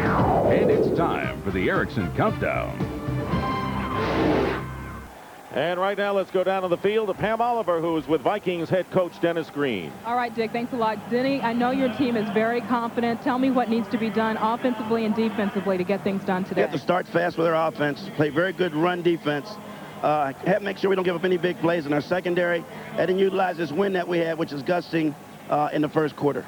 And it's time for the Erickson Countdown. And right now, let's go down to the field to Pam Oliver, who's with Vikings head coach Dennis Green. All right, Dick, thanks a lot. Denny, I know your team is very confident. Tell me what needs to be done offensively and defensively to get things done today. We have to start fast with our offense, play very good run defense, make sure we don't give up any big plays in our secondary, and then utilize this wind that we had, which is gusting in the first quarter.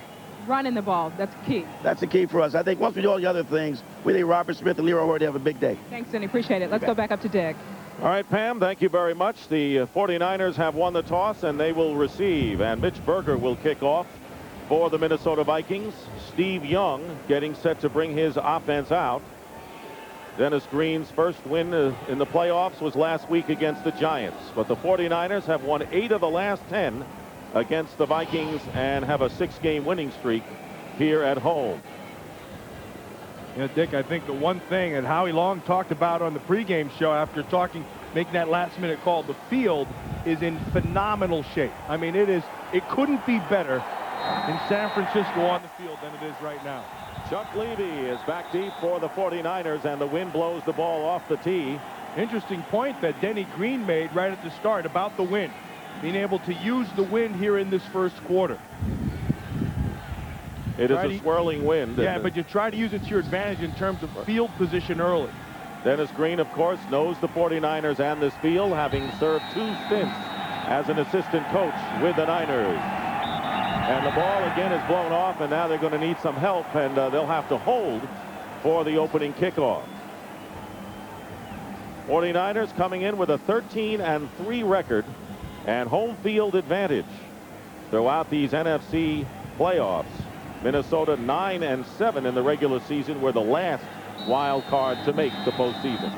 Running the ball, that's key. That's the key for us. I think once we do all the other things, we need Robert Smith and Leroy Hoard to have a big day. Thanks, Denny. Appreciate it. Let's go back up to Dick. All right, Pam, thank you very much. The 49ers have won the toss, and they will receive. And Mitch Berger will kick off for the Minnesota Vikings. Steve Young getting set to bring his offense out. Dennis Green's first win in the playoffs was last week against the Giants. But the 49ers have won 8 of the last 10 against the Vikings and have a 6-game winning streak here at home. You know, Dick, I think the one thing that Howie Long talked about on the pregame show after making that last-minute call, the field is in phenomenal shape. I mean, it couldn't be better in San Francisco on the field than it is right now. Chuck Levy is back deep for the 49ers, and the wind blows the ball off the tee. Interesting point that Denny Green made right at the start about the wind, being able to use the wind here in this first quarter. It is a swirling wind. Yeah, but you try to use it to your advantage in terms of field position early. Dennis Green, of course, knows the 49ers and this field, having served 2 stints as an assistant coach with the Niners. And the ball again is blown off, and now they're going to need some help, and they'll have to hold for the opening kickoff. 49ers coming in with a 13-3 record and home field advantage throughout these NFC playoffs. Minnesota 9-7 in the regular season, were the last wild card to make the postseason.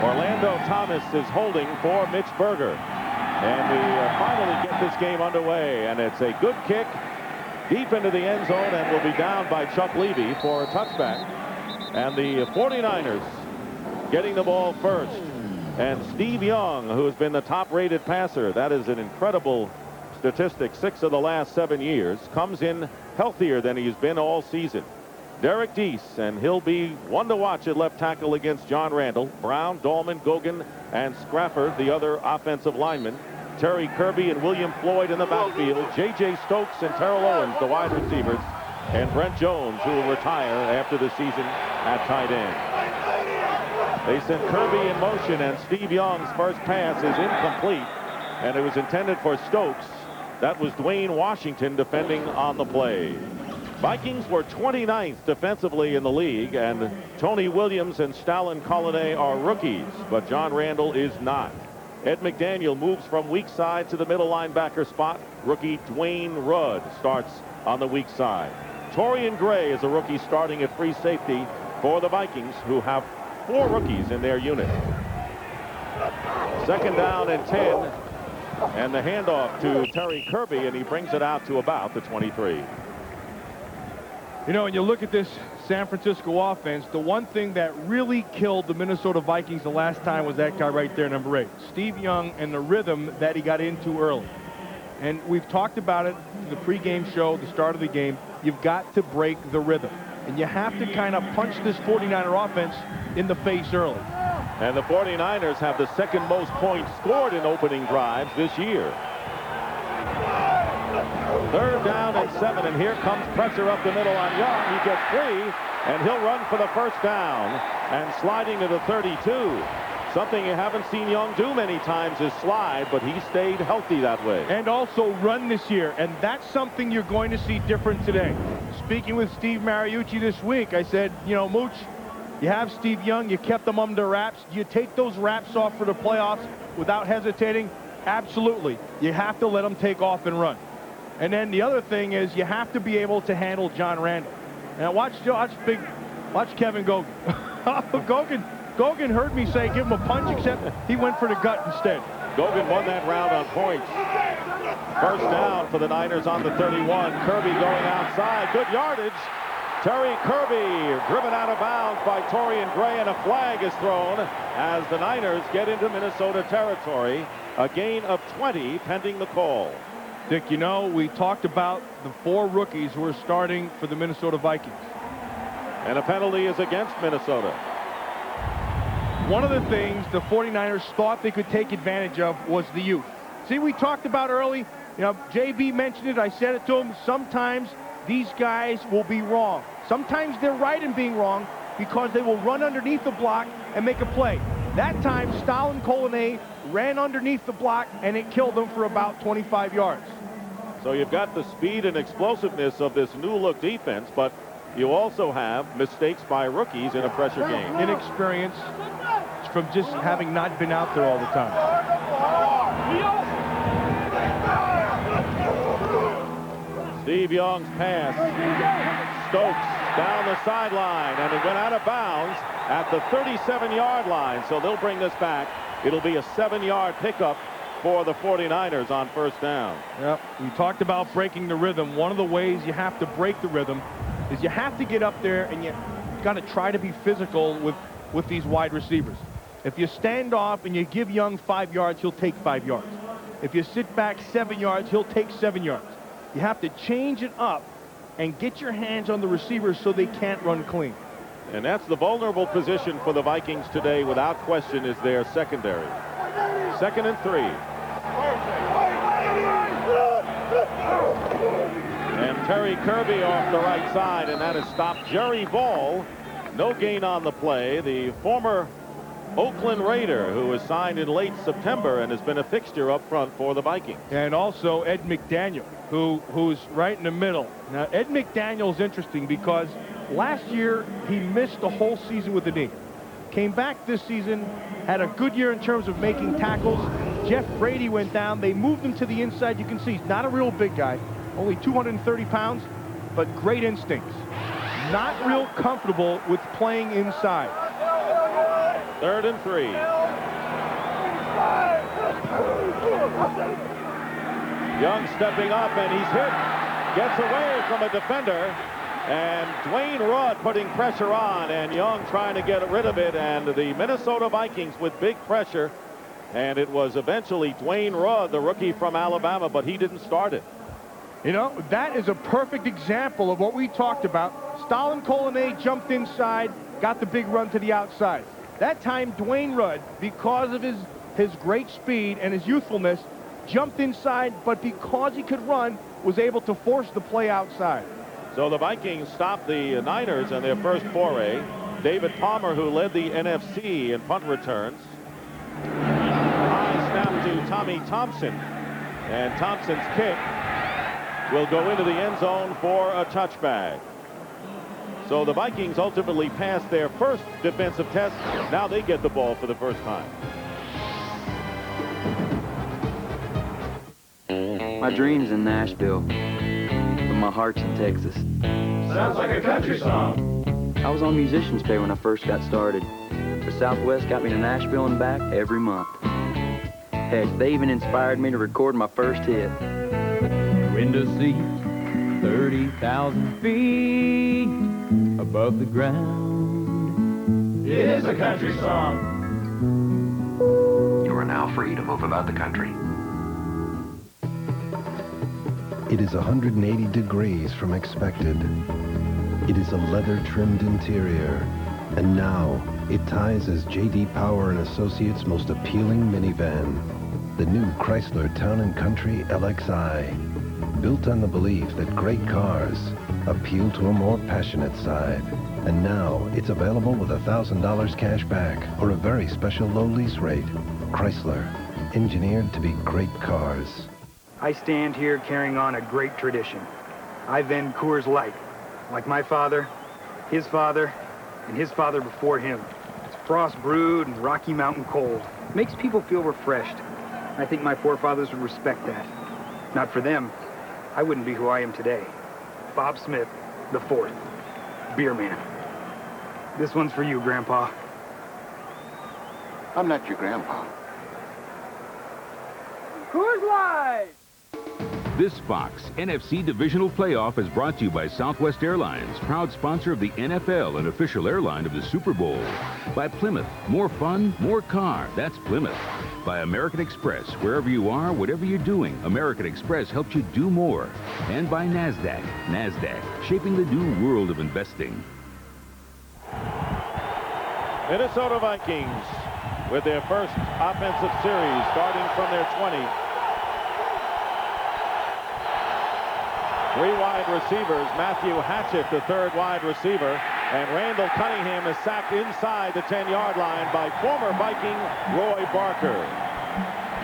Orlando Thomas is holding for Mitch Berger. And we finally get this game underway. And it's a good kick deep into the end zone and will be down by Chuck Levy for a touchback. And the 49ers getting the ball first. And Steve Young, who has been the top-rated passer, that is an incredible statistic, 6 of the last 7 years, comes in healthier than he's been all season. Derek Deese, and he'll be one to watch at left tackle against John Randall. Brown, Dahlman, Gogan, and Scraffer, the other offensive linemen. Terry Kirby and William Floyd in the backfield. J.J. Stokes and Terrell Owens, the wide receivers. And Brent Jones, who will retire after the season at tight end. They send Kirby in motion, and Steve Young's first pass is incomplete, and it was intended for Stokes. That was Dwayne Washington defending on the play. Vikings were 29th defensively in the league, and Tony Williams and Stalin Collinet are rookies, but John Randall is not. Ed McDaniel moves from weak side to the middle linebacker spot. Rookie Dwayne Rudd starts on the weak side. Torian Gray is a rookie starting at free safety for the Vikings, who have 4 rookies in their unit. 2nd down and 10. And the handoff to Terry Kirby, and he brings it out to about the 23. You know, when you look at this San Francisco offense, the one thing that really killed the Minnesota Vikings the last time was that guy right there, number 8, Steve Young, and the rhythm that he got into early. And we've talked about it in the pregame show, the start of the game. You've got to break the rhythm, and you have to kind of punch this 49er offense in the face early. And the 49ers have the 2nd most points scored in opening drives this year. 3rd down and 7, and here comes pressure up the middle on Young. He gets free, and he'll run for the first down, and sliding to the 32. Something you haven't seen Young do many times is slide, but he stayed healthy that way. And also run this year, and that's something you're going to see different today. Speaking with Steve Mariucci this week, I said, you know, Mooch, you have Steve Young, you kept him under wraps. You take those wraps off for the playoffs without hesitating? Absolutely. You have to let him take off and run. And then the other thing is you have to be able to handle John Randall. Now watch Kevin Gogan. Gogan heard me say give him a punch, except he went for the gut instead. Gogan won that round on points. First down for the Niners on the 31. Kirby going outside. Good yardage. Terry Kirby driven out of bounds by Torian Gray, and a flag is thrown as the Niners get into Minnesota territory. A gain of 20 pending the call. Dick, you know, we talked about the 4 rookies who are starting for the Minnesota Vikings. And a penalty is against Minnesota. One of the things the 49ers thought they could take advantage of was the youth. See, we talked about early, you know, JB mentioned it, I said it to him, sometimes these guys will be wrong. Sometimes they're right in being wrong because they will run underneath the block and make a play. That time, Stalin Colonnade ran underneath the block, and it killed them for about 25 yards. So you've got the speed and explosiveness of this new-look defense, but you also have mistakes by rookies in a pressure game. Inexperience from just having not been out there all the time. Steve Young's pass. Stokes down the sideline, and it went out of bounds at the 37-yard line. So they'll bring this back. It'll be a 7-yard pickup for the 49ers on first down. Yep, we talked about breaking the rhythm. One of the ways you have to break the rhythm is you have to get up there and you got to try to be physical with these wide receivers. If you stand off and you give Young 5 yards, he'll take 5 yards. If you sit back 7 yards, he'll take 7 yards. You have to change it up and get your hands on the receivers so they can't run clean. And that's the vulnerable position for the Vikings today, without question, is their secondary. 2nd and 3. And Terry Kirby off the right side, and that has stopped Jerry Ball. No gain on the play. The former Oakland Raider, who was signed in late September and has been a fixture up front for the Vikings. And also Ed McDaniel, who's right in the middle. Now, Ed McDaniel's interesting because last year he missed the whole season with the knee. Came back this season, had a good year in terms of making tackles. Jeff Brady went down. They moved him to the inside. You can see he's not a real big guy, only 230 pounds, but great instincts. Not real comfortable with playing inside. 3rd and 3. Young stepping up, and he's hit. Gets away from a defender. And Dwayne Rudd putting pressure on, and Young trying to get rid of it. And the Minnesota Vikings with big pressure. And it was eventually Dwayne Rudd, the rookie from Alabama, but he didn't start it. You know, that is a perfect example of what we talked about. Stalin Colonnade jumped inside, got the big run to the outside. That time, Dwayne Rudd, because of his great speed and his youthfulness, jumped inside, but because he could run, was able to force the play outside. So the Vikings stopped the Niners in their first foray. David Palmer, who led the NFC in punt returns. High snap to Tommy Thompson. And Thompson's kick will go into the end zone for a touchback. So the Vikings ultimately passed their first defensive test. Now they get the ball for the first time. My dream's in Nashville, but my heart's in Texas. Sounds like a country song. I was on musician's pay when I first got started. The Southwest got me to Nashville and back every month. Heck, they even inspired me to record my first hit. Window seat, 30,000 feet above the ground. It is a country song. You are now free to move about the country. It is 180 degrees from expected. It is a leather-trimmed interior. And now, it ties as J.D. Power and Associates' most appealing minivan. The new Chrysler Town & Country LXI. Built on the belief that great cars appeal to a more passionate side. And now, it's available with $1,000 cash back or a very special low lease rate. Chrysler, engineered to be great cars. I stand here carrying on a great tradition. I vend Coors Light, like my father, and his father before him. It's frost brewed and Rocky Mountain cold. Makes people feel refreshed. I think my forefathers would respect that. Not for them, I wouldn't be who I am today. Bob Smith, the fourth, beer man. This one's for you, Grandpa. I'm not your grandpa. Coors Light! This Fox NFC Divisional Playoff is brought to you by Southwest Airlines, proud sponsor of the NFL and official airline of the Super Bowl. By Plymouth, more fun, more car. That's Plymouth. by American Express. Wherever you are, whatever you're doing, American Express helps you do more. And by NASDAQ. NASDAQ, shaping the new world of investing. Minnesota Vikings with their first offensive series starting from their 20. 3 wide receivers. Matthew Hatchett, the 3rd wide receiver. And Randall Cunningham is sacked inside the 10-yard line by former Viking Roy Barker.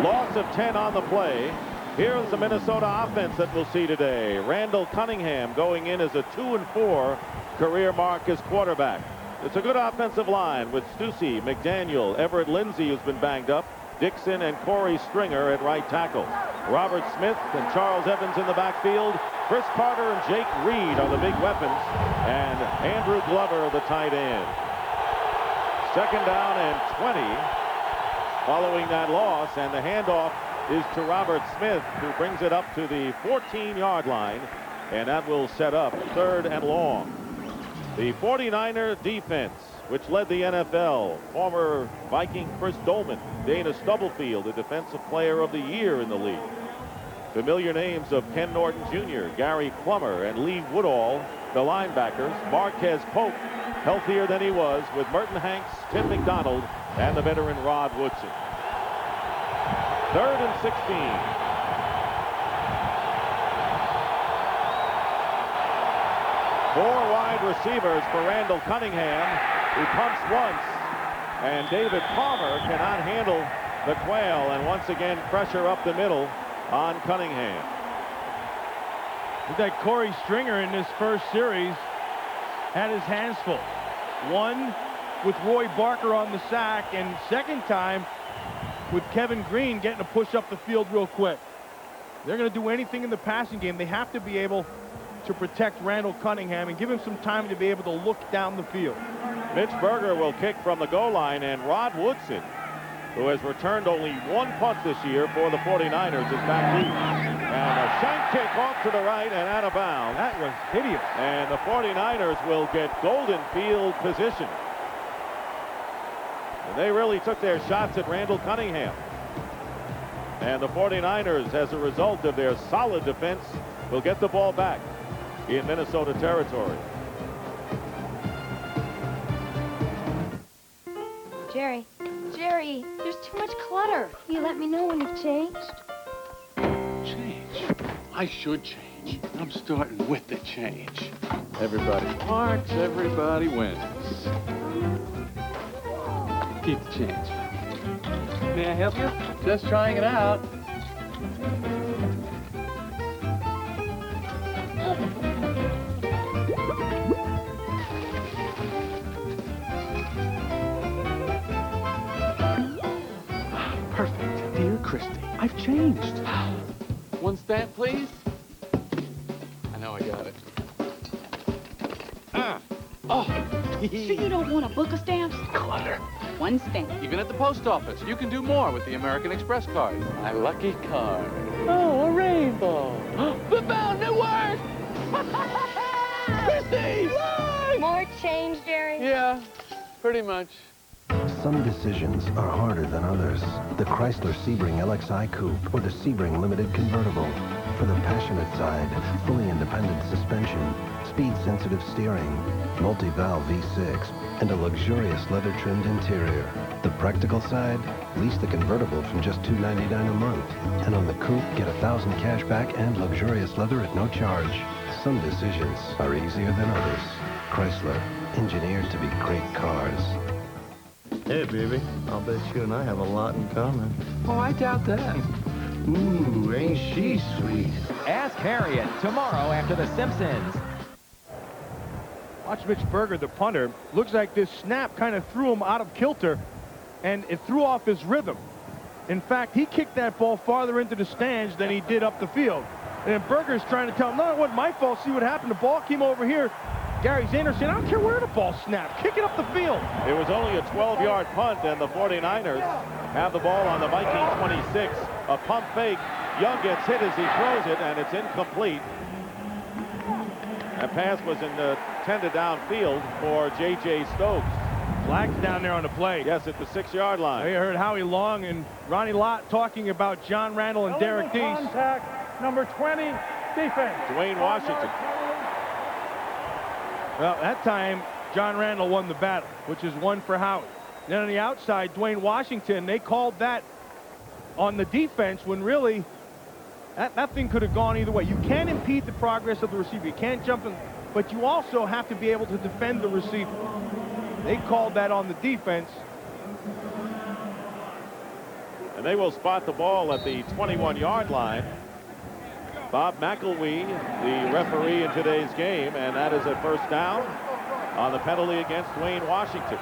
Loss of 10 on the play. Here's the Minnesota offense that we'll see today. Randall Cunningham going in as a 2-4 career mark as quarterback. It's a good offensive line with Stussy, McDaniel, Everett Lindsey, who's been banged up, Dixon and Corey Stringer at right tackle. Robert Smith and Charles Evans in the backfield. Chris Carter and Jake Reed are the big weapons. And Andrew Glover, the tight end. 2nd down and 20 following that loss. And the handoff is to Robert Smith, who brings it up to the 14-yard line. And that will set up 3rd and long. The 49er defense, which led the NFL, former Viking Chris Dolman, Dana Stubblefield, the Defensive Player of the Year in the league. Familiar names of Ken Norton Jr., Gary Plummer, and Lee Woodall, the linebackers. Marquez Pope, healthier than he was, with Merton Hanks, Tim McDonald, and the veteran Rod Woodson. 3rd and 16. 4 wide receivers for Randall Cunningham, who pumps once, and David Palmer cannot handle the Quail, and once again pressure up the middle on Cunningham. That Corey Stringer in this first series had his hands full. One with Roy Barker on the sack, and second time with Kevin Green getting a push up the field real quick. They're going to do anything in the passing game. They have to be able to protect Randall Cunningham and give him some time to be able to look down the field. Mitch Berger will kick from the goal line, and Rod Woodson, who has returned only 1 punt this year for the 49ers, is back deep. And a shank kick off to the right and out of bounds. That was hideous. And the 49ers will get golden field position. And they really took their shots at Randall Cunningham. And the 49ers, as a result of their solid defense, will get the ball back in Minnesota territory. Jerry, there's too much clutter. You let me know when you've changed. Change? I should change. I'm starting with the change. Everybody marks, everybody wins. Keep the change. May I help you? Just trying it out. Perfect. Dear Christy, I've changed. 1 stamp, please. I know I got it. Oh. So you don't want a book of stamps? Clutter. 1 stamp. Even at the post office, you can do more with the American Express card. My lucky card. Oh, a rainbow. The bound it worked! Christy! More change, Jerry? Yeah, pretty much. Some decisions are harder than others. The Chrysler Sebring LXI Coupe or the Sebring Limited Convertible. For the passionate side, fully independent suspension, speed-sensitive steering, multi-valve V6, and a luxurious leather-trimmed interior. The practical side, lease the convertible from just $299 a month. And on the coupe, get $1,000 cash back and luxurious leather at no charge. Some decisions are easier than others. Chrysler, engineered to be great cars. Hey, baby, I'll bet you and I have a lot in common. Oh, I doubt that. Ooh, ain't she sweet? Ask Harriet tomorrow after The Simpsons. Watch Mitch Berger, the punter. Looks like this snap kind of threw him out of kilter, and it threw off his rhythm. In fact, he kicked that ball farther into the stands than he did up the field. And Berger's trying to tell him, no, it wasn't my fault. See what happened? The ball came over here. Gary Zahner said, I don't care where the ball snapped. Kick it up the field. It was only a 12-yard punt, and the 49ers have the ball on the Viking 26. A pump fake. Young gets hit as he throws it, and it's incomplete. That pass was intended downfield for J.J. Stokes. Flag's down there on the play. Yes, at the 6-yard line. I heard Howie Long and Ronnie Lott talking about John Randall and Derek Deese. Contact, number 20, defense. Dwayne Washington. Well, that time, John Randall won the battle, which is one for Howie. Then on the outside, Dwayne Washington, they called that on the defense when really that thing could have gone either way. You can't impede the progress of the receiver. You can't jump in, but you also have to be able to defend the receiver. They called that on the defense. And they will spot the ball at the 21-yard line. Bob McElwee, the referee in today's game, and that is a first down on the penalty against Dwayne Washington.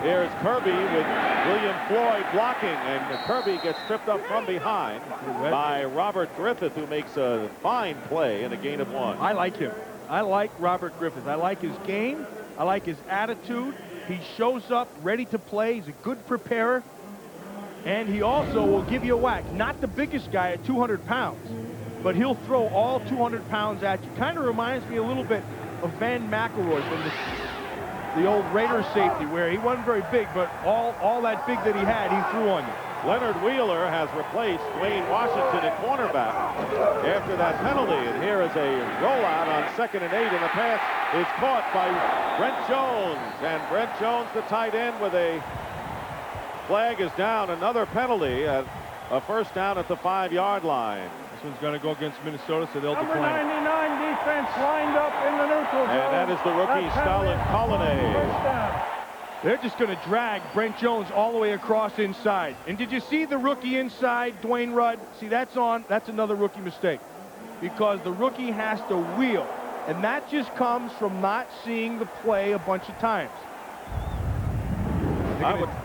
Here's Kirby with William Floyd blocking, and Kirby gets tripped up from behind by Robert Griffith, who makes a fine play in a gain of 1. I like him. I like Robert Griffith. I like his game. I like his attitude. He shows up ready to play. He's a good preparer. And he also will give you a whack. Not the biggest guy at 200 pounds, but he'll throw all 200 pounds at you. Kind of reminds me a little bit of Van McElroy from the old Raiders safety, where he wasn't very big, but all that big that he had, he threw on you. Leonard Wheeler has replaced Dwayne Washington at cornerback after that penalty. And here is a rollout on 2nd and 8, and the pass is caught by Brent Jones. And Brent Jones, the tight end, with a flag is down. Another penalty at a first down at the 5-yard line. This one's going to go against Minnesota, so they'll Number decline. 99 defense lined up in the neutral zone. And that is the rookie Stalin Colonnade. They're just going to drag Brent Jones all the way across inside. And did you see the rookie inside, Dwayne Rudd? See, that's another rookie mistake, because the rookie has to wheel, and that just comes from not seeing the play a bunch of times.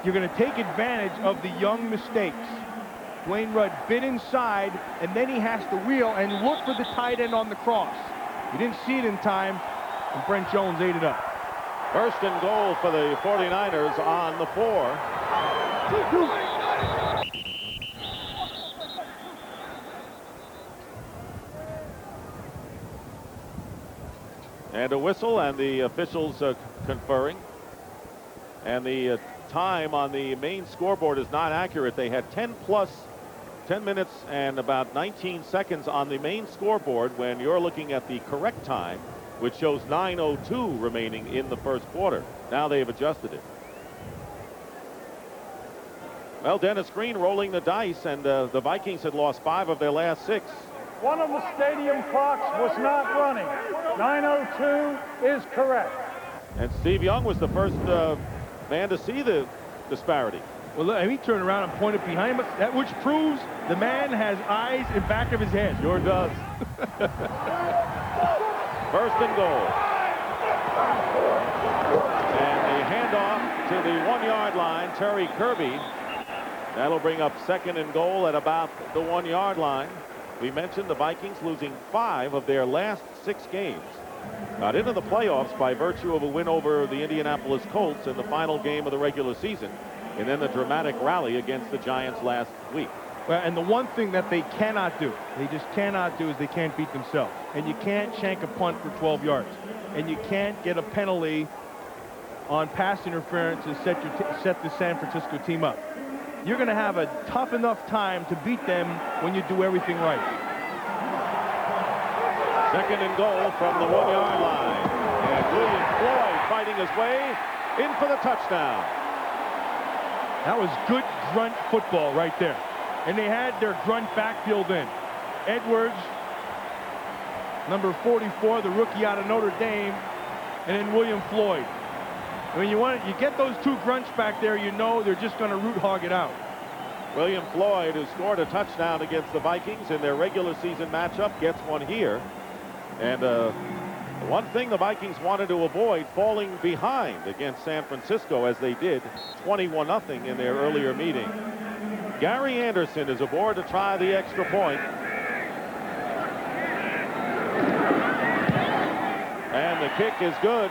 You're going to take advantage of the young mistakes. Dwayne Rudd bit inside, and then he has to wheel and look for the tight end on the cross. He didn't see it in time, and Brent Jones ate it up. First and goal for the 49ers on the 4. And a whistle, and the officials conferring. And the time on the main scoreboard is not accurate. They had 10 minutes and about 19 seconds on the main scoreboard when you're looking at the correct time, which shows 9:02 remaining in the first quarter. Now they've adjusted it. Well, Dennis Green rolling the dice, and the Vikings had lost 5 of their last 6. One of the stadium clocks was not running. 9:02 is correct. And Steve Young was the first man to see the disparity. Well, look, he turned around and pointed behind him, which proves the man has eyes in back of his head. Sure does. First and goal. And the handoff to the 1-yard line, Terry Kirby. That'll bring up 2nd and goal at about the 1-yard line. We mentioned the Vikings losing 5 of their last 6 games. Got into the playoffs by virtue of a win over the Indianapolis Colts in the final game of the regular season, and then the dramatic rally against the Giants last week. Well, and the one thing that they cannot do, they just cannot do, is they can't beat themselves. And you can't shank a punt for 12 yards. And you can't get a penalty on pass interference to set the San Francisco team up. You're going to have a tough enough time to beat them when you do everything right. 2nd and goal from the 1-yard line. And William Floyd fighting his way in for the touchdown. That was good grunt football right there. And they had their grunt backfield in. Edwards, number 44, the rookie out of Notre Dame, and then William Floyd. When you get those 2 grunts back there, you know they're just going to root hog it out. William Floyd, who scored a touchdown against the Vikings in their regular season matchup, gets one here. And one thing the Vikings wanted to avoid, falling behind against San Francisco, as they did 21-0 in their earlier meeting. Gary Anderson is aboard to try the extra point. And the kick is good.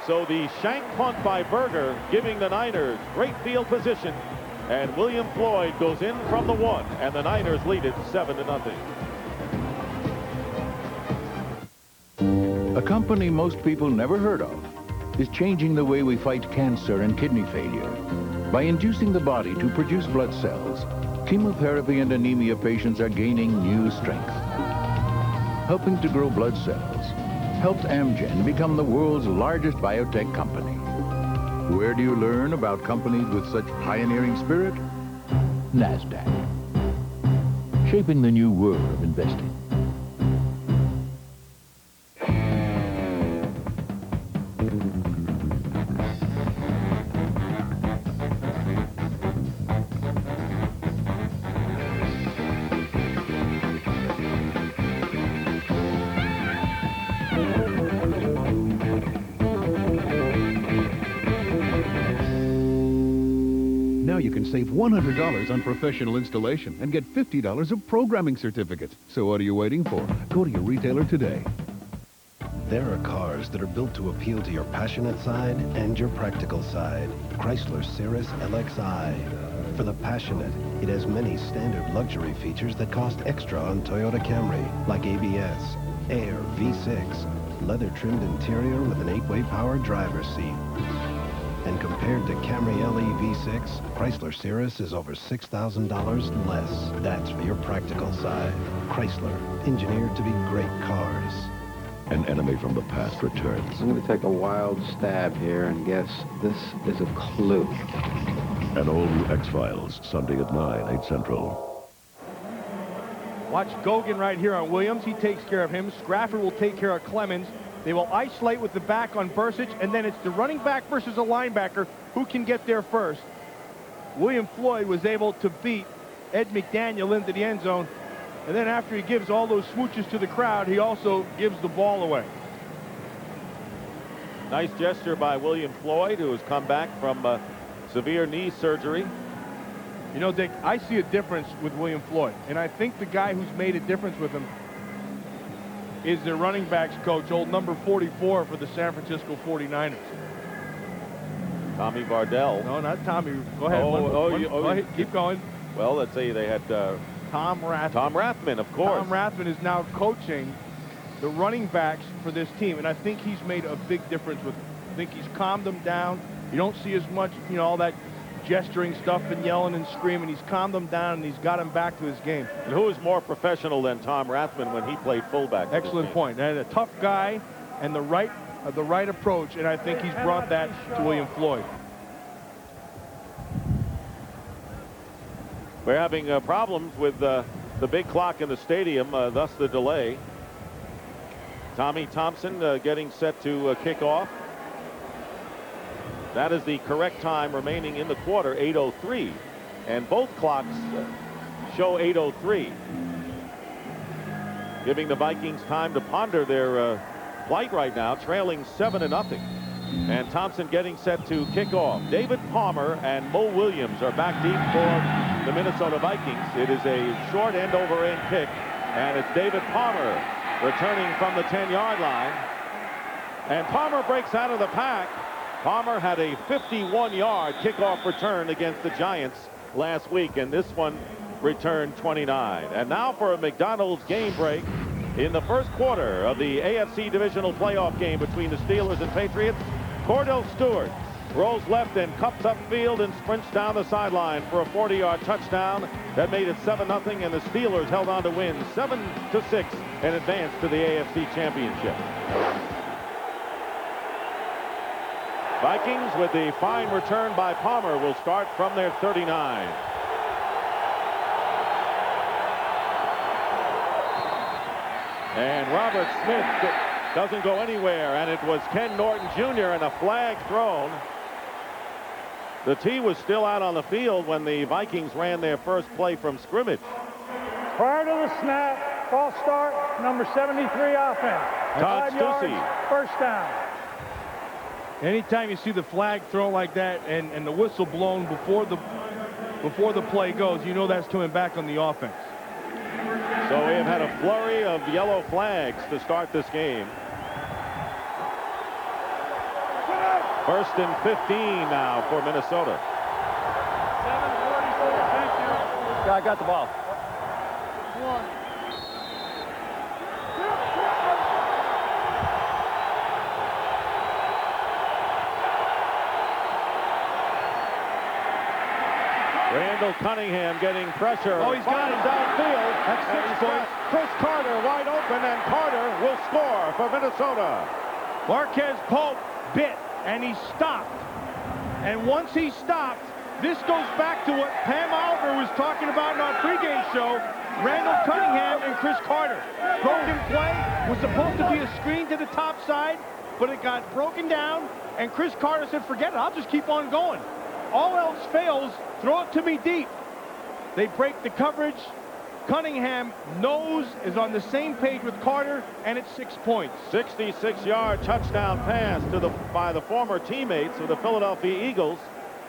So the shank punt by Berger giving the Niners great field position. And William Floyd goes in from the 1, and the Niners lead it 7-0. A company most people never heard of, is changing the way we fight cancer and kidney failure. By inducing the body to produce blood cells, chemotherapy and anemia patients are gaining new strength. Helping to grow blood cells helped Amgen become the world's largest biotech company. Where do you learn about companies with such pioneering spirit? NASDAQ. Shaping the new world of investing. Now you can save $100 on professional installation and get $50 of programming certificates. So what are you waiting for? Go to your retailer today. There are cars that are built to appeal to your passionate side and your practical side. Chrysler Cirrus LXi. For the passionate, it has many standard luxury features that cost extra on Toyota Camry, like ABS, Air V6, leather-trimmed interior with an 8-way power driver's seat. And compared to Camry LE V6, Chrysler Cirrus is over $6,000 less. That's for your practical side. Chrysler, engineered to be great cars. An enemy from the past returns. I'm going to take a wild stab here and guess this is a clue. An all-new X-Files, Sunday at 9, 8 Central. Watch Gogan right here on Williams. He takes care of him. Scrafford will take care of Clemens. They will isolate with the back on Bursic, and then it's the running back versus a linebacker who can get there first. William Floyd was able to beat Ed McDaniel into the end zone, and then after he gives all those smooches to the crowd, he also gives the ball away. Nice gesture by William Floyd, who has come back from severe knee surgery. You know, Dick, I see a difference with William Floyd, and I think the guy who's made a difference with him is their running backs coach, old number 44 for the San Francisco 49ers. Tommy Bardell. No, not Tommy. Go ahead. Go ahead. Keep going. Well, let's say they had Tom Rathman. Tom Rathman, of course. Tom Rathman is now coaching the running backs for this team, and I think he's made a big difference with them. I think he's calmed them down. You don't see as much, you know, all that gesturing stuff and yelling and screaming. He's calmed them down, and he's got them back to his game. And who is more professional than Tom Rathman when he played fullback? Excellent point. And a tough guy and the right approach, and I think he's brought that to William Floyd. We're having problems with the big clock in the stadium, thus the delay. Tommy Thompson getting set to kick off. That is the correct time remaining in the quarter, 8:03. And both clocks show 8:03. Giving the Vikings time to ponder their plight right now, trailing 7-0. And Thompson getting set to kick off. David Palmer and Mo Williams are back deep for the Minnesota Vikings. It is a short end-over-end kick, and it's David Palmer returning from the 10-yard line. And Palmer breaks out of the pack. Palmer had a 51-yard kickoff return against the Giants last week, and this one returned 29. And now for a McDonald's game break in the first quarter of the AFC Divisional playoff game between the Steelers and Patriots. Cordell Stewart rolls left and cups upfield and sprints down the sideline for a 40-yard touchdown that made it 7-0, and the Steelers held on to win 7-6 and advance to the AFC Championship. Vikings, with the fine return by Palmer, will start from their 39. And Robert Smith doesn't go anywhere, and it was Ken Norton Jr. and a flag thrown. The tee was still out on the field when the Vikings ran their first play from scrimmage. Prior to the snap, false start, number 73 offense. Todd 5 yards, Stussy. first down. Anytime you see the flag thrown like that and the whistle blown before the play goes, you know that's coming back on the offense. So we have had a flurry of yellow flags to start this game. First and 15 now for Minnesota. 7:44, thank you. Guy got the ball. Randall Cunningham getting pressure. Oh, he's got it downfield. That's 6 points. Chris Carter wide open, and Carter will score for Minnesota. Marquez Pope bit, and he stopped. And once he stopped, this goes back to what Pam Oliver was talking about in our pregame show. Randall Cunningham and Chris Carter. Broken play was supposed to be a screen to the top side, but it got broken down, and Chris Carter said, forget it, I'll just keep on going. All else fails, throw it to me deep. They break the coverage. Cunningham is on the same page with Carter, and it's 6 points. 66-yard touchdown pass by the former teammates of the Philadelphia Eagles.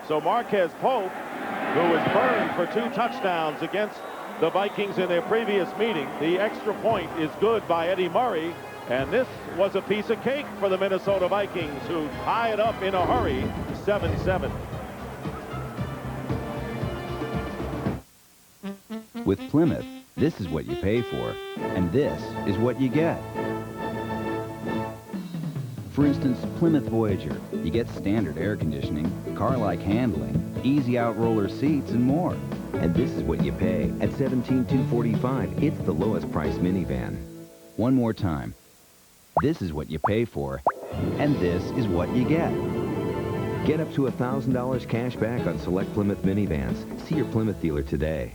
So Marquez Pope, who was burned for 2 touchdowns against the Vikings in their previous meeting. The extra point is good by Eddie Murray, and this was a piece of cake for the Minnesota Vikings, who tie it up in a hurry, 7-7. With Plymouth, this is what you pay for, and this is what you get. For instance, Plymouth Voyager. You get standard air conditioning, car-like handling, easy out-roller seats, and more. And this is what you pay at $17,245. It's the lowest price minivan. One more time. This is what you pay for, and this is what you get. Get up to $1,000 cash back on select Plymouth minivans. See your Plymouth dealer today.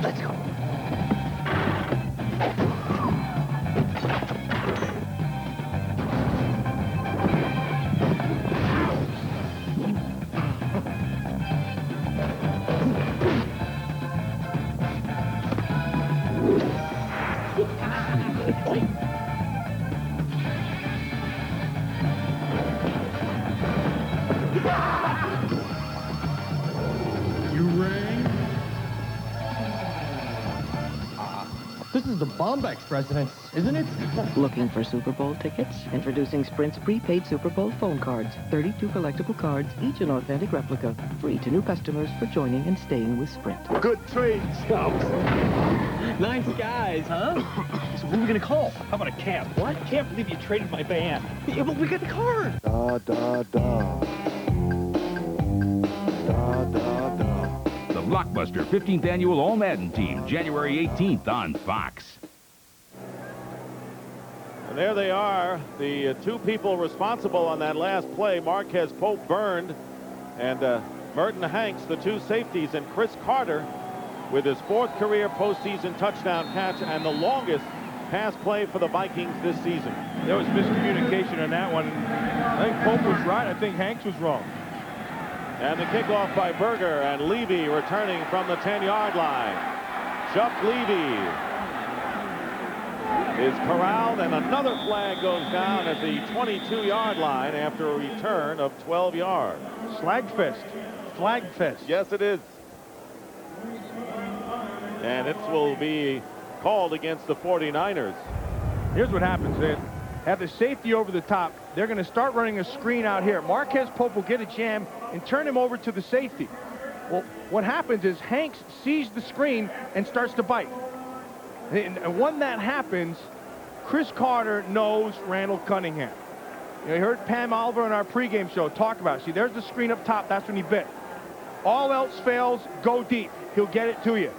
Let's go. This is the Bombex residence, isn't it? Looking for Super Bowl tickets? Introducing Sprint's prepaid Super Bowl phone cards. 32 collectible cards, each an authentic replica. Free to new customers for joining and staying with Sprint. Good trade, Stubbs. Nice guys, huh? So who are we gonna call? How about a cab? What? Can't believe you traded my van. Yeah, but we got the card. Da, da, da. Da, da, da. The Blockbuster 15th Annual All Madden Team, January 18th on Fox. And there they are, the 2 people responsible on that last play. Marquez Pope burned, and Merton Hanks, the 2 safeties, and Chris Carter with his 4th career postseason touchdown catch and the longest pass play for the Vikings this season. There was miscommunication on that one. I think Pope was right. I think Hanks was wrong. And the kickoff by Berger, and Levy returning from the 10-yard line. Chuck Levy is corralled, and another flag goes down at the 22-yard line after a return of 12 yards. Slagfest. Flagfest. Yes, it is. And it will be called against the 49ers. Here's what happens, Ed. Have the safety over the top. They're going to start running a screen out here. Marquez Pope will get a jam and turn him over to the safety. Well, what happens is Hanks sees the screen and starts to bite. And when that happens, Chris Carter knows Randall Cunningham. You heard Pam Oliver in our pregame show talk about it. See, there's the screen up top. That's when he bit. All else fails, go deep. He'll get it to you.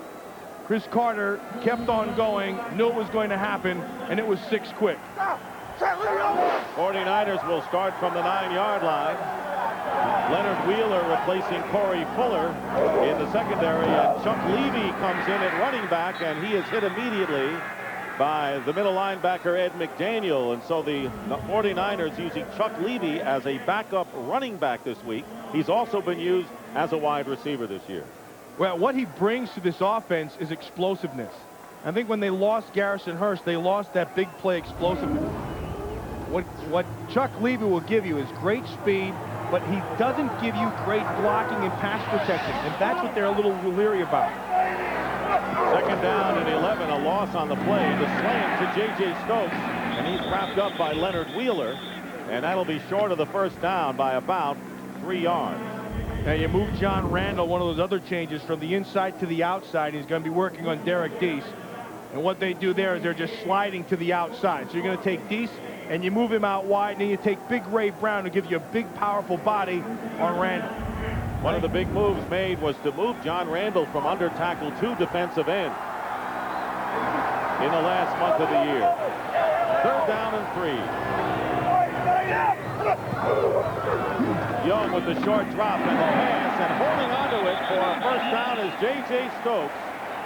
Chris Carter kept on going, knew it was going to happen, and it was 6 quick. 49ers will start from the 9-yard line. Leonard Wheeler replacing Corey Fuller in the secondary, and Chuck Levy comes in at running back, and he is hit immediately by the middle linebacker Ed McDaniel. And so the 49ers using Chuck Levy as a backup running back this week. He's also been used as a wide receiver this year. Well, what he brings to this offense is explosiveness. I think when they lost Garrison Hurst, they lost that big play explosiveness. What Chuck Levy will give you is great speed, but he doesn't give you great blocking and pass protection, and that's what they're a little leery about. 2nd down and 11, a loss on the play. The slam to J.J. Stokes, and he's wrapped up by Leonard Wheeler, and that'll be short of the 1st down by about 3 yards. Now you move John Randall, one of those other changes, from the inside to the outside. He's going to be working on Derek Deese. And what they do there is they're just sliding to the outside. So you're going to take Deese and you move him out wide, and then you take Big Ray Brown to give you a big, powerful body on Randall. One of the big moves made was to move John Randall from under tackle to defensive end in the last month of the year. 3rd down and 3. Young with the short drop and the pass, and holding onto it for a 1st down is J.J. Stokes.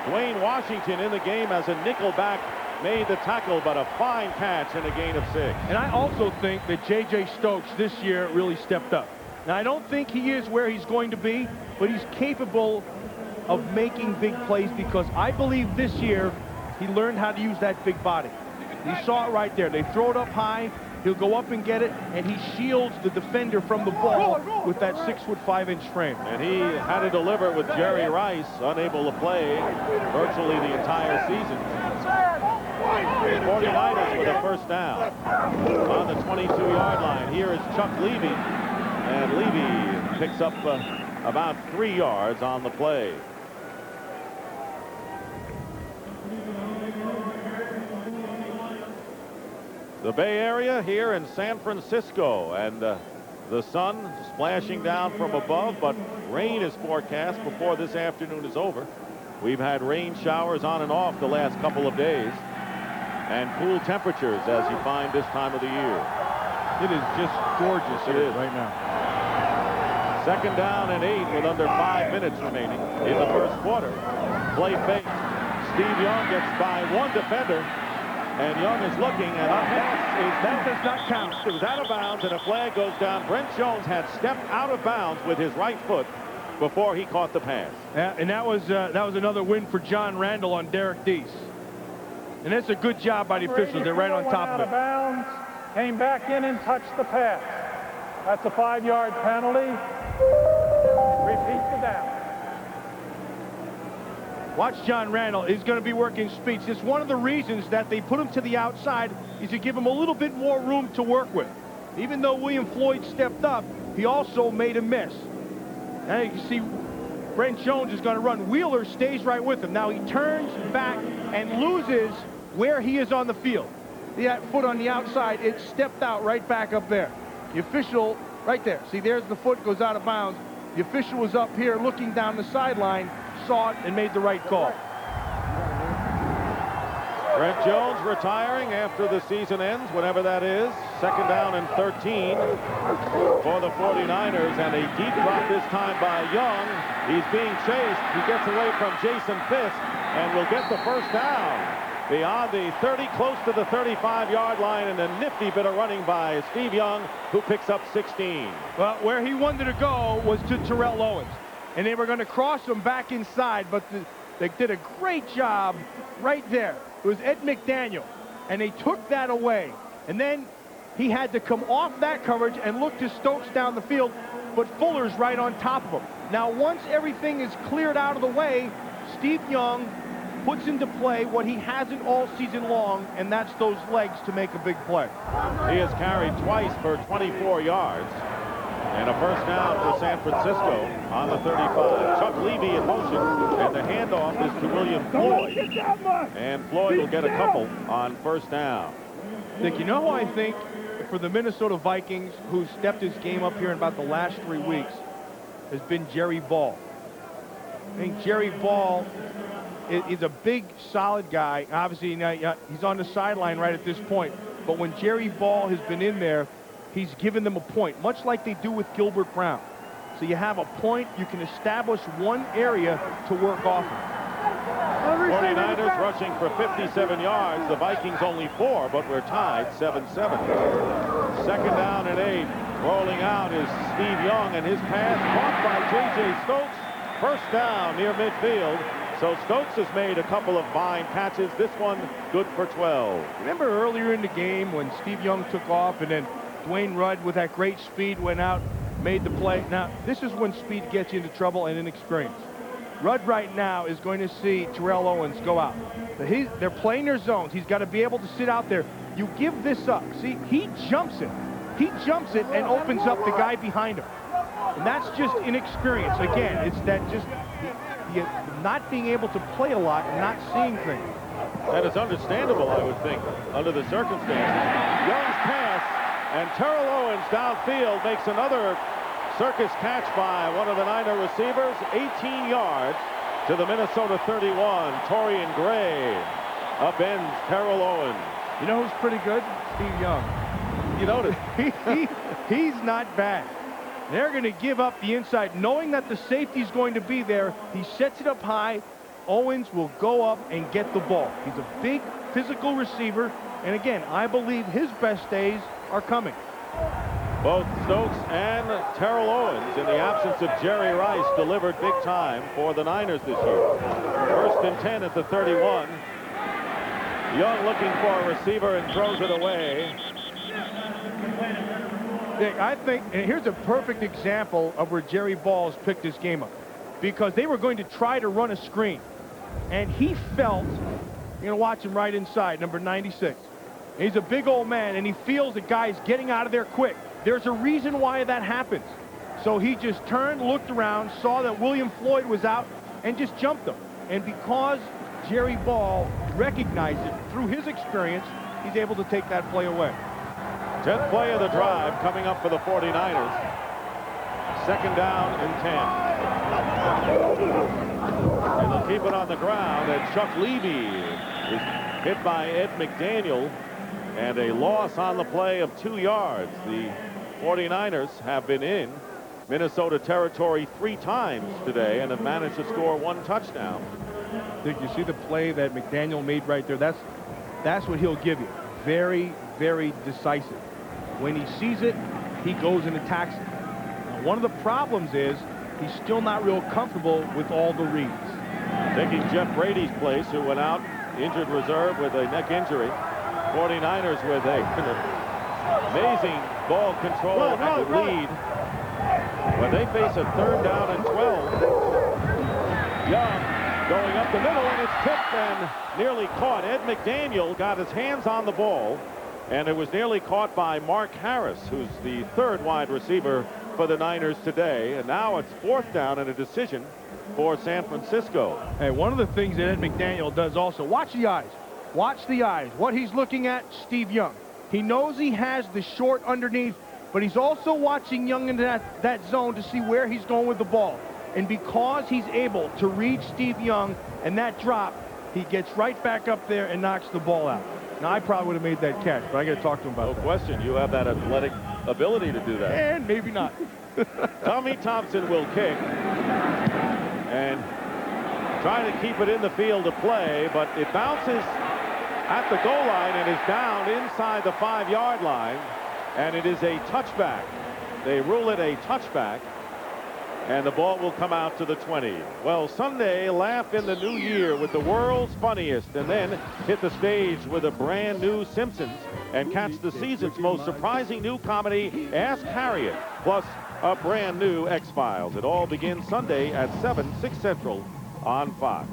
Dwayne Washington in the game as a nickel back made the tackle, but a fine catch and a gain of 6. And I also think that J.J. Stokes this year really stepped up. Now, I don't think he is where he's going to be, but he's capable of making big plays, because I believe this year he learned how to use that big body. You saw it right there. They throw it up high. He'll go up and get it, and he shields the defender from the ball with that 6'5" frame. And he had to deliver with Jerry Rice unable to play virtually the entire season. 49ers with a 1st down on the 22-yard line. Here is Chuck Levy, and Levy picks up about 3 yards on the play. The Bay Area here in San Francisco, and the sun splashing down from above, but rain is forecast before this afternoon is over. We've had rain showers on and off the last couple of days, and cool temperatures as you find this time of the year. It is just gorgeous here right now. 2nd down and 8 with under 5 minutes remaining in the 1st quarter. Play fake. Steve Young gets by one defender, and Young is looking, and that does not count. It was out of bounds, and a flag goes down. Brent Jones had stepped out of bounds with his right foot before he caught the pass. Yeah, and that was another win for John Randall on Derek Deese. And that's a good job by the officials. They're right on top of it. Out of bounds, came back in and touched the pass. That's a 5-yard penalty. Repeat the down. Watch John Randall. He's going to be working speed. It's one of the reasons that they put him to the outside is to give him a little bit more room to work with. Even though William Floyd stepped up, he also made a miss. Now you can see Brent Jones is going to run. Wheeler stays right with him. Now he turns back and loses where he is on the field. That foot on the outside, it stepped out right back up there. The official right there. See, there's the foot goes out of bounds. The official was up here looking down the sideline, saw it, and made the right call. Brent Jones retiring after the season ends, whenever that is. 2nd down and 13 for the 49ers, and a deep drop this time by Young. He's being chased. He gets away from Jason Fisk and will get the 1st down beyond the 30, close to the 35-yard line, and a nifty bit of running by Steve Young, who picks up 16. Well, where he wanted to go was to Terrell Owens, and they were going to cross him back inside, but they did a great job right there. It was Ed McDaniel, and they took that away, and then he had to come off that coverage and look to Stokes down the field, but Fuller's right on top of him. Now, once everything is cleared out of the way, Steve Young puts into play what he hasn't all season long, and that's those legs to make a big play. He has carried twice for 24 yards, and a 1st down for San Francisco on the 35. Chuck Levy in motion, and the handoff is to William Floyd, and Floyd will get a couple on 1st down. Nick, you know who I think for the Minnesota Vikings, who stepped his game up here in about the last 3 weeks, has been Jerry Ball. I think Jerry Ball is a big, solid guy. Obviously, he's on the sideline right at this point. But when Jerry Ball has been in there, he's given them a point, much like they do with Gilbert Brown. So you have a point, you can establish one area to work off of. 49ers rushing for 57 yards. The Vikings only 4, but we're tied 7-7. 2nd down and 8. Rolling out is Steve Young, and his pass caught by J.J. Stokes. 1st down near midfield. So Stokes has made a couple of fine catches. This one good for 12. Remember earlier in the game when Steve Young took off and then Dwayne Rudd with that great speed went out, made the play? Now, this is when speed gets you into trouble and inexperience. Rudd right now is going to see Terrell Owens go out. They're playing their zones. He's got to be able to sit out there. You give this up. See, he jumps it. He jumps it and opens up the guy behind him. And that's just inexperience. Again, it's that just the not being able to play a lot and not seeing things. That is understandable, I would think, under the circumstances. Young's pass, and Terrell Owens downfield makes another circus catch by one of the Niner receivers. 18 yards to the Minnesota 31. Torian Gray upends Terrell Owens. You know who's pretty good? Steve Young. You notice. He's not bad. They're going to give up the inside. Knowing that the safety's going to be there, he sets it up high. Owens will go up and get the ball. He's a big physical receiver. And again, I believe his best days are coming. Both Stokes and Terrell Owens, in the absence of Jerry Rice, delivered big time for the Niners this year. 1st and 10 at the 31. Young looking for a receiver and throws it away. Dick, I think, and here's a perfect example of where Jerry Balls picked this game up, because they were going to try to run a screen, and he felt, you're going to watch him right inside, number 96. He's a big old man, and he feels the guy's getting out of there quick. There's a reason why that happens. So he just turned, looked around, saw that William Floyd was out, and just jumped him. And because Jerry Ball recognized it through his experience, he's able to take that play away. 10th play of the drive coming up for the 49ers. 2nd down and 10. And they'll keep it on the ground, and Chuck Levy is hit by Ed McDaniel, and a loss on the play of 2 yards. The 49ers have been in Minnesota territory 3 times today and have managed to score 1 touchdown. Did you see the play that McDaniel made right there? That's what he'll give you. Very, very decisive. When he sees it, he goes and attacks it. Now, one of the problems is he's still not real comfortable with all the reads. Taking Jeff Brady's place, who went out injured reserve with a neck injury. 49ers with a amazing ball control and lead. When they face a 3rd down and 12. Young going up the middle, and it's tipped and nearly caught. Ed McDaniel got his hands on the ball, and it was nearly caught by Mark Harris, who's the 3rd wide receiver for the Niners today. And now it's 4th down and a decision for San Francisco. Hey, one of the things that Ed McDaniel does also, watch the eyes. Watch the eyes. What he's looking at, Steve Young. He knows he has the short underneath, but he's also watching Young into that zone to see where he's going with the ball. And because he's able to read Steve Young and that drop, he gets right back up there and knocks the ball out. Now, I probably would have made that catch, but I got to talk to him about that. No question. You have that athletic ability to do that. And maybe not. Tommy Thompson will kick and try to keep it in the field of play, but it bounces at the goal line and is down inside the 5-yard line, and it is a touchback. They rule it a touchback, and the ball will come out to the 20. Well, Sunday, laugh in the new year with the world's funniest, and then hit the stage with a brand new Simpsons and catch the season's most surprising new comedy, Ask Harriet, plus a brand new X-Files. It all begins Sunday at 7, 6 Central on Fox.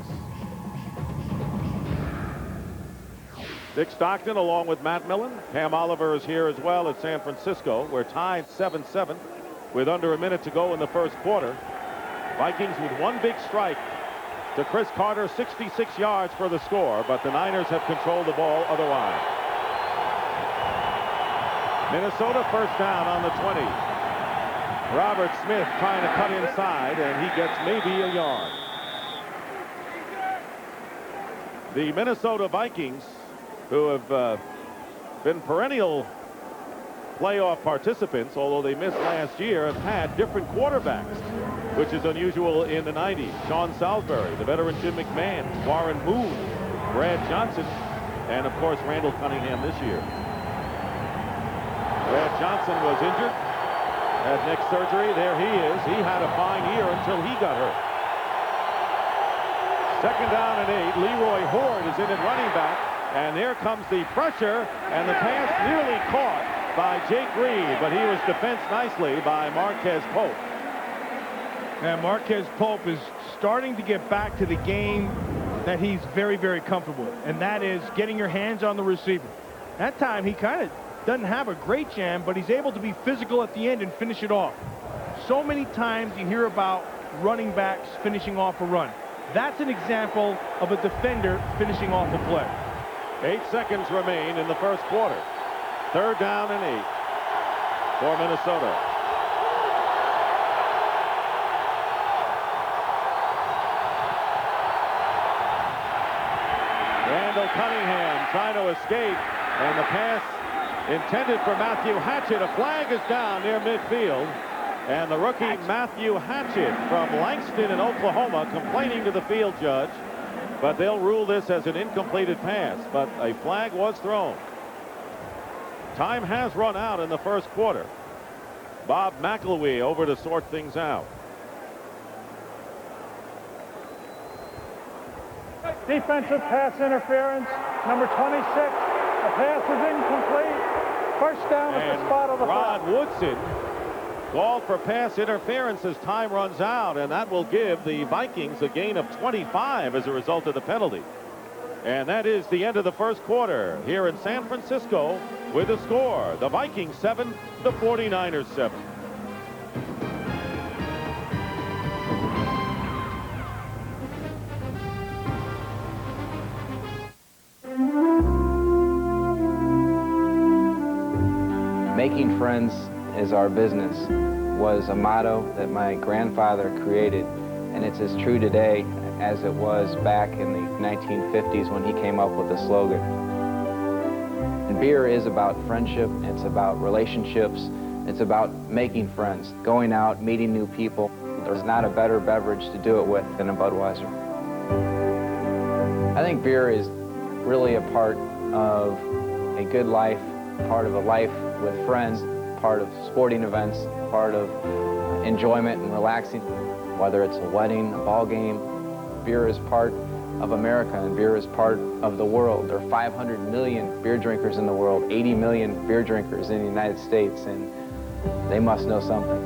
Dick Stockton along with Matt Millen. Cam Oliver is here as well at San Francisco. We're tied 7-7 with under a minute to go in the 1st quarter. Vikings with 1 big strike to Chris Carter, 66 yards for the score, but the Niners have controlled the ball otherwise. Minnesota 1st down on the 20. Robert Smith trying to cut inside, and he gets maybe a yard. The Minnesota Vikings, who have been perennial playoff participants, although they missed last year, have had different quarterbacks, which is unusual in the 90s. Sean Salisbury, the veteran Jim McMahon, Warren Moon, Brad Johnson, and of course Randall Cunningham this year. Brad Johnson was injured, had neck surgery. There he is. He had a fine year until he got hurt. 2nd down and 8. Leroy Horde is in at running back, and there comes the pressure, and the pass nearly caught by Jake Reed, but he was defensed nicely by Marquez Pope. And Marquez Pope is starting to get back to the game that he's very, very comfortable with, and that is getting your hands on the receiver. That time he kind of doesn't have a great jam, but he's able to be physical at the end and finish it off. So many times you hear about running backs finishing off a run. That's an example of a defender finishing off a play. 8 seconds remain in the first quarter. 3rd down and 8 for Minnesota. Randall Cunningham trying to escape, and the pass intended for Matthew Hatchett. A flag is down near midfield, and the rookie Matthew Hatchett from Langston in Oklahoma complaining to the field judge, but they'll rule this as an incompleted pass, but a flag was thrown. Time has run out in the first quarter. Bob McElwee over to sort things out. Defensive pass interference, number 26. The pass is incomplete. First down at the spot of the Rod foul. Woodson called for pass interference as time runs out, and that will give the Vikings a gain of 25 as a result of the penalty. And that is the end of the first quarter here in San Francisco with a score. The Vikings 7, the 49ers 7. Making friends is our business was a motto that my grandfather created, and it's as true today as it was back in the 1950s when he came up with the slogan. And beer is about friendship, it's about relationships, it's about making friends, going out, meeting new people. There's not a better beverage to do it with than a Budweiser. I think beer is really a part of a good life, part of a life with friends, part of sporting events, part of enjoyment and relaxing. Whether it's a wedding, a ball game, beer is part of America and beer is part of the world. There are 500 million beer drinkers in the world, 80 million beer drinkers in the United States, and they must know something.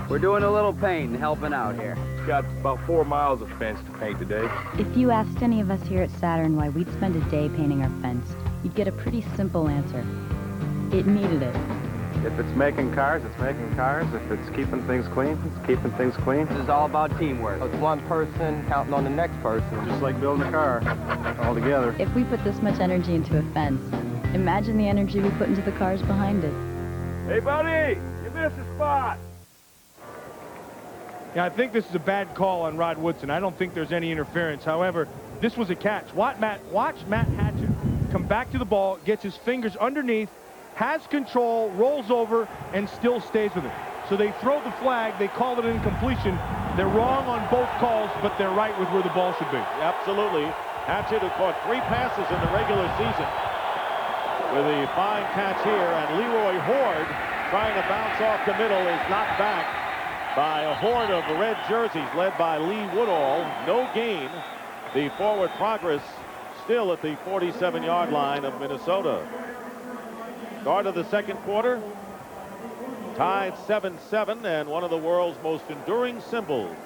We're doing a little painting, helping out here. Got about 4 miles of fence to paint today. If you asked any of us here at Saturn why we'd spend a day painting our fence, you'd get a pretty simple answer. It needed it. If it's making cars, it's making cars. If it's keeping things clean, it's keeping things clean. This is all about teamwork. It's one person counting on the next person. Just like building a car, all together. If we put this much energy into a fence, imagine the energy we put into the cars behind it. Hey, buddy, you missed a spot. Yeah, I think this is a bad call on Rod Woodson. I don't think there's any interference. However, this was a catch. Watch Matt Hatchett come back to the ball, gets his fingers underneath, has control, rolls over, and still stays with it. So they throw the flag. They call it an incompletion. They're wrong on both calls, but they're right with where the ball should be. Absolutely. Hatchett, who caught 3 passes in the regular season, with a fine catch here, and Leroy Horde trying to bounce off the middle is knocked back by a horde of red jerseys led by Lee Woodall. No gain. The forward progress still at the 47-yard line of Minnesota. Start of the second quarter. Tied 7-7, and one of the world's most enduring symbols.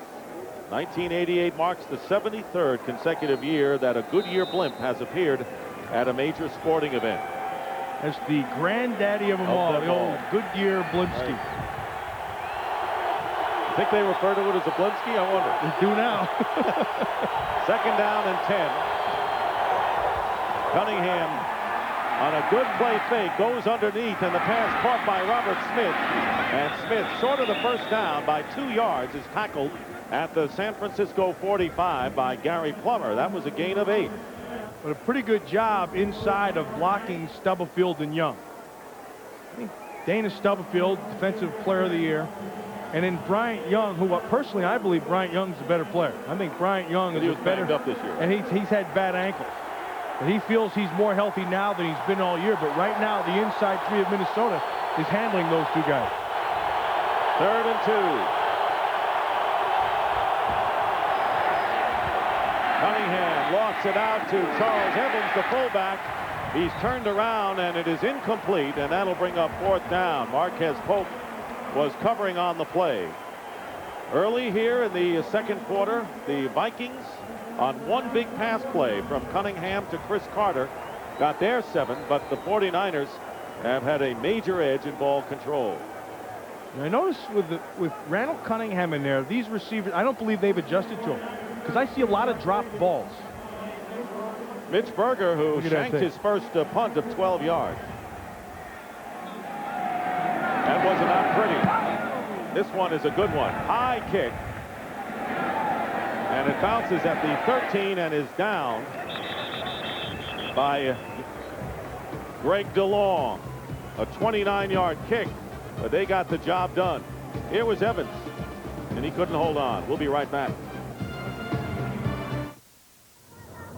1988 marks the 73rd consecutive year that a Goodyear blimp has appeared at a major sporting event. That's the granddaddy of them all, the old Goodyear Blimpski. Think they refer to it as a Blimpski? I wonder. They do now. Second down and 10. Cunningham on a good play fake goes underneath, and the pass caught by Robert Smith. And Smith, short of the first down by 2 yards, is tackled at the San Francisco 45 by Gary Plummer. That was a gain of 8. But a pretty good job inside of blocking Stubblefield and Young. I think Dana Stubblefield, Defensive Player of the Year. And then Bryant Young, who personally I believe Bryant Young's a better player. I think Bryant Young is better. Up this year. And he's had bad ankles. But he feels he's more healthy now than he's been all year. But right now, the inside 3 of Minnesota is handling those 2 guys. 3rd and 2. Cunningham lofts it out to Charles Evans, the fullback. He's turned around, and it is incomplete, and that'll bring up 4th down. Marquez Pope was covering on the play. Early here in the second quarter, the Vikings on one big pass play from Cunningham to Chris Carter got their 7, but the 49ers have had a major edge in ball control. And I noticed with Randall Cunningham in there, these receivers, I don't believe they've adjusted to him, because I see a lot of dropped balls. Mitch Berger, who shanked his first punt of 12 yards. That was not pretty. This one is a good one. High kick. And it bounces at the 13 and is down by Greg DeLong. A 29-yard kick, but they got the job done. Here was Evans, and he couldn't hold on. We'll be right back.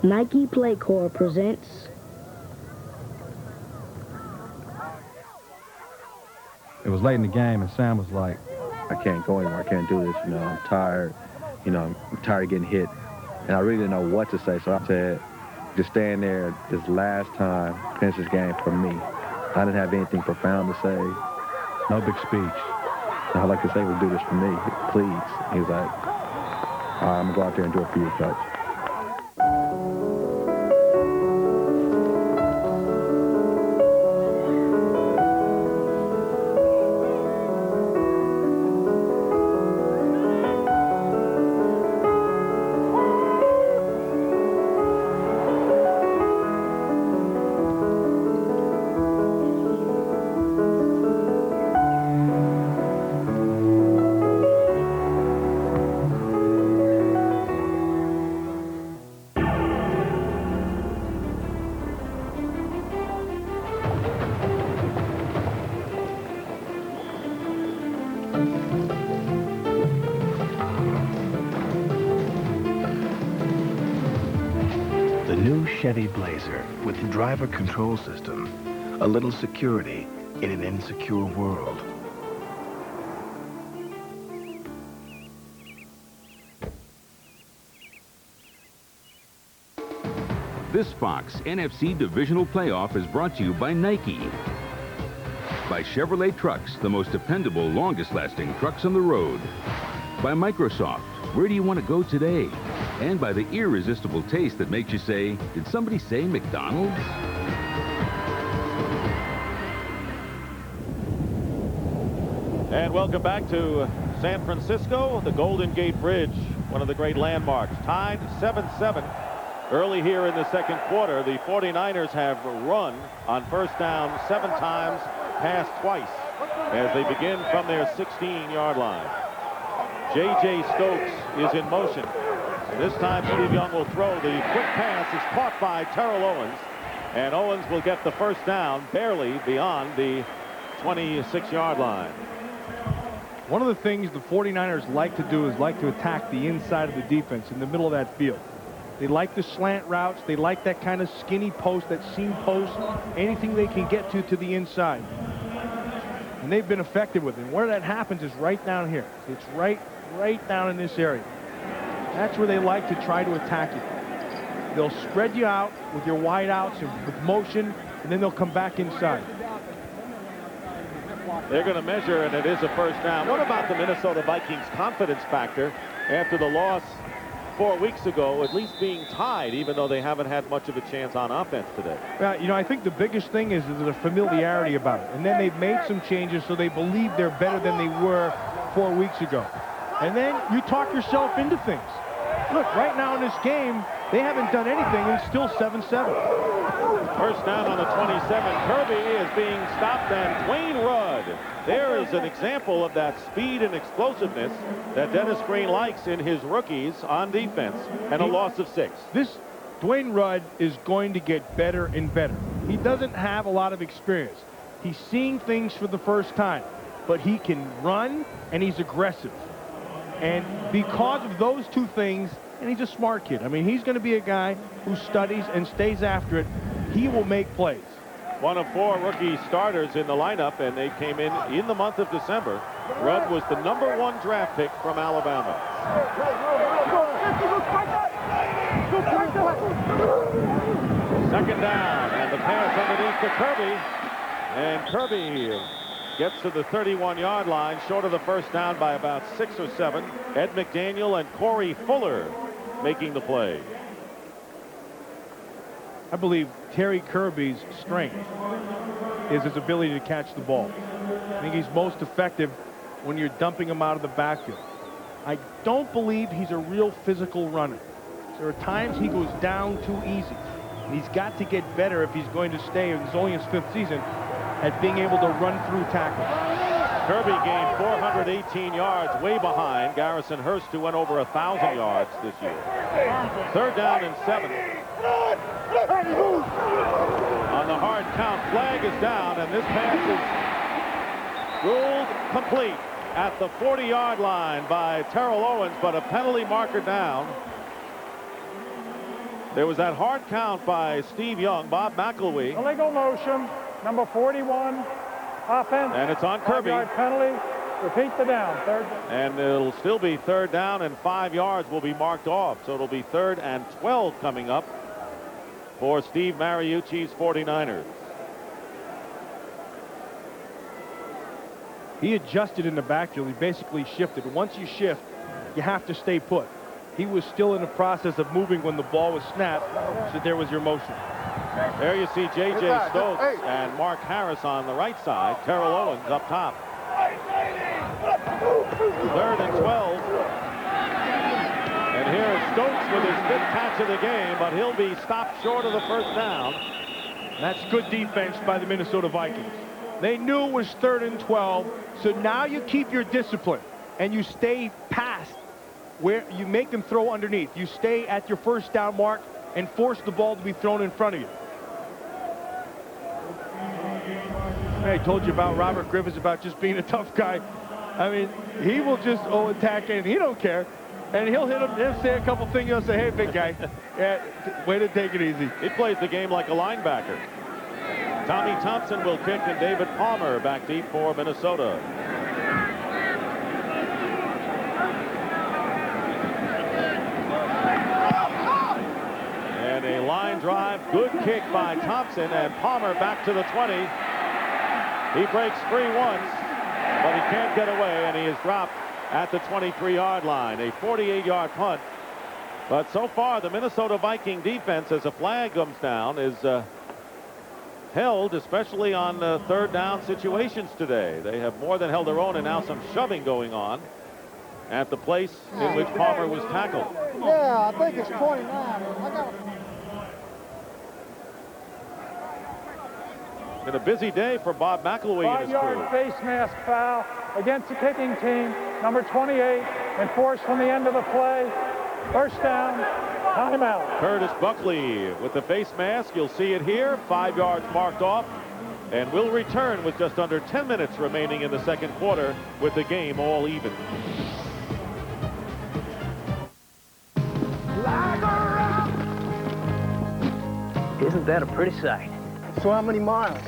Nike Play Corps presents. It was late in the game, and Sam was like, I can't go anymore. I can't do this. You know, I'm tired. You know, I'm tired of getting hit. And I really didn't know what to say. So I said, just stand there this last time, finish this game for me. I didn't have anything profound to say. No big speech. All I'd like to say was, do this for me, please. He was like, all right, I'm going to go out there and do it for you, coach. Chevy Blazer with driver control system. A little security in an insecure world. This Fox NFC Divisional Playoff is brought to you by Nike. By Chevrolet Trucks, the most dependable, longest-lasting trucks on the road. By Microsoft, where do you want to go today? And by the irresistible taste that makes you say, did somebody say McDonald's? And welcome back to San Francisco, the Golden Gate Bridge, one of the great landmarks. Tied 7-7 early here in the second quarter. The 49ers have run on first down 7 times, passed twice, as they begin from their 16-yard line. J.J. Stokes is in motion. This time Steve Young will throw. The quick pass is caught by Terrell Owens, and Owens will get the first down barely beyond the 26-yard line. One of the things the 49ers like to do is like to attack the inside of the defense in the middle of that field. They like the slant routes. They like that kind of skinny post, that seam post, anything they can get to the inside. And they've been effective with it. And where that happens is right down here. It's right down in this area. That's where they like to try to attack you. They'll spread you out with your wide outs and with motion, and then they'll come back inside. They're going to measure, and it is a first down. What about the Minnesota Vikings confidence factor after the loss 4 weeks ago, at least being tied, even though they haven't had much of a chance on offense today? Well, you know, I think the biggest thing is the familiarity about it. And then they've made some changes so they believe they're better than they were 4 weeks ago. And then you talk yourself into things. Look, right now in this game, they haven't done anything, and it's still 7-7. First down on the 27. Kirby is being stopped, and Dwayne Rudd. There is an example of that speed and explosiveness that Dennis Green likes in his rookies on defense, and a loss of 6. This Dwayne Rudd is going to get better and better. He doesn't have a lot of experience. He's seeing things for the first time, but he can run, and he's aggressive. And because of those two things, and he's a smart kid. I mean, he's going to be a guy who studies and stays after it. He will make plays. One of 4 rookie starters in the lineup, and they came in the month of December. Rudd was the #1 draft pick from Alabama. Second down, and the pass underneath to Kirby. And Kirby gets to the 31-yard line, short of the first down by about 6 or 7. Ed McDaniel and Corey Fuller making the play. I believe Terry Kirby's strength is his ability to catch the ball. I think he's most effective when you're dumping him out of the backfield. I don't believe he's a real physical runner. There are times he goes down too easy. And he's got to get better if he's going to stay, and it's only his 5th season, at being able to run through tackles. Kirby gained 418 yards, way behind Garrison Hurst, who went over 1,000 yards this year. 3rd down and 7. On the hard count, flag is down, and this pass is ruled complete at the 40-yard line by Terrell Owens, but a penalty marker down. There was that hard count by Steve Young. Bob McElwee. Illegal motion, number 41, offense. And it's on Kirby. 5-yard penalty. Repeat the down. 3rd. And it'll still be 3rd down, and 5 yards will be marked off. So it'll be 3rd and 12 coming up for Steve Mariucci's 49ers. He adjusted in the backfield. He basically shifted. Once you shift, you have to stay put. He was still in the process of moving when the ball was snapped, so there was your motion. There you see J.J. Stokes and Mark Harris on the right side. Terrell Owens up top. 3rd and 12. And here is Stokes with his 5th catch of the game, but he'll be stopped short of the 1st down. That's good defense by the Minnesota Vikings. They knew it was 3rd and 12, so now you keep your discipline and you stay past where you make them throw underneath. You stay at your 1st down mark and force the ball to be thrown in front of you. I told you about Robert Griffiths, about just being a tough guy. I mean, he will just attack and he don't care. And he'll hit him, he'll say a couple things, he'll say, hey, big guy, yeah, way to take it easy. He plays the game like a linebacker. Tommy Thompson will kick, and David Palmer back deep for Minnesota. And a line drive, good kick by Thompson, and Palmer back to the 20. He breaks free once, but he can't get away, and he is dropped at the 23-yard line. A 48-yard punt. But so far, the Minnesota Viking defense, as a flag comes down, is held, especially on 3rd down situations today. They have more than held their own, and now some shoving going on at the place in which Palmer was tackled. Yeah, I think it's 29. I got it. Been a busy day for Bob McElwee and his crew. 5-yard face mask foul against the kicking team, number 28, enforced from the end of the play. 1st down, timeout. Curtis Buckley with the face mask. You'll see it here. 5 yards marked off. And we'll return with just under 10 minutes remaining in the 2nd quarter with the game all even. Isn't that a pretty sight? So how many miles?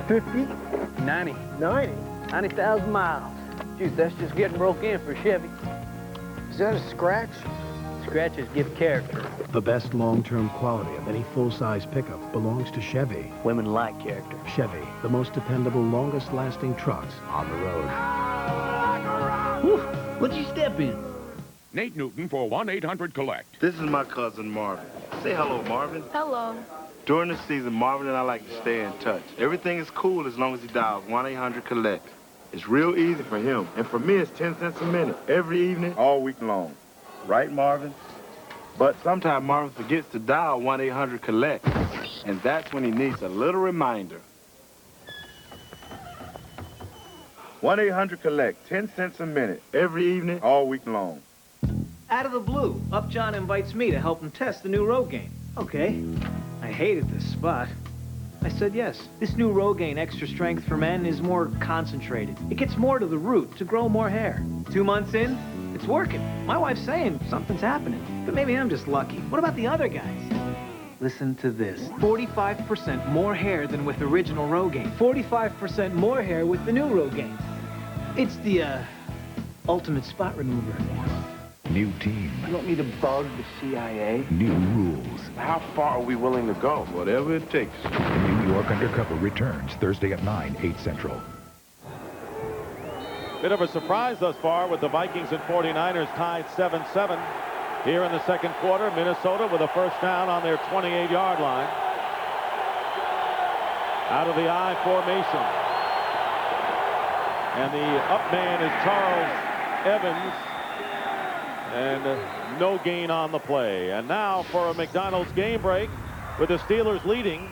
50? 90. 90? 90,000 miles. Shoot, that's just getting broke in for Chevy. Is that a scratch? Scratches give character. The best long-term quality of any full-size pickup belongs to Chevy. Women like character. Chevy, the most dependable, longest-lasting trucks on the road. Whew, what'd you step in? Nate Newton for 1-800-COLLECT. This is my cousin Marvin. Say hello, Marvin. Hello. During the season, Marvin and I like to stay in touch. Everything is cool as long as he dials 1-800-COLLECT. It's real easy for him, and for me, it's 10 cents a minute, every evening, all week long. Right, Marvin? But sometimes Marvin forgets to dial 1-800-COLLECT, and that's when he needs a little reminder. 1-800-COLLECT, 10 cents a minute, every evening, all week long. Out of the blue, Upjohn invites me to help him test the new Rogaine. Okay. I hated this spot. I said yes. This new Rogaine Extra Strength for Men is more concentrated. It gets more to the root to grow more hair. 2 months in, it's working. My wife's saying something's happening. But maybe I'm just lucky. What about the other guys? Listen to this. 45% more hair than with original Rogaine. 45% more hair with the new Rogaine. It's the, ultimate spot remover. New team. You want me to bug the CIA? New rules. How far are we willing to go? Whatever it takes. New York Undercover returns Thursday at 9, 8 Central. Bit of a surprise thus far with the Vikings and 49ers tied 7-7. Here in the 2nd quarter, Minnesota with a 1st down on their 28-yard line. out of the I formation. And the up man is Charles Evans. And no gain on the play. And now for a McDonald's game break with the Steelers leading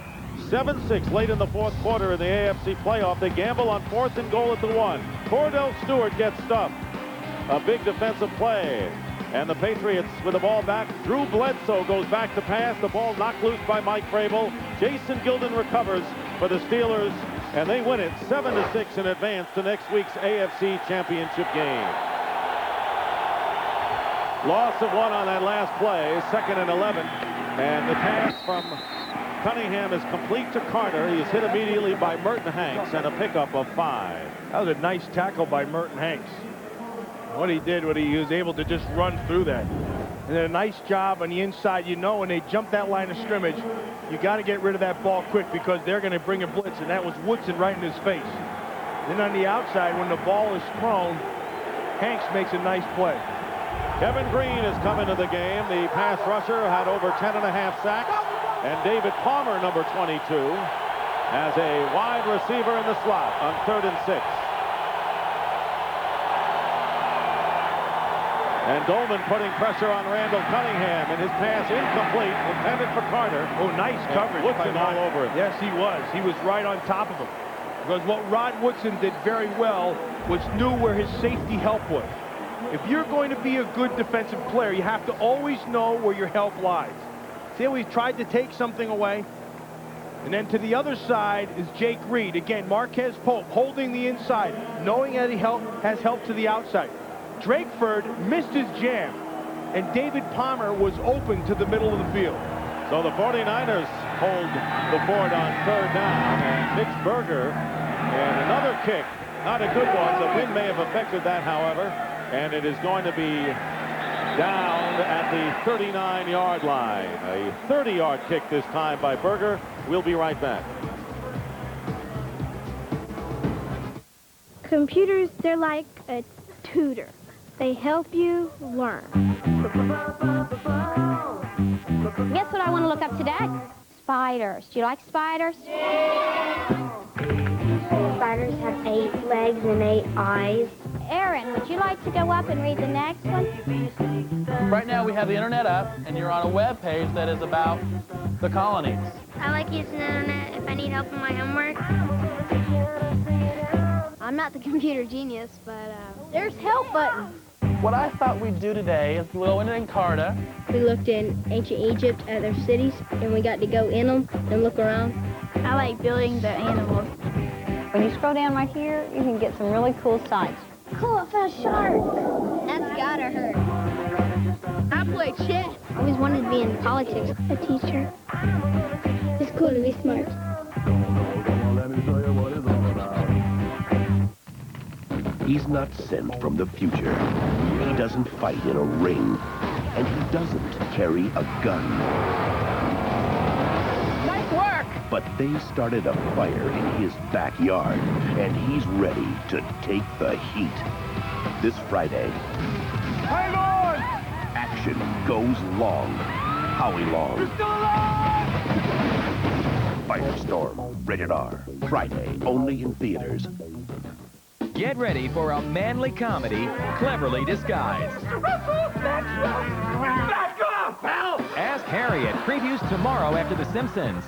7-6 late in the fourth quarter in the AFC playoff. They gamble on 4th and goal at the 1. Cordell Stewart gets stuffed. A big defensive play. And the Patriots with the ball back. Drew Bledsoe goes back to pass. The ball knocked loose by Mike Vrabel. Jason Gilden recovers for the Steelers. And they win it 7-6 in advance to next week's AFC Championship game. Loss of 1 on that last play, 2nd and 11. And the pass from Cunningham is complete to Carter. He is hit immediately by Merton Hanks and a pickup of 5. That was a nice tackle by Merton Hanks. What he did, he was able to just run through that. And then a nice job on the inside. You know, when they jump that line of scrimmage, you got to get rid of that ball quick because they're going to bring a blitz, and that was Woodson right in his face. Then on the outside, when the ball is thrown, Hanks makes a nice play. Kevin Green has come into the game. The pass rusher had over 10.5 sacks. And David Palmer, number 22, as a wide receiver in the slot on 3rd and 6. And Dolman putting pressure on Randall Cunningham, and his pass incomplete, intended for Carter. Oh, nice coverage. Woodson all over it. Yes, he was. He was right on top of him. Because what Rod Woodson did very well was knew where his safety help was. If you're going to be a good defensive player, you have to always know where your help lies. See how he tried to take something away? And then to the other side is Jake Reed. Again, Marquez Pope holding the inside, knowing that he has help to the outside. Drakeford missed his jam, and David Palmer was open to the middle of the field. So the 49ers hold the fort on 3rd down, and Mitch Berger, and another kick. Not a good one. The wind may have affected that, however. And it is going to be down at the 39-yard line. A 30-yard kick this time by Berger. We'll be right back. Computers, they're like a tutor. They help you learn. Guess what I want to look up today? Spiders. Do you like spiders? Spiders have 8 legs and 8 eyes. Aaron, would you like to go up and read the next one? Right now we have the internet up, and you're on a web page that is about the colonies. I like using the internet if I need help with my homework. I'm not the computer genius, but there's help buttons. What I thought we'd do today is go into Encarta. We looked in ancient Egypt at their cities, and we got to go in them and look around. I like building the animals. When you scroll down right here, you can get some really cool sites. Cool, I found a shark. That's gotta hurt. I play chess. I always wanted to be in politics. A teacher. It's cool to be smart. He's not sent from the future. He doesn't fight in a ring. And he doesn't carry a gun. Nice work! But they started a fire in his backyard, and he's ready to take the heat. This Friday, Hang on! action goes long. Howie Long. You're still alive! Firestorm, rated R. Friday, only in theaters. Get ready for a manly comedy, cleverly disguised. Back off, pal! Ask Harriet previews tomorrow after The Simpsons.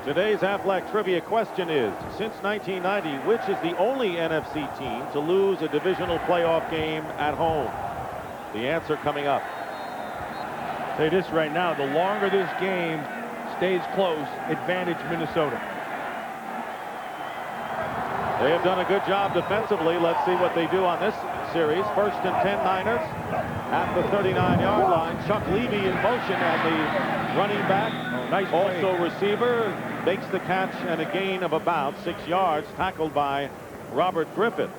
Today's Aflac trivia question is, since 1990, which is the only NFC team to lose a divisional playoff game at home? The answer coming up. Say this right now, the longer this game stays close, advantage Minnesota. They have done a good job defensively. Let's see what they do on this series. 1st and 10 Niners at the 39-yard line. Chuck Levy in motion, and the running back, nice also receiver, makes the catch and a gain of about 6 yards, tackled by Robert Griffith.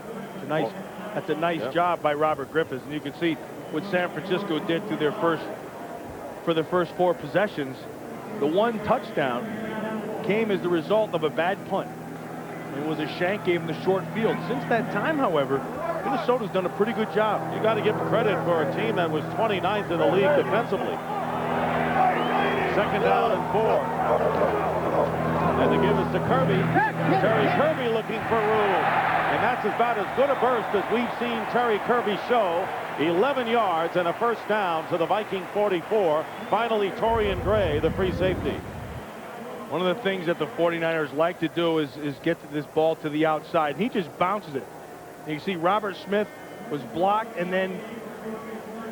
That's a nice job by Robert Griffith, and you can see what San Francisco did through their first 4 possessions. The one touchdown came as the result of a bad punt. It was a shank, gave him the short field. Since that time, however, Minnesota's done a pretty good job. You got to give credit for a team that was 29th in the league defensively. 2nd down and 4. And the give is to Kirby. Terry Kirby looking for room. And that's about as good a burst as we've seen Terry Kirby show. 11 yards and a first down to the Viking 44. Finally, Torian Gray, the free safety. One of the things that the 49ers like to do is get this ball to the outside. He just bounces it. You can see Robert Smith was blocked, and then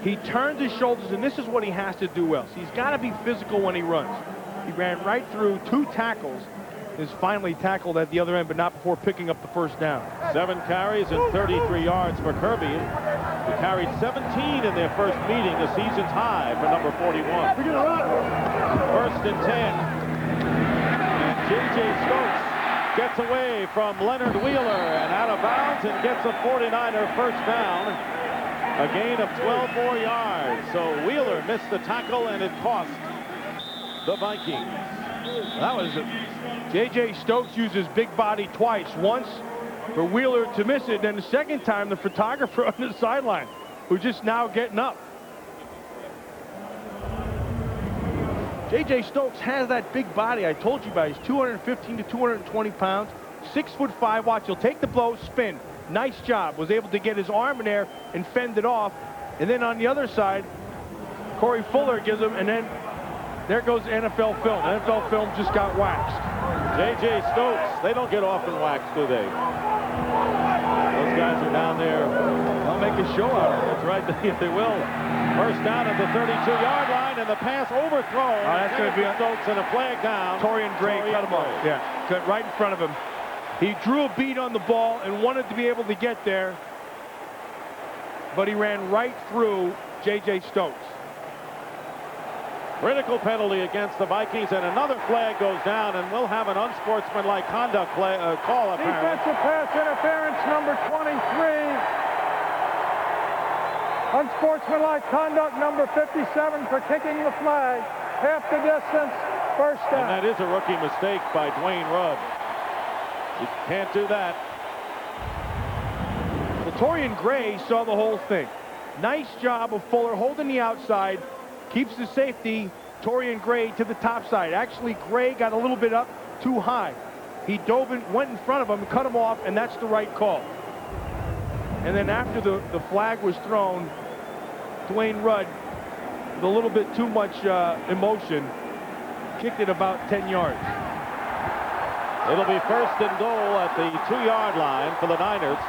he turned his shoulders, and this is what he has to do well. So he's got to be physical when he runs. He ran right through 2 tackles, is finally tackled at the other end, but not before picking up the first down. 7 carries and 33 yards for Kirby. He carried 17 in their first meeting, a season's high for number 41. First and 10. J.J. Stokes gets away from Leonard Wheeler and out of bounds and gets a 49er first down. A gain of 12 more yards. So Wheeler missed the tackle and it cost the Vikings. That was J.J. Stokes used his big body twice. Once for Wheeler to miss it, then the second time the photographer on the sideline who's just now getting up. J.J. Stokes has that big body I told you about. He's 215 to 220 pounds, 6'5". Watch, he'll take the blow, spin. Nice job. Was able to get his arm in there and fend it off. And then on the other side, Corey Fuller gives him, and then there goes NFL film. NFL film just got waxed. J.J. Stokes, they don't get often waxed, do they? Those guys are down there. They'll make a show out of it. That's right, they will. First down at the 32-yard line, and the pass overthrown. That's going to be Stokes and a flag down. Torian Gray cut him off. Yeah, cut right in front of him. He drew a beat on the ball and wanted to be able to get there, but he ran right through J.J. Stokes. Critical penalty against the Vikings, and another flag goes down, and we'll have an unsportsmanlike conduct call apparently. Defensive pass interference number 23. Unsportsmanlike conduct number 57 for kicking the flag. Half the distance, first down. And that is a rookie mistake by Dwayne Rudd. You can't do that. Well, Torian Gray saw the whole thing. Nice job of Fuller holding the outside. Keeps the safety, Torian Gray, to the top side. Actually, Gray got a little bit up too high. He dove in, went in front of him, cut him off, and that's the right call. And then after the flag was thrown, Dwayne Rudd, with a little bit too much emotion, kicked it about 10 yards. It'll be first and goal at the 2-yard line for the Niners,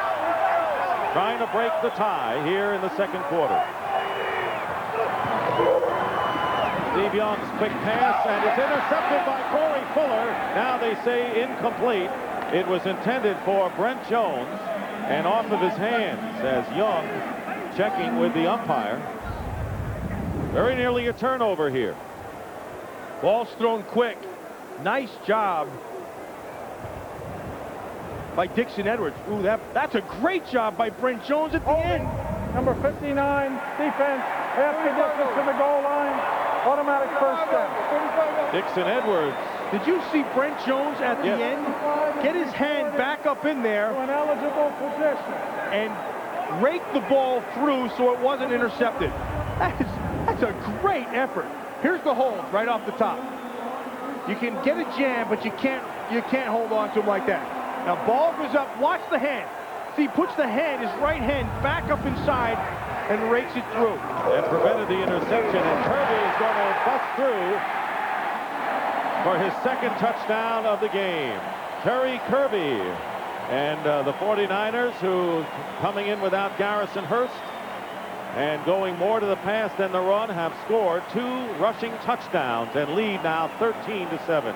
trying to break the tie here in the second quarter. Steve Young's quick pass, and it's intercepted by Corey Fuller. Now they say incomplete. It was intended for Brent Jones, and off of his hands as Young checking with the umpire. Very nearly a turnover here. Ball's thrown quick. Nice job by Dixon Edwards. Ooh, that's a great job by Brent Jones at the end. Number 59, defense, half the distance to the goal line, automatic first down. Dixon Edwards. Did you see Brent Jones at the end get his hand back up in there to an eligible position and rake the ball through so it wasn't intercepted? That's a great effort. Here's the hold right off the top. You can get a jam, but you can't hold on to him like that. Now ball goes up. Watch the hand. See, he puts the hand, his right hand, back up inside and rakes it through. That prevented the interception, and Kirby is going to bust through for his second touchdown of the game. Terry Kirby and the 49ers, who coming in without Garrison Hurst and going more to the pass than the run, have scored 2 rushing touchdowns and lead now 13-7.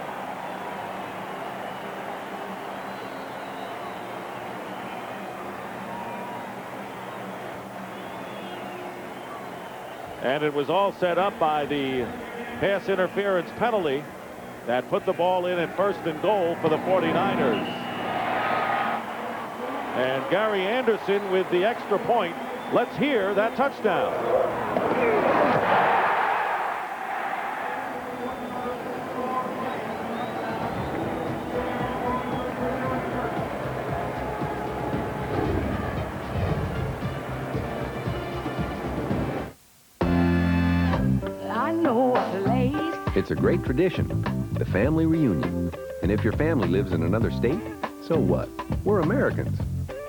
And it was all set up by the pass interference penalty that put the ball in at first and goal for the 49ers. And Gary Anderson with the extra point. Let's hear that touchdown. It's a great tradition the family reunion. And if your family lives in another state, so what? We're Americans.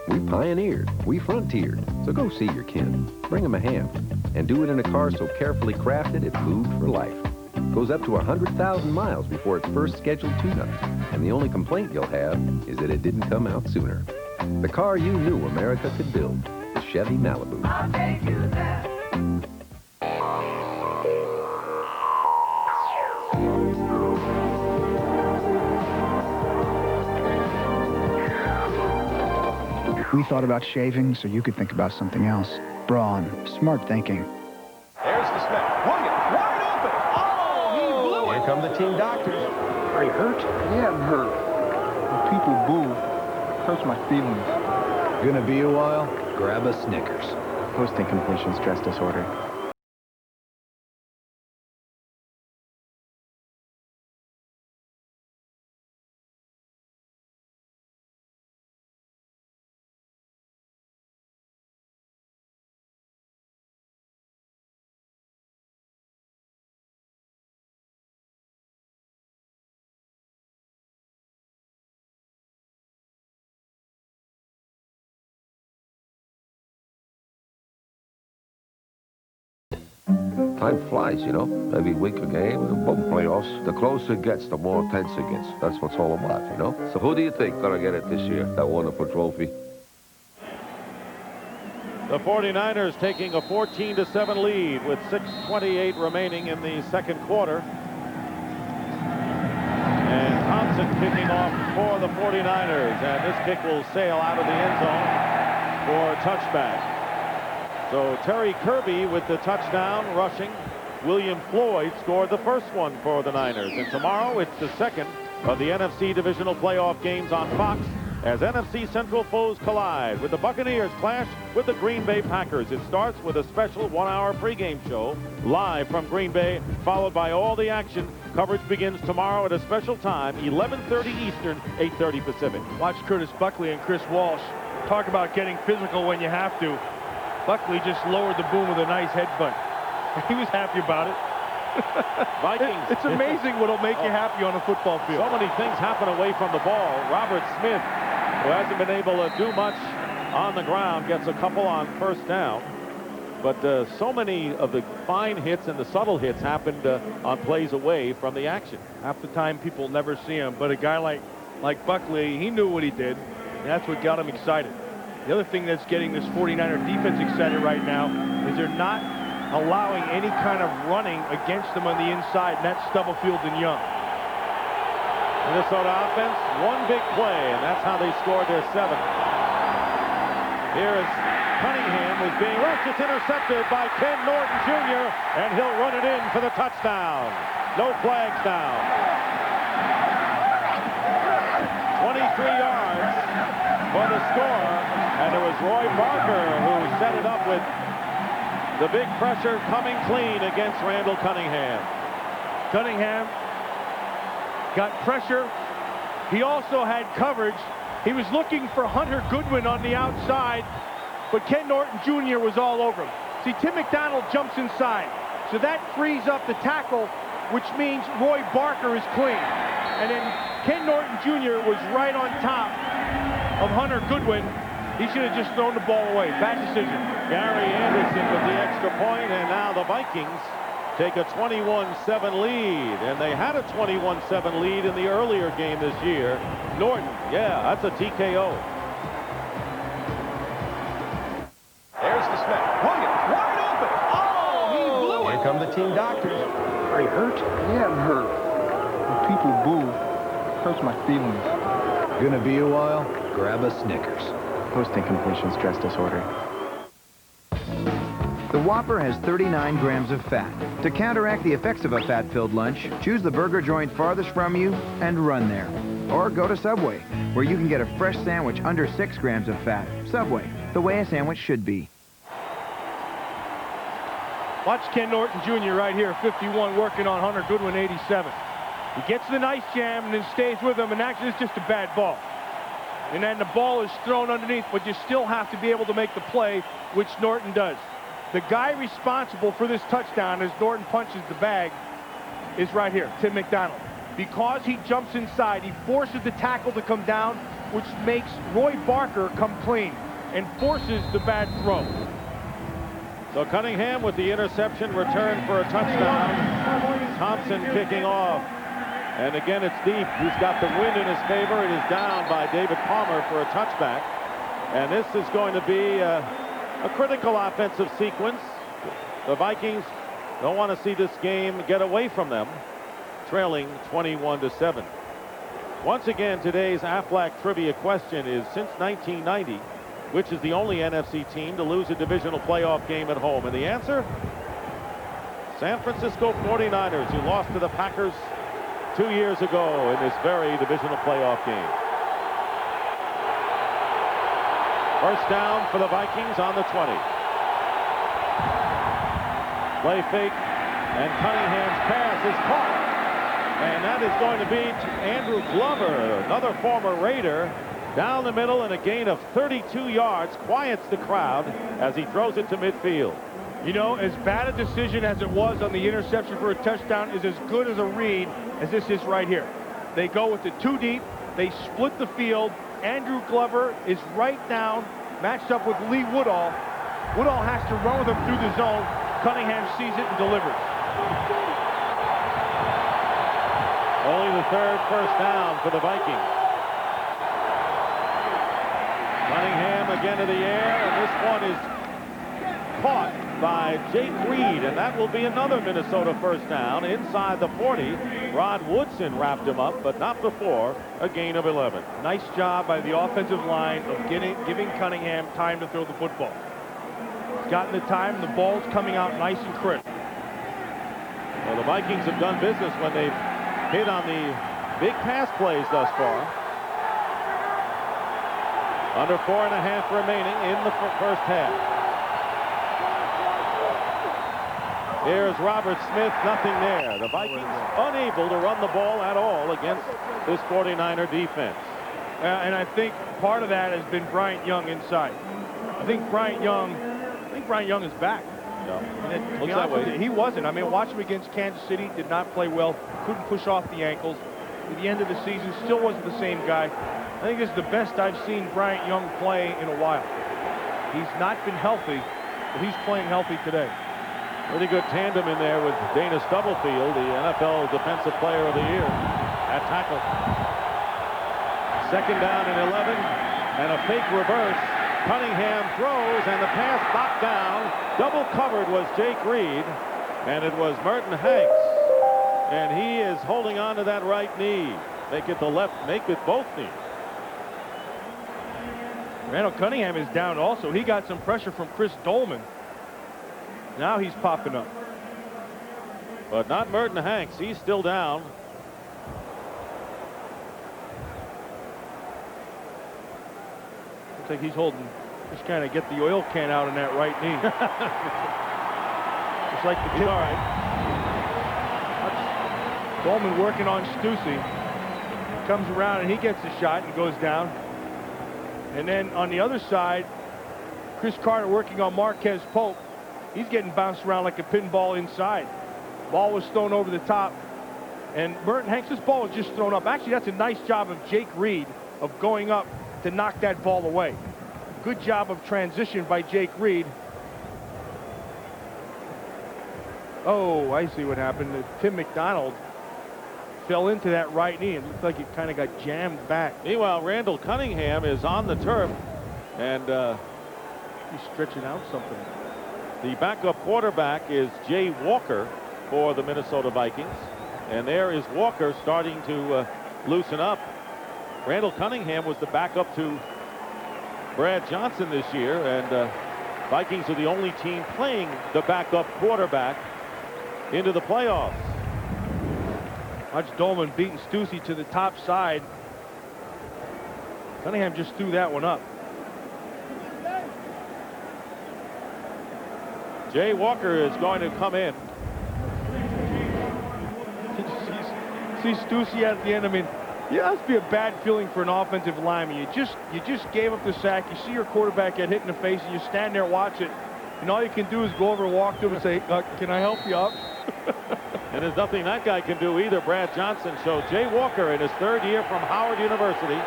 We pioneered. We frontiered. So go see your kin. Bring them a ham. And do it in a car so carefully crafted it's moved for life. Goes up to 100,000 miles before its first scheduled tune-up. And the only complaint you'll have is that it didn't come out sooner. The car you knew America could build. The Chevy Malibu. I'll take you there. We thought about shaving so you could think about something else. Brawn, smart thinking. There's the snap. Williams, wide open. Oh, he blew it. Here come the team doctors. Are you hurt? Yeah, I'm hurt. When people boo, it hurts my feelings. Gonna be a while? Grab a Snickers. Post-incompletion stress disorder. Time flies, you know. Every week a game, boom, playoffs. The closer it gets, the more intense it gets. That's what it's all about, you know. So who do you think gonna get it this year, that wonderful trophy? The 49ers taking a 14-7 lead with 6:28 remaining in the second quarter. And Thompson kicking off for the 49ers. And this kick will sail out of the end zone for a touchback. So Terry Kirby with the touchdown rushing. William Floyd scored the first one for the Niners. And tomorrow it's the second of the NFC Divisional Playoff games on Fox as NFC Central foes collide with the Buccaneers clash with the Green Bay Packers. It starts with a special one-hour pregame show live from Green Bay, followed by all the action. Coverage begins tomorrow at a special time, 11:30 Eastern, 8:30 Pacific. Watch Curtis Buckley and Chris Walsh talk about getting physical when you have to. Buckley just lowered the boom with a nice headbutt. He was happy about it. Vikings. It's amazing what'll make you happy on a football field. So many things happen away from the ball. Robert Smith, who hasn't been able to do much on the ground, gets a couple on first down. But so many of the fine hits and the subtle hits happened on plays away from the action. Half the time people never see him, but a guy like Buckley, he knew what he did, and that's what got him excited. The other thing that's getting this 49er defense excited right now is they're not allowing any kind of running against them on the inside, and that's Stubblefield and Young. Minnesota offense, one big play, and that's how they scored their seventh. Here is Cunningham was being rushed. It's intercepted by Ken Norton Jr., and he'll run it in for the touchdown. No flags down. 23 yards for the score, and it was Roy Barker who set it up with the big pressure coming clean against Randall Cunningham. Cunningham got pressure. He also had coverage. He was looking for Hunter Goodwin on the outside, but Ken Norton Jr. was all over him. See, Tim McDonald jumps inside, so that frees up the tackle, which means Roy Barker is clean. And then Ken Norton Jr. was right on top of Hunter Goodwin. He should have just thrown the ball away. Bad decision. Gary Anderson with the extra point, and now the Vikings take a 21-7 lead. And they had a 21-7 lead in the earlier game this year. Norton, yeah, that's a TKO. There's the snap. Williams, wide open. Oh, he blew it. Here come the team doctors. Are you hurt? Yeah, I'm hurt. When people boo, it hurts my feelings. Gonna be a while? Grab a Snickers. Post-incompletion stress disorder. The Whopper has 39 grams of fat. To counteract the effects of a fat-filled lunch, choose the burger joint farthest from you and run there. Or go to Subway, where you can get a fresh sandwich under 6 grams of fat. Subway, the way a sandwich should be. Watch Ken Norton Jr. right here, 51, working on Hunter Goodwin, 87. He gets the nice jam and then stays with him, and actually it's just a bad ball. And then the ball is thrown underneath, but you still have to be able to make the play, which Norton does. The guy responsible for this touchdown as Norton punches the bag is right here, Tim McDonald. Because he jumps inside, he forces the tackle to come down, which makes Roy Barker come clean and forces the bad throw. So Cunningham with the interception, return for a touchdown. Thompson kicking off. And again, it's deep. He's got the wind in his favor. It is down by David Palmer for a touchback. And this is going to be a critical offensive sequence. The Vikings don't want to see this game get away from them, trailing 21-7. Once again, today's Aflac trivia question is, since 1990, which is the only NFC team to lose a divisional playoff game at home? And the answer, San Francisco 49ers, who lost to the Packers 2 years ago in this very divisional playoff game. First down for the Vikings on the 20. Play fake, and Cunningham's pass is caught. And that is going to be Andrew Glover, another former Raider, down the middle, and a gain of 32 yards, quiets the crowd as he throws it to midfield. You know, as bad a decision as it was on the interception for a touchdown is as good as a read as this is right here. They go with the 2 deep, they split the field. Andrew Glover is right down, matched up with Lee Woodall. Woodall has to run with him through the zone. Cunningham sees it and delivers. Only the third first down for the Vikings. Cunningham again to the air, and this one is caught by Jake Reed, and that will be another Minnesota first down inside the 40. Rod Woodson wrapped him up, but not before a gain of 11. Nice job by the offensive line of giving Cunningham time to throw the football. He's gotten the time, the ball's coming out nice and crisp. Well, the Vikings have done business when they've hit on the big pass plays thus far. Under 4.5 remaining in the first half. Here's Robert Smith, nothing there. The Vikings unable to run the ball at all against this 49er defense. And I think part of that has been Bryant Young inside. I think Bryant Young is back. Yeah. Looks that way. He wasn't. I mean, watch him against Kansas City, did not play well, couldn't push off the ankles. At the end of the season, still wasn't the same guy. I think this is the best I've seen Bryant Young play in a while. He's not been healthy, but he's playing healthy today. Pretty good tandem in there with Dana Stubblefield, the NFL Defensive Player of the Year, at tackle. Second down and 11, and a fake reverse. Cunningham throws, and the pass knocked down. Double covered was Jake Reed, and it was Merton Hanks. And he is holding on to that right knee. Make it the left, make it both knees. Randall Cunningham is down also. He got some pressure from Chris Dolman. Now he's popping up. But not Merton Hanks. He's still down. Looks like he's holding, just kind of get the oil can out on that right knee. Just like the tip. All right. Dolman working on Stussy. Comes around and he gets the shot and goes down. And then on the other side, Chris Carter working on Marquez Pope. He's getting bounced around like a pinball inside. Ball was thrown over the top. And Merton Hanks' ball was just thrown up. Actually, that's a nice job of Jake Reed of going up to knock that ball away. Good job of transition by Jake Reed. Oh, I see what happened. Tim McDonald fell into that right knee. It looked like it kind of got jammed back. Meanwhile, Randall Cunningham is on the turf, and he's stretching out something. The backup quarterback is Jay Walker for the Minnesota Vikings. And there is Walker starting to loosen up. Randall Cunningham was the backup to Brad Johnson this year, and Vikings are the only team playing the backup quarterback into the playoffs. Watch Dolman beating Stussy to the top side. Cunningham just threw that one up. Jay Walker is going to come in. See Stussy at the end. I mean, yeah, it must be a bad feeling for an offensive lineman. You just gave up the sack. You see your quarterback get hit in the face, and you stand there, watch it, and all you can do is go over and walk to him and say, "Can I help you up?" And there's nothing that guy can do either, Brad Johnson. So Jay Walker, in his third year from Howard University,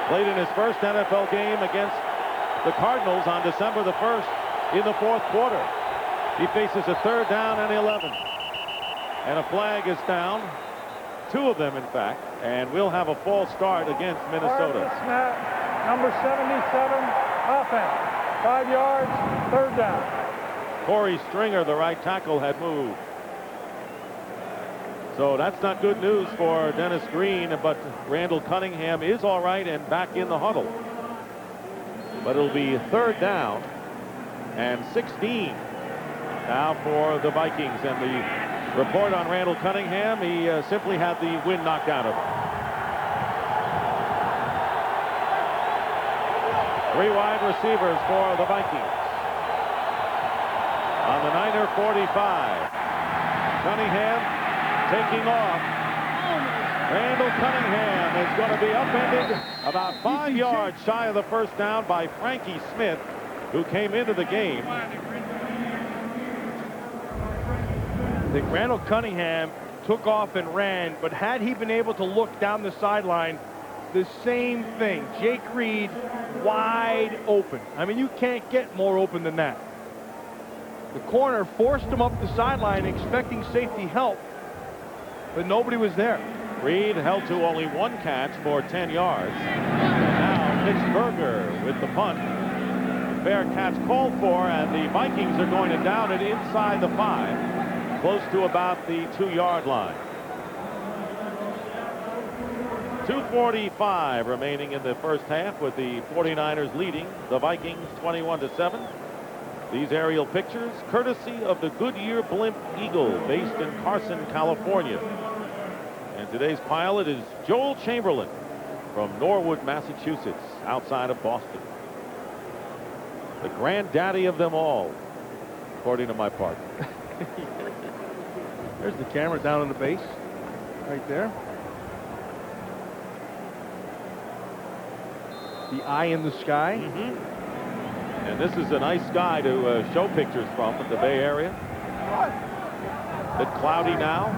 played in his first NFL game against the Cardinals on December the 1st in the fourth quarter. He faces a third down and 11. And a flag is down. 2 of them, in fact. And we'll have a false start against Minnesota. Snap, number 77, offense. 5 yards, third down. Corey Stringer, the right tackle, had moved. So that's not good news for Dennis Green, but Randall Cunningham is all right and back in the huddle. But it'll be third down and 16 now for the Vikings. And the report on Randall Cunningham, he simply had the wind knocked out of him. 3 wide receivers for the Vikings. On the Niner 45. Cunningham taking off. Randall Cunningham is going to be upended about 5 yards shy of the first down by Frankie Smith, who came into the game. I think Randall Cunningham took off and ran, but had he been able to look down the sideline, the same thing. Jake Reed wide open. I mean, you can't get more open than that. The corner forced him up the sideline expecting safety help, but nobody was there. Reed held to only 1 catch for 10 yards. And now Mitch Berger with the punt. Fair catch called for, and the Vikings are going to down it inside the 5, close to about the 2-yard line. 2:45 remaining in the first half, with the 49ers leading the Vikings 21-7. These aerial pictures courtesy of the Goodyear Blimp Eagle, based in Carson, California. And today's pilot is Joel Chamberlain from Norwood, Massachusetts, outside of Boston. The granddaddy of them all, according to my partner. There's the camera down on the base, right there. The eye in the sky. And this is a nice sky to show pictures from at the Bay Area. A bit cloudy now.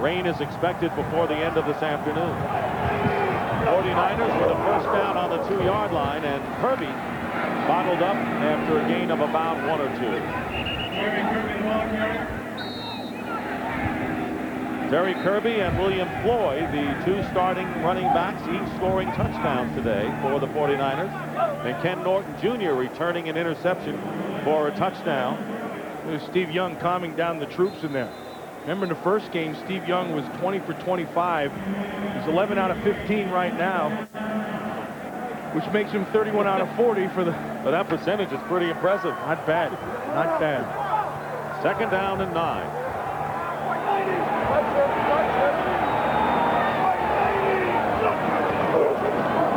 Rain is expected before the end of this afternoon. 49ers with a first down on the 2-yard line, and Kirby bottled up after a gain of about 1 or 2. Terry Kirby and William Floyd, the 2 starting running backs, each scoring touchdowns today for the 49ers. And Ken Norton Jr. returning an interception for a touchdown. There's Steve Young calming down the troops in there. Remember in the first game, Steve Young was 20 for 25. He's 11 out of 15 right now, which makes him 31 out of 40 for the... But that percentage is pretty impressive. Not bad. Not bad. Second down and 9.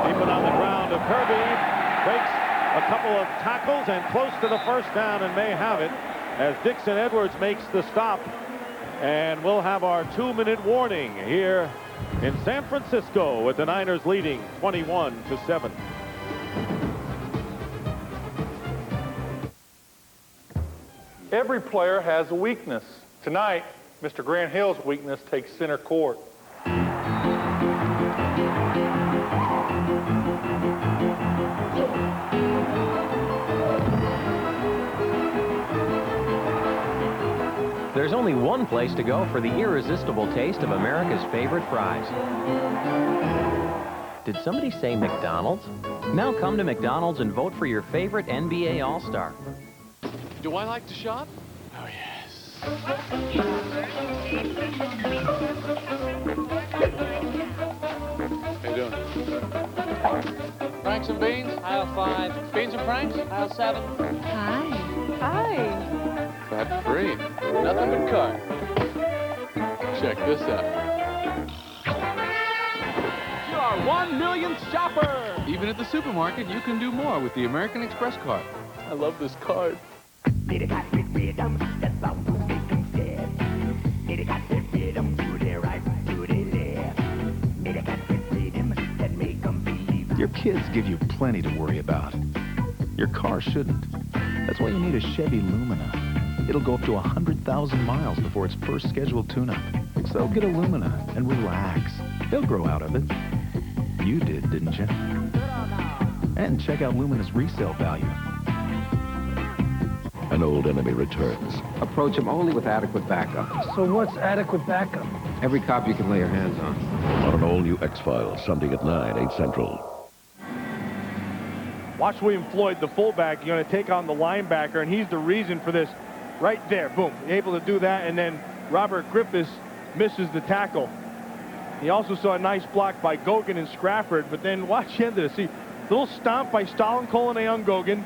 Keeping on the ground of Kirby. Breaks a couple of tackles and close to the first down, and may have it as Dixon Edwards makes the stop. And we'll have our 2-minute warning here in San Francisco, with the Niners leading 21-7. Every player has a weakness. Tonight, Mr. Grant Hill's weakness takes center court. There's only one place to go for the irresistible taste of America's favorite fries. Did somebody say McDonald's? Now come to McDonald's and vote for your favorite NBA All-Star. Do I like to shop? Oh, yes. How you doing? Franks and beans? Aisle 5. Beans and franks? Aisle 7. Hi. Hi. Fat free. Nothing but carb. Check this out. You are 1 millionth shopper! Even at the supermarket, you can do more with the American Express card. I love this card. Your kids give you plenty to worry about. Your car shouldn't. That's why you need a Chevy Lumina. It'll go up to 100,000 miles before its first scheduled tune-up. So get a Lumina and relax. They'll grow out of it. You did, didn't you? And check out Lumina's resale value. An old enemy returns. Approach him only with adequate backup. So what's adequate backup? Every cop you can lay your hands on. On an all-new X-Files, Sunday at 9, 8 Central. Watch William Floyd, the fullback, going to take on the linebacker, and he's the reason for this. Right there, boom, able to do that, and then Robert Griffiths misses the tackle. He also saw a nice block by Gogan and Scrafford, but then watch the end of this. See, little stomp by Stalin-Colonay on Gogan,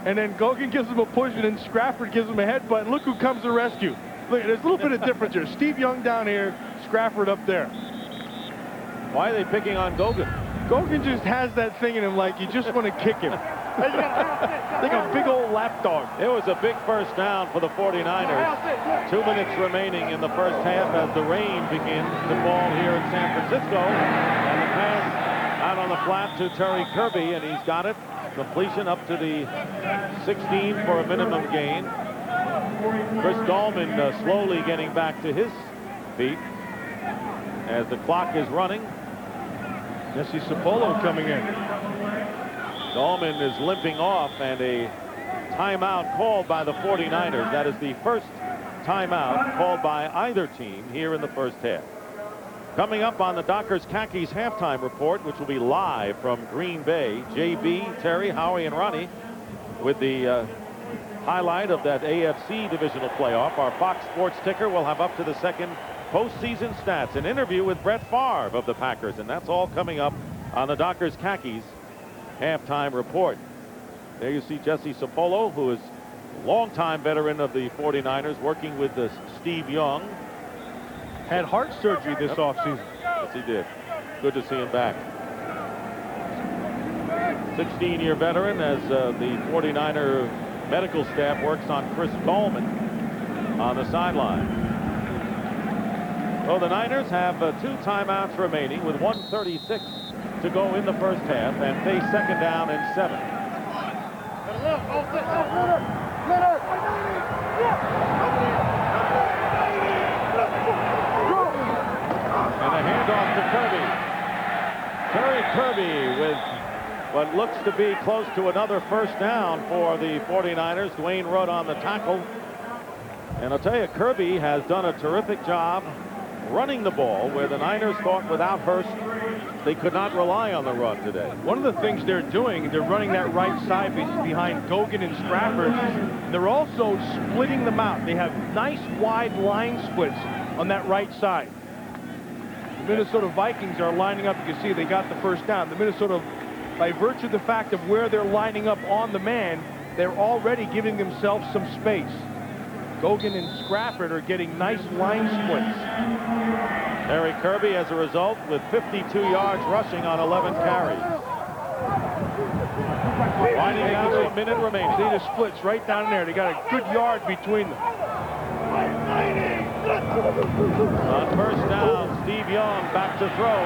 and then Gogan gives him a push, and then Scrafford gives him a headbutt, and look who comes to rescue. Look, there's a little bit of difference here. Steve Young down here, Scrafford up there. Why are they picking on Gogan? Gogan just has that thing in him like you just want to kick him. Like a big old lapdog. It was a big first down for the 49ers. 2 minutes remaining in the first half as the rain begins to fall here in San Francisco. And the pass out on the flat to Terry Kirby, and he's got it. Completion up to the 16 for a minimum gain. Chris Dahlman slowly getting back to his feet as the clock is running. Jesse Sapolo coming in. Dahlman is limping off, and a timeout called by the 49ers. That is the first timeout called by either team here in the first half. Coming up on the Dockers Khakis halftime report, which will be live from Green Bay, JB, Terry, Howie, and Ronnie with the highlight of that AFC divisional playoff. Our Fox Sports ticker will have up to the second postseason stats, an interview with Brett Favre of the Packers, and that's all coming up on the Dockers Khakis halftime report. There you see Jesse Sapolo, who is a longtime veteran of the 49ers, working with Steve Young. Had heart surgery this offseason. Yes, he did. Good to see him back. 16-year veteran as the 49er medical staff works on Chris Dahlman on the sideline. So the Niners have 2 timeouts remaining with 1:36 to go in the first half and face second down and 7. And a handoff to Kirby. Terry Kirby with what looks to be close to another first down for the 49ers. Dwayne Rudd on the tackle. And I'll tell you, Kirby has done a terrific job running the ball where the Niners thought without Hurst they could not rely on the run today. One of the things they're doing, they're running that right side behind Gogan and Scrafford. They're also splitting them out. They have nice wide line splits on that right side. The Minnesota Vikings are lining up. You can see they got the first down. The Minnesota, by virtue of the fact of where they're lining up on the man, they're already giving themselves some space. Gogan and Scrafford are getting nice line splits. Terry Kirby, as a result, with 52 yards rushing on 11 carries. Winding down to a minute remaining. See the splits right down there. They got a good yard between them. On first down, Steve Young back to throw.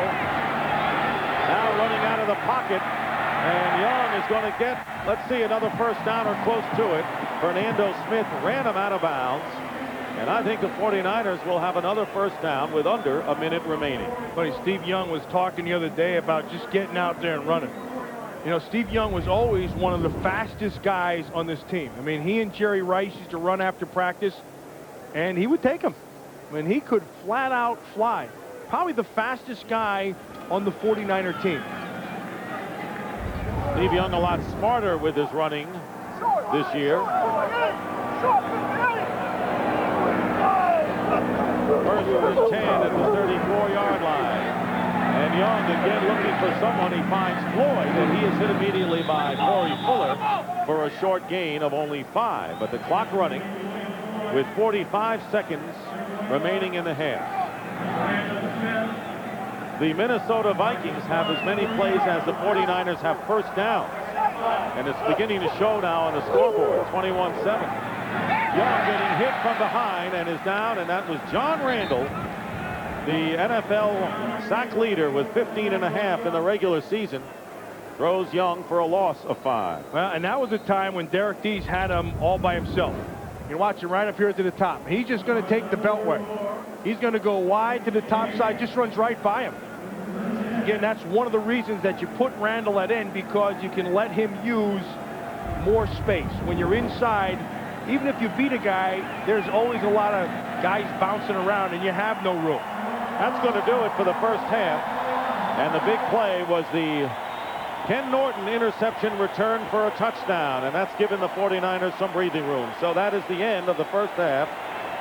Now running out of the pocket. And Young is going to get, let's see, another first down or close to it. Fernando Smith ran him out of bounds. And I think the 49ers will have another first down with under a minute remaining. Funny, Steve Young was talking the other day about just getting out there and running. You know, Steve Young was always one of the fastest guys on this team. I mean, he and Jerry Rice used to run after practice, and he would take them. I mean, he could flat out fly. Probably the fastest guy on the 49er team. Steve Young a lot smarter with his running this year. First for 10 at the 34-yard line. And Young again looking for someone. He finds Floyd, and he is hit immediately by Corey Fuller for a short gain of only 5. But the clock running with 45 seconds remaining in the half. The Minnesota Vikings have as many plays as the 49ers have first downs. And it's beginning to show now on the scoreboard, 21-7. Young getting hit from behind and is down, and that was John Randall, the NFL sack leader with 15.5 in the regular season. Throws Young for a loss of 5. Well, and that was a time when Derek Dees had him all by himself. You watch him right up here to the top. He's just going to take the beltway. He's going to go wide to the top side, just runs right by him. Again, that's one of the reasons that you put Randall at end, because you can let him use more space. When you're inside, even if you beat a guy, there's always a lot of guys bouncing around, and you have no room. That's going to do it for the first half. And the big play was the Ken Norton interception return for a touchdown, and that's given the 49ers some breathing room. So that is the end of the first half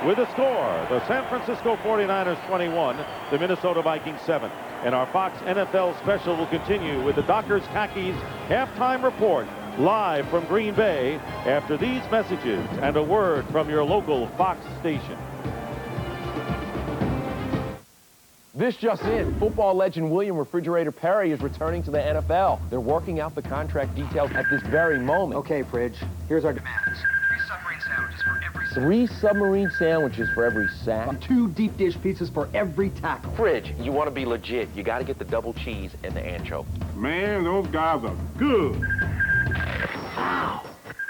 with a score. The San Francisco 49ers 21, the Minnesota Vikings 7. And our Fox NFL special will continue with the Dockers Khakis halftime report live from Green Bay after these messages and a word from your local Fox station. This just in. Football legend William Refrigerator Perry is returning to the NFL. They're working out the contract details at this very moment. Okay, Fridge. Here's our demands. 3 submarine sandwiches for every sack. 3 submarine sandwiches for every sack. And 2 deep dish pizzas for every tackle. Fridge, you want to be legit. You got to get the double cheese and the ancho. Man, those guys are good.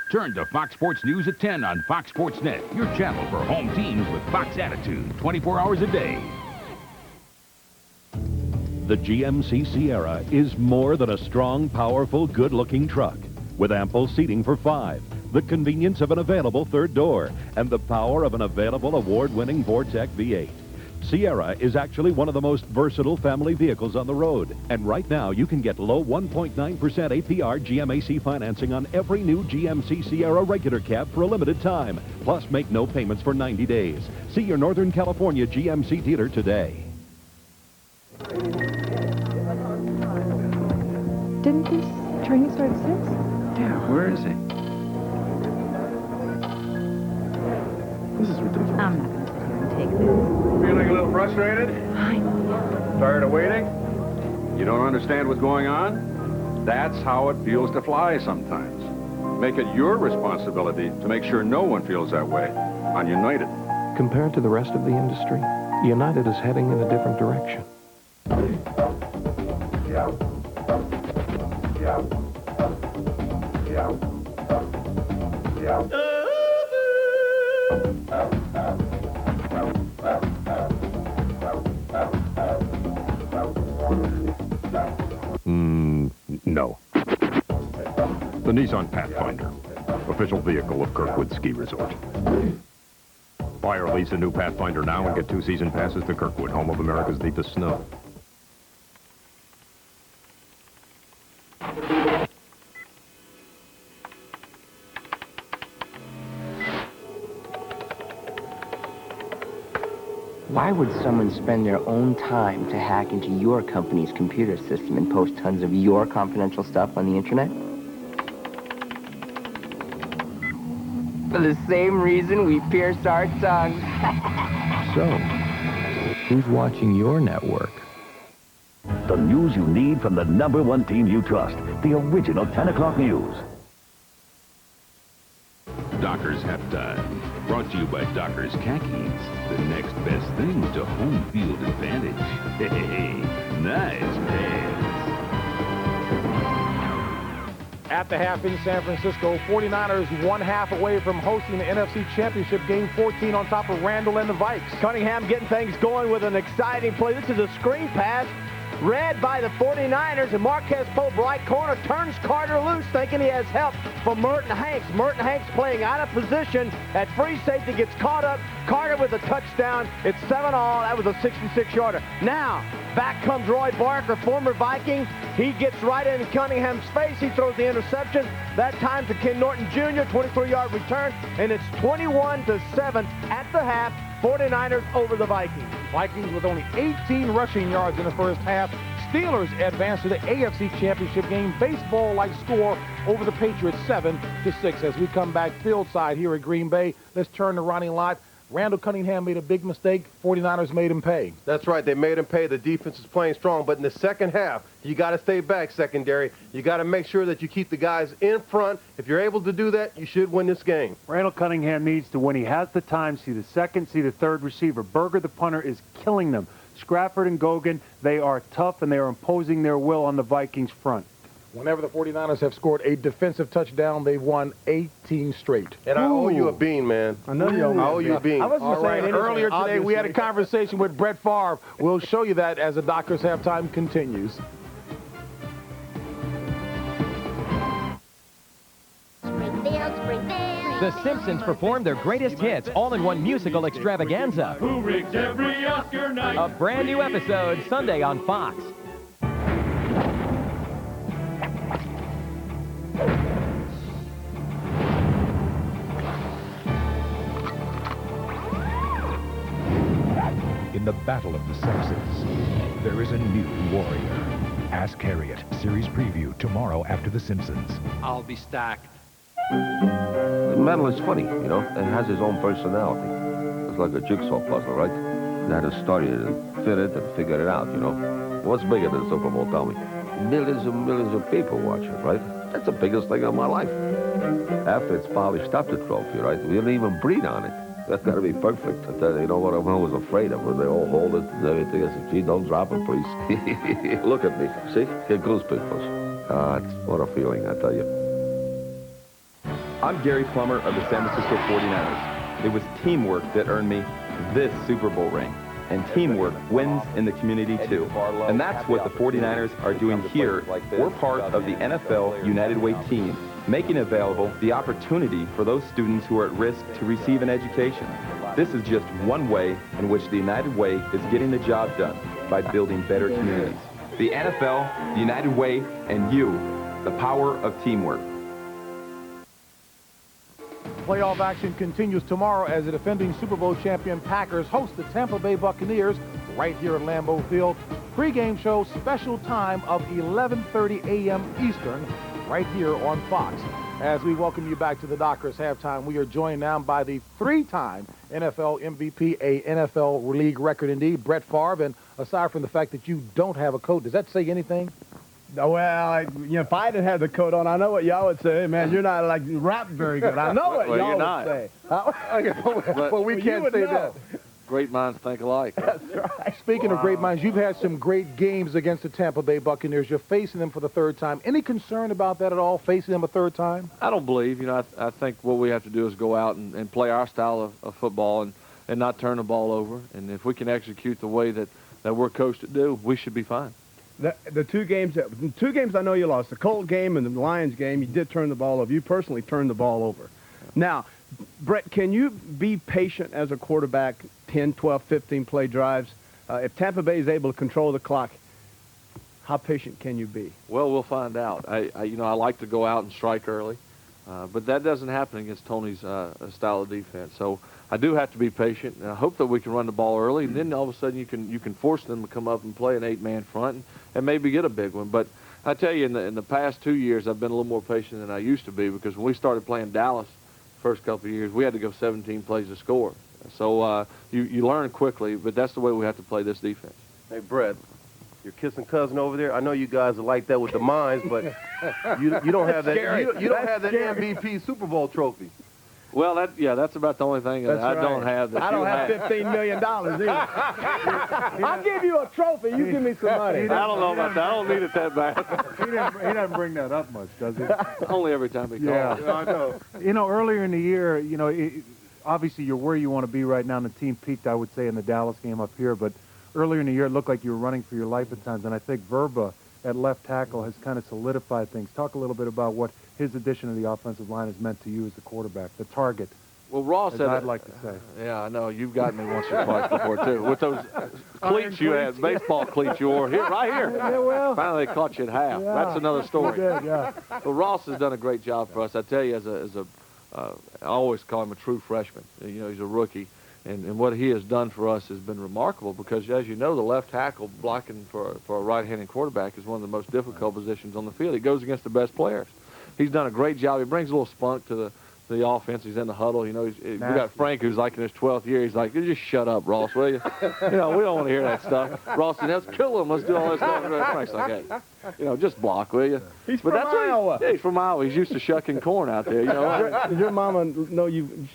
Turn to Fox Sports News at 10 on Fox Sports Net, your channel for home teams with Fox attitude, 24 hours a day. The GMC Sierra is more than a strong, powerful, good-looking truck. With ample seating for 5, the convenience of an available third door, and the power of an available award-winning Vortec V8. Sierra is actually one of the most versatile family vehicles on the road. And right now, you can get low 1.9% APR GMAC financing on every new GMC Sierra regular cab for a limited time. Plus, make no payments for 90 days. See your Northern California GMC dealer today. Didn't this training start at 6? Yeah, where is he? This is ridiculous. I'm not going to sit here and take this. Feeling a little frustrated? I know. Tired of waiting? You don't understand what's going on? That's how it feels to fly sometimes. Make it your responsibility to make sure no one feels that way on United. Compared to the rest of the industry, United is heading in a different direction. No. The Nissan Pathfinder, official vehicle of Kirkwood Ski Resort. Buy or lease a new Pathfinder now and get 2 season passes to Kirkwood, home of America's deepest snow. Why would someone spend their own time to hack into your company's computer system and post tons of your confidential stuff on the internet? For the same reason we pierce our tongues. So, who's watching your network? The news you need from the #1 team you trust. The original 10 o'clock news. Dockers Halftime, brought to you by Dockers Khakis, the next best thing to home field advantage. Hey, nice pads. At the half in San Francisco, 49ers 1/2 away from hosting the NFC Championship Game 14 on top of Randall and the Vikes. Cunningham getting things going with an exciting play. This is a screen pass read by the 49ers, and Marquez Pope, right corner, turns Carter loose, thinking he has help from Merton Hanks. Merton Hanks playing out of position at free safety, gets caught up. Carter with a touchdown. It's 7-all. That was a 66-yarder. Now, back comes Roy Barker, former Viking. He gets right in Cunningham's face. He throws the interception. That time to Ken Norton Jr., 23-yard return, and it's 21-7 at the half. 49ers over the Vikings. Vikings with only 18 rushing yards in the first half. Steelers advance to the AFC Championship game. Baseball-like score over the Patriots, 7-6. As we come back field side here at Green Bay, let's turn to Ronnie Lott. Randall Cunningham made a big mistake. 49ers made him pay. That's right. They made him pay. The defense is playing strong. But in the second half, you got to stay back secondary. You got to make sure that you keep the guys in front. If you're able to do that, you should win this game. Randall Cunningham needs to, when he has the time, see the second, see the third receiver. Berger, the punter, is killing them. Scrafford and Gogan, they are tough, and they are imposing their will on the Vikings front. Whenever the 49ers have scored a defensive touchdown, they've won 18 straight. And I owe you a bean, man. I know you owe you a bean. I wasn't All right. saying anything, Earlier today, we had a obviously. conversation with Brett Favre. We'll show you that as the Dockers halftime continues. The Simpsons performed their greatest hits all in one musical extravaganza. Who rigs every Oscar night? A brand new episode Sunday on Fox. In the Battle of the Sexes, there is a new warrior. Ask Harriet, series preview tomorrow after The Simpsons. I'll be stacked. The metal is funny, you know. It has its own personality. It's like a jigsaw puzzle, right? You had to study it and fit it and figure it out, you know. What's bigger than Super Bowl, tell me? Millions and millions of people watch it, right? That's the biggest thing of my life. After it's polished up, the trophy, right? We didn't even breathe on it. That's got to be perfect. I tell you, you know what I'm always afraid of when they all hold it and everything. I said, gee, don't drop it, please. Look at me. See? Get goosebumps. What a feeling, I tell you. I'm Gary Plummer of the San Francisco 49ers. It was teamwork that earned me this Super Bowl ring. And teamwork wins in the community, too. And that's what the 49ers are doing here. We're part of the NFL United Way team, making available the opportunity for those students who are at risk to receive an education. This is just one way in which the United Way is getting the job done by building better communities. The NFL, the United Way, and you, the power of teamwork. Playoff action continues tomorrow as the defending Super Bowl champion Packers host the Tampa Bay Buccaneers right here at Lambeau Field. Pre-game show special time of 11:30 a.m. Eastern right here on Fox. As we welcome you back to the Dockers halftime, we are joined now by the three-time NFL MVP, a NFL league record indeed, Brett Favre. And aside from the fact that you don't have a coat, does that say anything? Well, if I didn't have the coat on, I know what y'all would say. Man, you're not like rap very good. I know what y'all would say. But we can't say that. Great minds think alike. That's right. Speaking of great minds, you've had some great games against the Tampa Bay Buccaneers. You're facing them for the third time. Any concern about that at all, facing them a third time? I don't believe. I think what we have to do is go out and play our style of football and not turn the ball over. And if we can execute the way that we're coached to do, we should be fine. The two games I know you lost, the Colts game and the Lions game, you did turn the ball over. You personally turned the ball over. Now, Brett, can you be patient as a quarterback, 10, 12, 15 play drives? If Tampa Bay is able to control the clock, how patient can you be? Well, we'll find out. I like to go out and strike early, but that doesn't happen against Tony's style of defense. So I do have to be patient, and I hope that we can run the ball early, and then all of a sudden you can force them to come up and play an 8-man front and maybe get a big one. But I tell you, in the past 2 years, I've been a little more patient than I used to be, because when we started playing Dallas first couple of years, we had to go 17 plays to score. So you learn quickly, but that's the way we have to play this defense. Hey, Brett, your kissing cousin over there, I know you guys are like that with the minds, but you don't have that. You don't have that MVP Super Bowl trophy. Well, that's about the only thing that I don't have. That I don't have $15 million either. I'll give you a trophy. You give me some money. I don't know about that. I don't need it that bad. He doesn't bring that up much, does he? Only every time he calls. Yeah, I know. Earlier in the year, obviously you're where you want to be right now, and the team peaked, I would say, in the Dallas game up here. But earlier in the year, it looked like you were running for your life at times, and I think Verba at left tackle has kind of solidified things. Talk a little bit about what his addition to the offensive line has meant to you as the quarterback, the target. Well, Ross said, I'd like to say. Yeah, I know. You've got me once or twice before, too. With those cleats you had, baseball cleats you wore, right here. Yeah, well. Finally, they caught you at half. Yeah, that's another story. Did, yeah. Well, Ross has done a great job for us. I tell you, I always call him a true freshman. He's a rookie. And what he has done for us has been remarkable, because, as you know, the left tackle blocking for a right-handed quarterback is one of the most difficult positions on the field. He goes against the best players. He's done a great job. He brings a little spunk to the offense. He's in the huddle. We got Frank, who's like in his 12th year. He's like, just shut up, Ross, will you? We don't want to hear that stuff. Ross said, let's kill him. Let's do all this stuff. Frank's like, hey, just block, will you? He's from Iowa. He's from Iowa. He's used to shucking corn out there. Does your mama know you?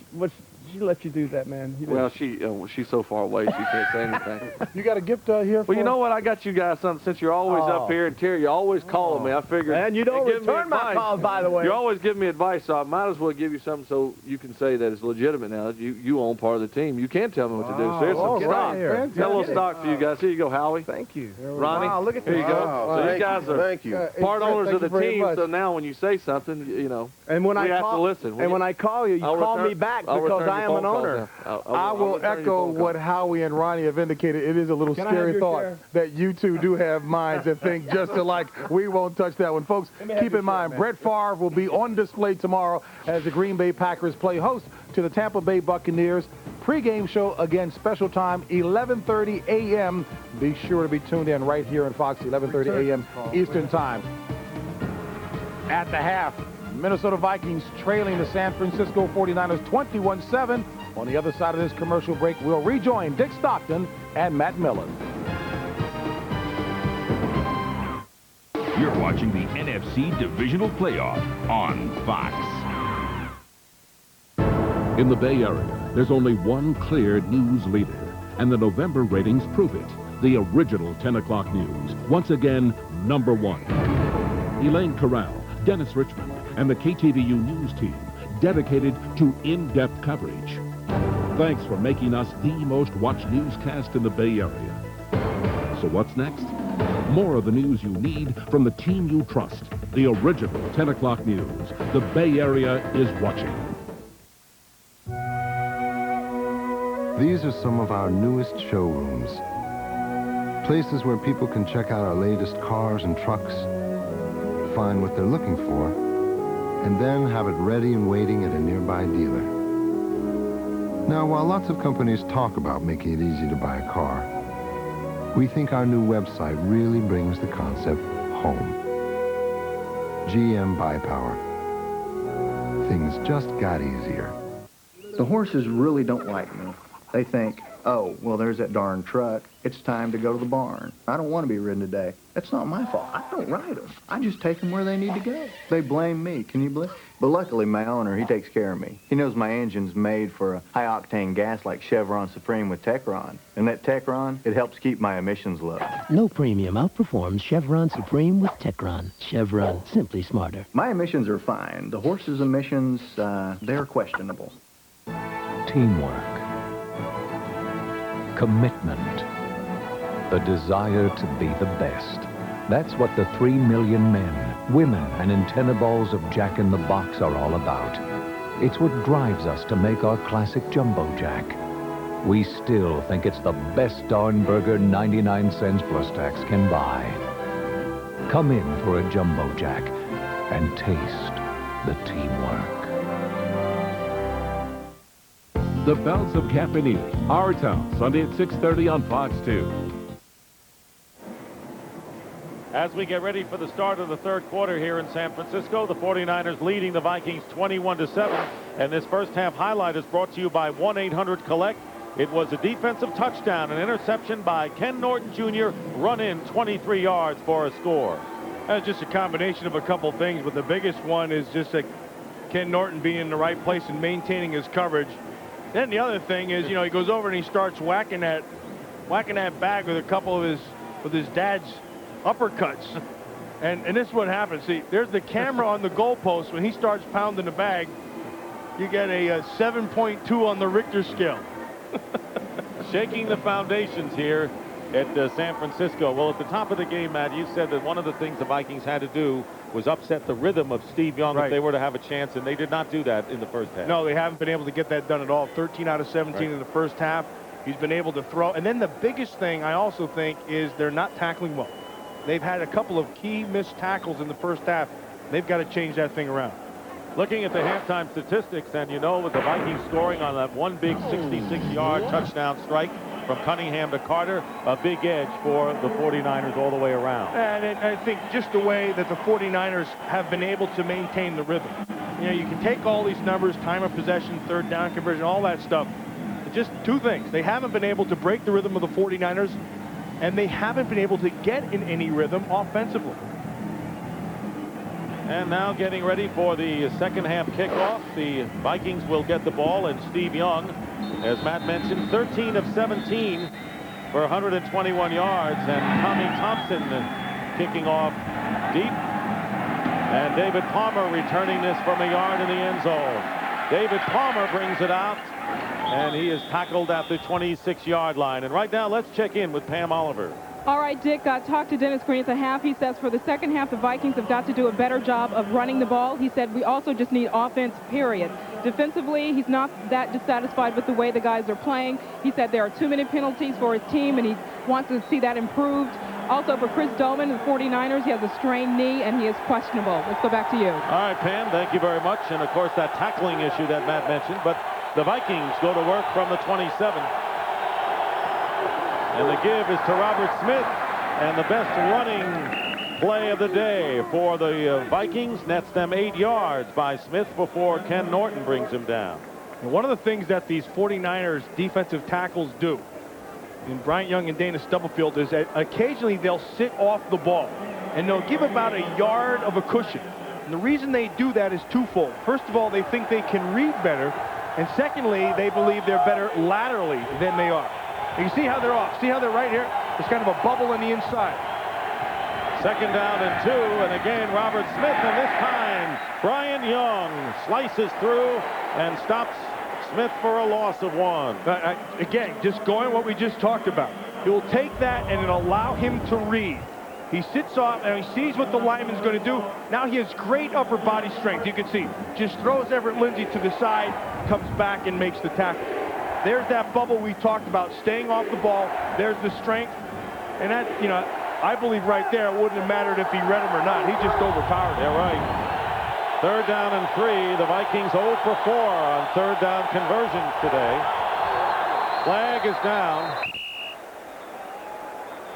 she let you do that, man? Well, she's so far away she can't say anything. You got a gift here for Well, you know what? I got you guys something since you're always up here, and Terry, you're always calling me. I figured. And you don't give me return my advice. calls, by the way. You always give me advice, so I might as well give you something so you can say that it's legitimate now. You own part of the team. You can tell me what to do. Seriously, all stock. right. Got a little stock for you guys. Here you go, Howie. Thank you. Ronnie. Wow, look at Here you this. go. Wow, So you guys are part owners of the team, so now when you say something, you know, and when we have to listen. And when I call you, you call me back because I am an owner. I will echo what Howie and Ronnie have indicated. It is a little scary thought that you two do have minds and think just alike. We won't touch that one. Folks, keep in mind, Brett Favre will be on display tomorrow as the Green Bay Packers play host to the Tampa Bay Buccaneers. Pre-game show, again, special time, 11:30 a.m. Be sure to be tuned in right here in Fox, 11:30 a.m. Eastern Time. At the half, Minnesota Vikings trailing the San Francisco 49ers 21-7. On the other side of this commercial break, we'll rejoin Dick Stockton and Matt Miller. You're watching the NFC Divisional Playoff on Fox. In the Bay Area, there's only one clear news leader, and the November ratings prove it. The original 10 o'clock news, once again, #1. Elaine Corral, Dennis Richmond, and the KTVU News team, dedicated to in-depth coverage. Thanks for making us the most watched newscast in the Bay Area. So what's next? More of the news you need from the team you trust. The original 10 o'clock news. The Bay Area is watching. These are some of our newest showrooms. Places where people can check out our latest cars and trucks, find what they're looking for, and then have it ready and waiting at a nearby dealer. Now, while lots of companies talk about making it easy to buy a car, we think our new website really brings the concept home. GM Buy Power. Things just got easier. The horses really don't like me. They think, oh, well, there's that darn truck. It's time to go to the barn. I don't want to be ridden today. That's not my fault. I don't ride them. I just take them where they need to go. They blame me. Can you believe? But luckily, my owner, he takes care of me. He knows my engine's made for a high-octane gas like Chevron Supreme with Techron. And that Techron, it helps keep my emissions low. No premium outperforms Chevron Supreme with Techron. Chevron, simply smarter. My emissions are fine. The horse's emissions, they're questionable. Teamwork. Commitment. The desire to be the best. That's what the 3 million men, women, and antenna balls of Jack in the Box are all about. It's what drives us to make our classic Jumbo Jack. We still think it's the best darn burger 99 cents plus tax can buy. Come in for a Jumbo Jack and taste the teamwork. The Bells of Campanile, Our Town, Sunday at 6:30 on Fox 2. As we get ready for the start of the third quarter here in San Francisco, the 49ers leading the Vikings 21-7. And this first half highlight is brought to you by 1-800-COLLECT. It was a defensive touchdown, an interception by Ken Norton Jr., run in 23 yards for a score. That's just a combination of a couple things, but the biggest one is just that Ken Norton being in the right place and maintaining his coverage. Then the other thing is, you know, he goes over and he starts whacking that bag with a couple of his dad's uppercuts. And this is what happens. See, there's the camera on the goalpost. When he starts pounding the bag, you get a 7.2 on the Richter scale. Shaking the foundations here at San Francisco. Well, at the top of the game, Matt, you said that one of the things the Vikings had to do was upset the rhythm of Steve Young if they were to have a chance, and they did not do that in the first half. No, they haven't been able to get that done at all. 13 out of 17 in the first half. He's been able to throw. And then the biggest thing I also think is they're not tackling well. They've had a couple of key missed tackles in the first half. They've got to change that thing around. Looking at the halftime statistics, and you know, with the Vikings scoring on that one big 66-yard touchdown strike from Cunningham to Carter, a big edge for the 49ers all the way around. And I think just the way that the 49ers have been able to maintain the rhythm. You know, you can take all these numbers, time of possession, third down conversion, all that stuff. But just two things. They haven't been able to break the rhythm of the 49ers, and they haven't been able to get in any rhythm offensively. And now getting ready for the second half kickoff. The Vikings will get the ball, and Steve Young, as Matt mentioned, 13 of 17 for 121 yards, and Tommy Thompson kicking off deep. And David Palmer returning this from a yard in the end zone. David Palmer brings it out, and he is tackled at the 26-yard line. And right now, let's check in with Pam Oliver. All right, Dick, talked to Dennis Green at the half. He says for the second half, the Vikings have got to do a better job of running the ball. He said we also just need offense, period. Defensively, he's not that dissatisfied with the way the guys are playing. He said there are too many penalties for his team, and he wants to see that improved. Also, for Chris Doman, the 49ers, he has a strained knee, and he is questionable. Let's go back to you. All right, Pam, thank you very much. And, of course, that tackling issue that Matt mentioned. But the Vikings go to work from the 27. And the give is to Robert Smith. And the best running play of the day for the Vikings nets them 8 yards by Smith before Ken Norton brings him down. And one of the things that these 49ers defensive tackles do, and Bryant Young and Dana Stubblefield, is that occasionally they'll sit off the ball and they'll give about a yard of a cushion. And the reason they do that is twofold. First of all, they think they can read better, and secondly, they believe they're better laterally than they are. You see how they're off. See how they're right here? There's kind of a bubble on the inside. Second down and 2, and again Robert Smith, and this time Brian Young slices through and stops Smith for a loss of 1. Again, just going what we just talked about. He'll take that and it'll allow him to read. He sits off and he sees what the lineman's going to do. Now he has great upper body strength. You can see, just throws Everett Lindsey to the side, comes back and makes the tackle. There's that bubble we talked about, staying off the ball. There's the strength. And that, you know, I believe right there, it wouldn't have mattered if he read him or not. He just overpowered him. Yeah, right. Third down and 3. The Vikings 0 for 4 on third down conversions today. Flag is down.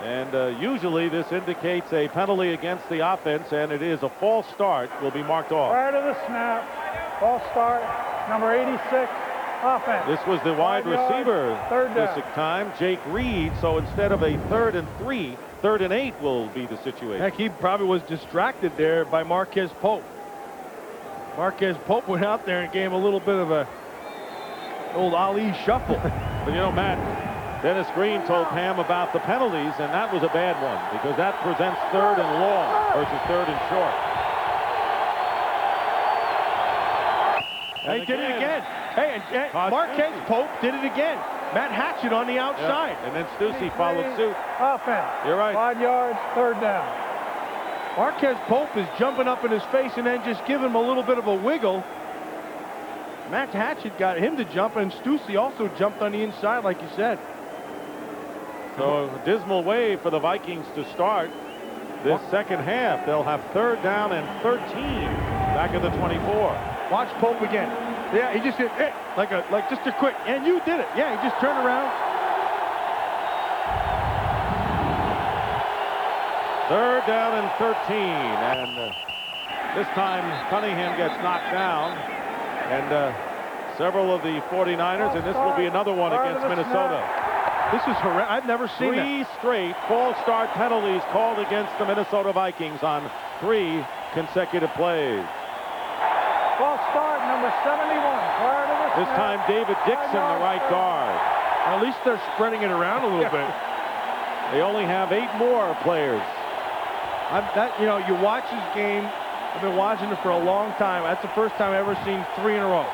And usually this indicates a penalty against the offense, and it is a false start. Will be marked off. Prior to the snap, false start, number 86. Offense. This was the wide receiver this time, Jake Reed. So instead of a 3rd and 3, 3rd and 8 will be the situation. Heck, he probably was distracted there by Marquez Pope. Marquez Pope went out there and gave him a little bit of a old Ali shuffle. But you know, Matt, Dennis Green told Pam about the penalties, and that was a bad one because that presents 3rd and long versus 3rd and short. And he did it again. Hey, and Marquez Pope did it again. Matt Hatchett on the outside. Yeah. And then Stussy followed suit. Offense. You're right. 5 yards, third down. Marquez Pope is jumping up in his face and then just giving him a little bit of a wiggle. Matt Hatchett got him to jump, and Stussy also jumped on the inside, like you said. So a dismal way for the Vikings to start this second half. They'll have 3rd down and 13 back at the 24. Watch Pope again. Yeah, he just did it like just a quick, and you did it. Yeah, he just turned around. 3rd down and 13, and this time Cunningham gets knocked down, and several of the 49ers, and this will be another one against Minnesota. This is horrendous. I've never seen that. 3 straight false start penalties called against the Minnesota Vikings on 3 consecutive plays. False start, number 71. Prior to the this time, David Dixon, the right guard. At least they're spreading it around a little bit. They only have 8 more players. You know, you watch this game. I've been watching it for a long time. That's the first time I've ever seen 3 in a row.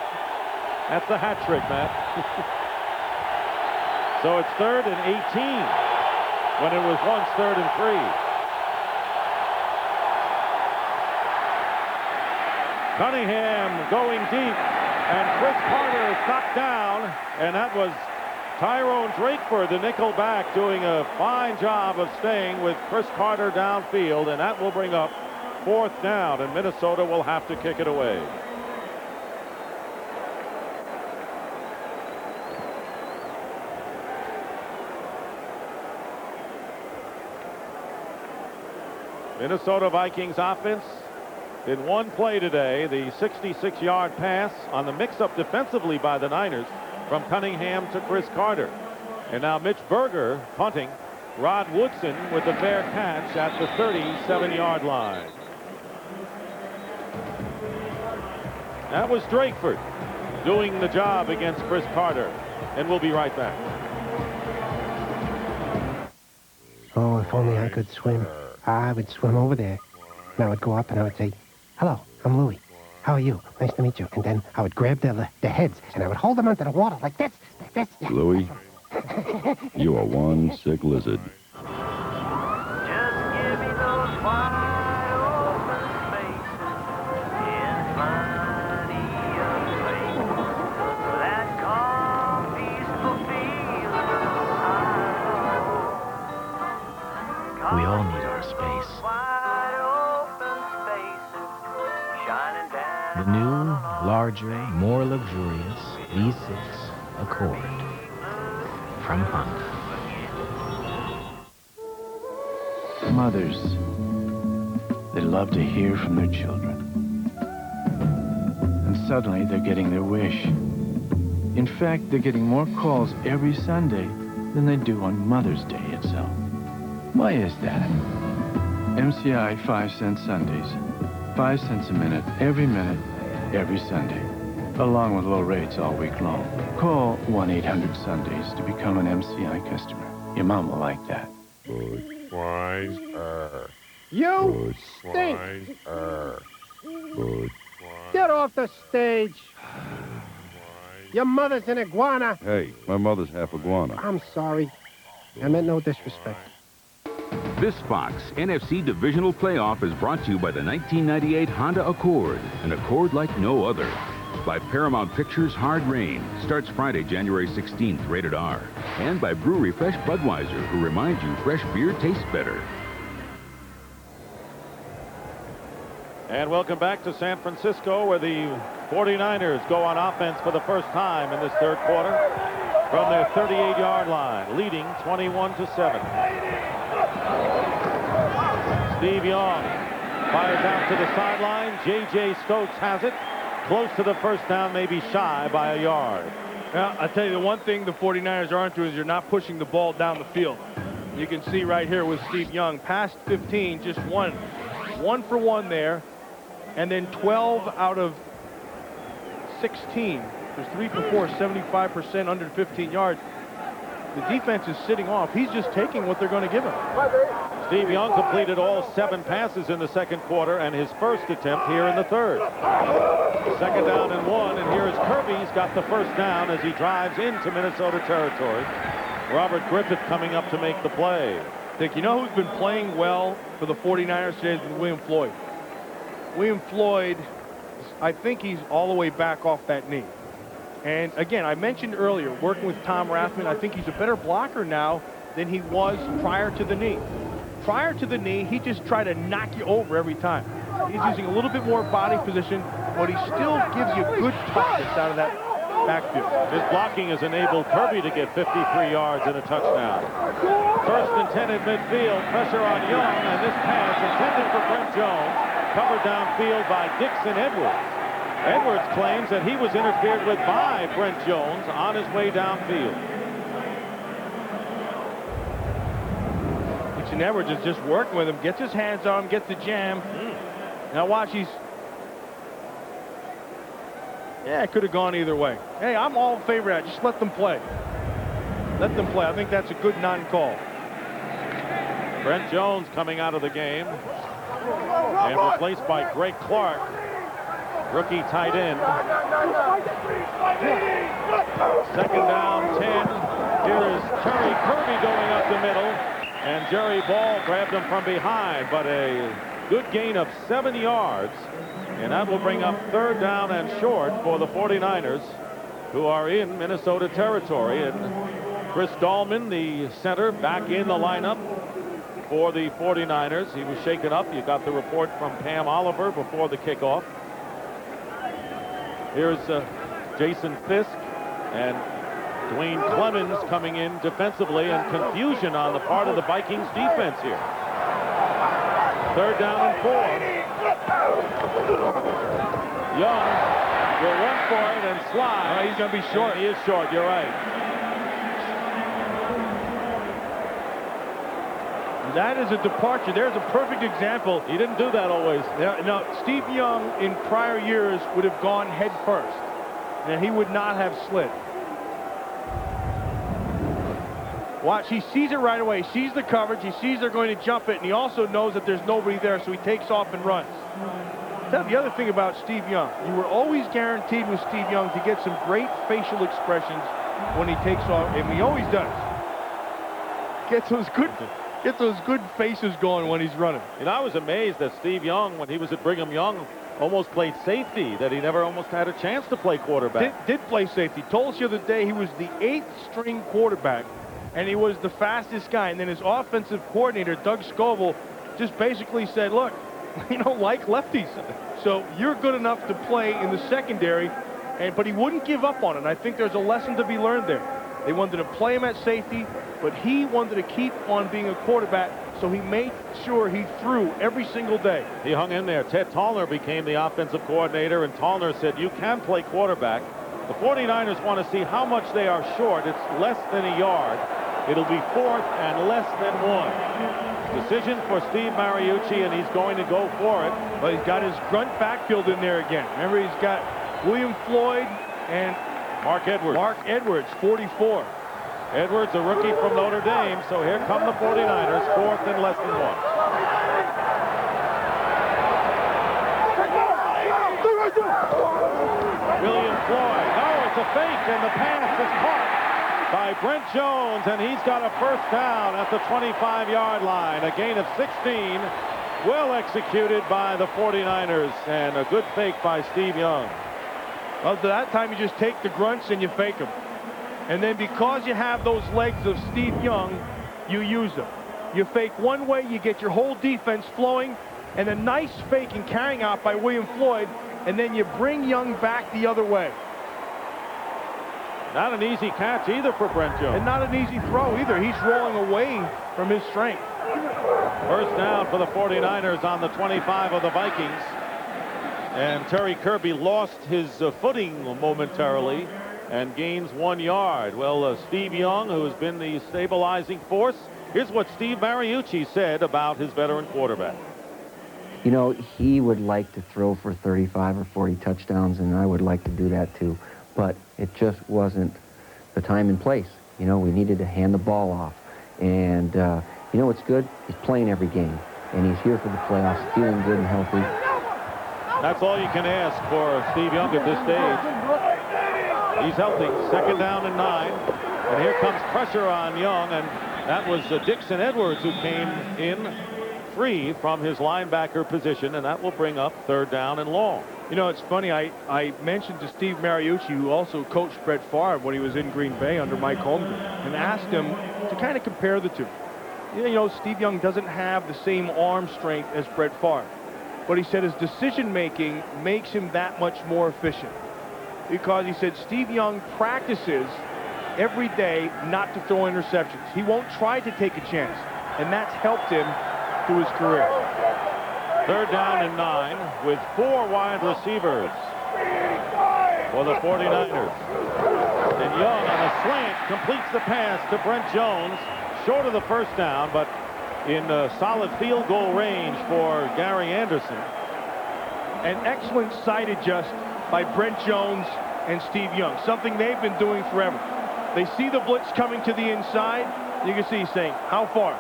That's the hat trick, Matt. So it's 3rd and 18 when it was once 3rd and 3. Cunningham going deep, and Chris Carter is knocked down, and that was Tyrone Drakeford, the nickel back, doing a fine job of staying with Chris Carter downfield, and that will bring up 4th down, and Minnesota will have to kick it away. Minnesota Vikings offense in one play today, the 66-yard pass on the mix-up defensively by the Niners from Cunningham to Chris Carter. And now Mitch Berger punting. Rod Woodson with the fair catch at the 37-yard line. That was Drakeford doing the job against Chris Carter. And we'll be right back. Oh, if only I could swim. I would swim over there. And I would go up and I would say, hello, I'm Louie. How are you? Nice to meet you. And then I would grab the heads and I would hold them under the water like this, like this. Yeah. Louie, you are one sick lizard. We all need our space. The new, larger, more luxurious V6 Accord from Honda. Mothers, they love to hear from their children. And suddenly they're getting their wish. In fact, they're getting more calls every Sunday than they do on Mother's Day itself. Why is that? MCI 5-cent Sundays. 5 cents a minute, every Sunday. Along with low rates all week long. Call 1-800-SUNDAYS to become an MCI customer. Your mom will like that. Budweiser. You stink. Get off the stage. Your mother's an iguana. Hey, my mother's half iguana. I'm sorry. I meant no disrespect. This Fox NFC Divisional Playoff is brought to you by the 1998 Honda Accord, an Accord like no other. By Paramount Pictures' Hard Rain, starts Friday, January 16th, rated R. And by Brewery Fresh Budweiser, who reminds you fresh beer tastes better. And welcome back to San Francisco, where the 49ers go on offense for the first time in this third quarter from their 38-yard line, leading 21-7. Steve Young fires out to the sideline. J.J. Stokes has it. Close to the first down, maybe shy by a yard. Now, I'll tell you the one thing the 49ers aren't doing is you're not pushing the ball down the field. You can see right here with Steve Young, past 15, just one for one there. And then 12 out of 16. There's 3 for 4, 75% under 15 yards. The defense is sitting off. He's just taking what they're going to give him. Steve Young completed all 7 passes in the second quarter and his first attempt here in the third. Second down and 1, and here is Kirby. He's got the first down as he drives into Minnesota territory. Robert Griffith coming up to make the play. Dick, you know who's been playing well for the 49ers today has been William Floyd. William Floyd, I think he's all the way back off that knee. And again, I mentioned earlier, working with Tom Rathman, I think he's a better blocker now than he was prior to the knee. Prior to the knee, he just tried to knock you over every time. He's using a little bit more body position, but he still gives you good toughness out of that backfield. His blocking has enabled Kirby to get 53 yards and a touchdown. First and 10 at midfield, pressure on Young, and this pass intended for Brent Jones, covered downfield by Dixon Edwards. Edwards claims that he was interfered with by Brent Jones on his way downfield. Dixon Edwards is just working with him, gets his hands on him, gets the jam. Now watch, yeah, it could have gone either way. Hey, I'm all in favor of that. Just let them play. Let them play. I think that's a good non-call. Brent Jones coming out of the game and replaced by Greg Clark, rookie tight end. Second down, 10. Here is Terry Kirby going up the middle, and Jerry Ball grabbed him from behind, but a good gain of 7 yards, and that will bring up third down and short for the 49ers, who are in Minnesota territory. And Chris Dahlman, the center, back in the lineup for the 49ers. He was shaken up. You got the report from Pam Oliver before the kickoff. Here's Jason Fisk and Dwayne Clemens coming in defensively, and confusion on the part of the Vikings defense here. Third down and 4. Young will run for it and slide. He's going to be short. He is short, you're right. That is a departure. There's a perfect example. He didn't do that always. No, Steve Young in prior years would have gone head first, and he would not have slid. Watch, he sees it right away. He sees the coverage. He sees they're going to jump it, and he also knows that there's nobody there, so he takes off and runs. Now, the other thing about Steve Young, you were always guaranteed with Steve Young to get some great facial expressions when he takes off, and he always does. Get those good faces going when he's running. And I was amazed that Steve Young, when he was at Brigham Young, almost played safety, that he never almost had a chance to play quarterback. Did play safety. Told us the other day he was the 8th string quarterback, and he was the fastest guy. And then his offensive coordinator, Doug Scoville, just basically said, look, we don't like lefties, so you're good enough to play in the secondary. But he wouldn't give up on it. I think there's a lesson to be learned there. They wanted to play him at safety, but he wanted to keep on being a quarterback, so he made sure he threw every single day. He hung in there. Ted Tallner became the offensive coordinator, and Tallner said, you can play quarterback. The 49ers want to see how much they are short. It's less than a yard. It'll be 4th and less than 1. Decision for Steve Mariucci, and he's going to go for it. But he's got his grunt backfield in there again. Remember, he's got William Floyd and Mark Edwards. Mark Edwards, 44. Edwards, a rookie from Notre Dame, so here come the 49ers, 4th and less than 1. William Floyd. No, it's a fake, and the pass is caught by Brent Jones, and he's got a first down at the 25-yard line. A gain of 16. Well executed by the 49ers, and a good fake by Steve Young. Well, to that time, you just take the grunts and you fake them. And then because you have those legs of Steve Young, you use them. You fake one way, you get your whole defense flowing, and a nice fake and carrying out by William Floyd, and then you bring Young back the other way. Not an easy catch either for Brent Jones. And not an easy throw either. He's rolling away from his strength. First down for the 49ers on the 25 of the Vikings. And Terry Kirby lost his footing momentarily and gains 1 yard. Well, Steve Young, who has been the stabilizing force, here's what Steve Mariucci said about his veteran quarterback. You know, he would like to throw for 35 or 40 touchdowns, and I would like to do that too. But it just wasn't the time and place. You know, we needed to hand the ball off. And, you know what's good? He's playing every game. And he's here for the playoffs, feeling good and healthy. That's all you can ask for Steve Young at this stage. He's healthy. 2nd down and 9. And here comes pressure on Young. And that was Dixon Edwards who came in free from his linebacker position. And that will bring up 3rd down and long. You know, it's funny. I mentioned to Steve Mariucci, who also coached Brett Favre when he was in Green Bay under Mike Holmgren, and asked him to kind of compare the two. You know, Steve Young doesn't have the same arm strength as Brett Favre. But he said his decision-making makes him that much more efficient. Because he said Steve Young practices every day not to throw interceptions. He won't try to take a chance. And that's helped him through his career. 3rd down and 9 with 4 wide receivers for the 49ers. And Young on a slant completes the pass to Brent Jones, short of the first down, but in solid field goal range for Gary Anderson. An excellent side adjust by Brent Jones and Steve Young, something they've been doing forever. They see the blitz coming to the inside. You can see he's saying, how far?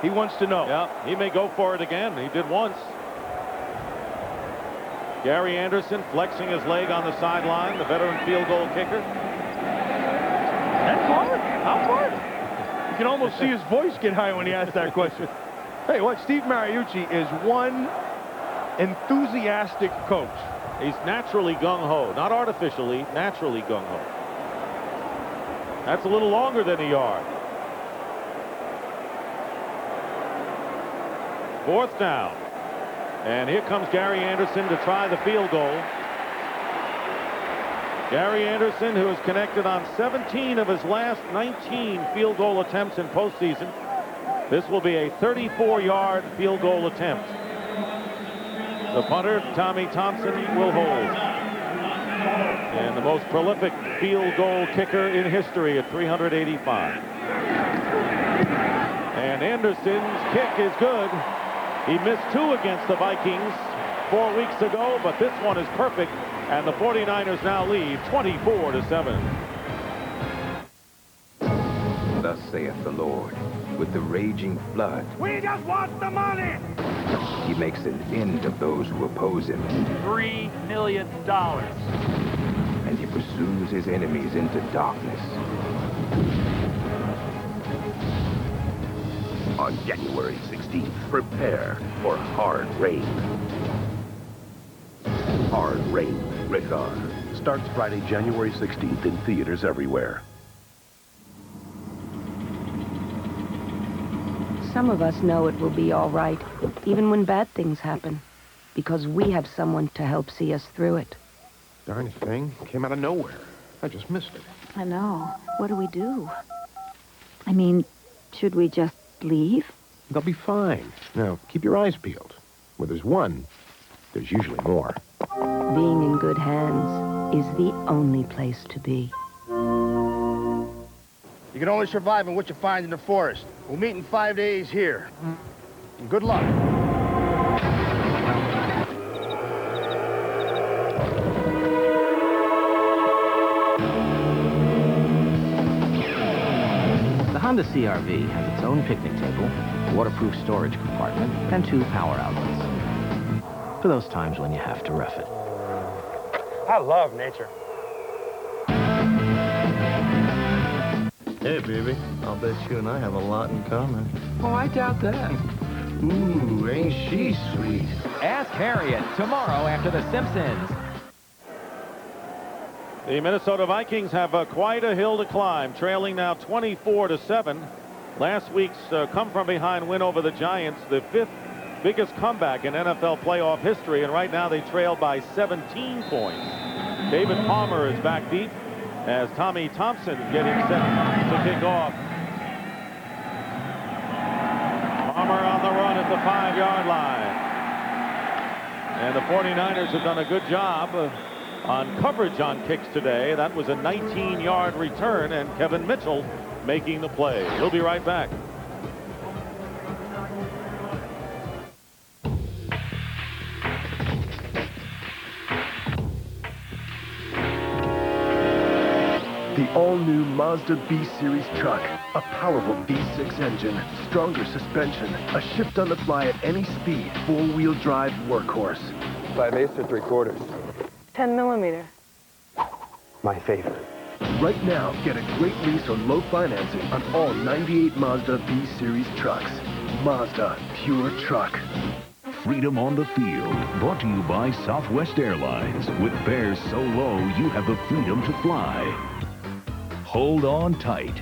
He wants to know. Yeah, he may go for it again. He did once. Gary Anderson flexing his leg on the sideline, the veteran field goal kicker. That's hard. How hard? You can almost see his voice get high when he asks that question. Hey, what? Steve Mariucci is one enthusiastic coach. He's naturally gung-ho, not artificially, naturally gung-ho. That's a little longer than a yard. 4th down. And here comes Gary Anderson to try the field goal. Gary Anderson, who has connected on 17 of his last 19 field goal attempts in postseason. This will be a 34-yard field goal attempt. The punter, Tommy Thompson, will hold. And the most prolific field goal kicker in history at 385. And Anderson's kick is good. He missed 2 against the Vikings 4 weeks ago, but this one is perfect, and the 49ers now lead 24-7. Thus saith the Lord, with the raging flood, We just want the money! he makes an end of those who oppose him, $3 million. and he pursues his enemies into darkness. On January 16th, prepare for Hard Rain. Hard Rain, rated R. Starts Friday, January 16th in theaters everywhere. Some of us know it will be all right, even when bad things happen, because we have someone to help see us through it. Darn thing came out of nowhere. I just missed it. I know. What do we do? I mean, should we just leave? They'll be fine. Now, keep your eyes peeled. Where there's one, there's usually more. Being in good hands is the only place to be. You can only survive on what you find in the forest. We'll meet in 5 days here. And good luck. The Honda CR-V has its own picnic table, waterproof storage compartment, and 2 power outlets. For those times when you have to rough it. I love nature. Hey, baby, I'll bet you and I have a lot in common. Oh, I doubt that. Ooh, ain't she sweet? Ask Harriet tomorrow after The Simpsons. The Minnesota Vikings have quite a hill to climb, trailing now 24-7. Last week's come-from-behind win over the Giants, the 5th biggest comeback in NFL playoff history, and right now they trail by 17 points. David Palmer is back deep as Tommy Thompson getting set to kick off. Palmer on the run at the 5-yard line. And the 49ers have done a good job on coverage on kicks today. That was a 19-yard return, and Kevin Mitchell making the play. We'll be right back. The all-new Mazda B-Series truck. A powerful V6 engine, stronger suspension, a shift on the fly at any speed, 4-wheel drive workhorse. 5/8 or 3/4? 10 millimeter. My favorite. Right now, get a great lease or low financing on all 98 Mazda B-Series trucks. Mazda, pure truck. Freedom on the field, brought to you by Southwest Airlines. With fares so low, you have the freedom to fly. Hold on tight.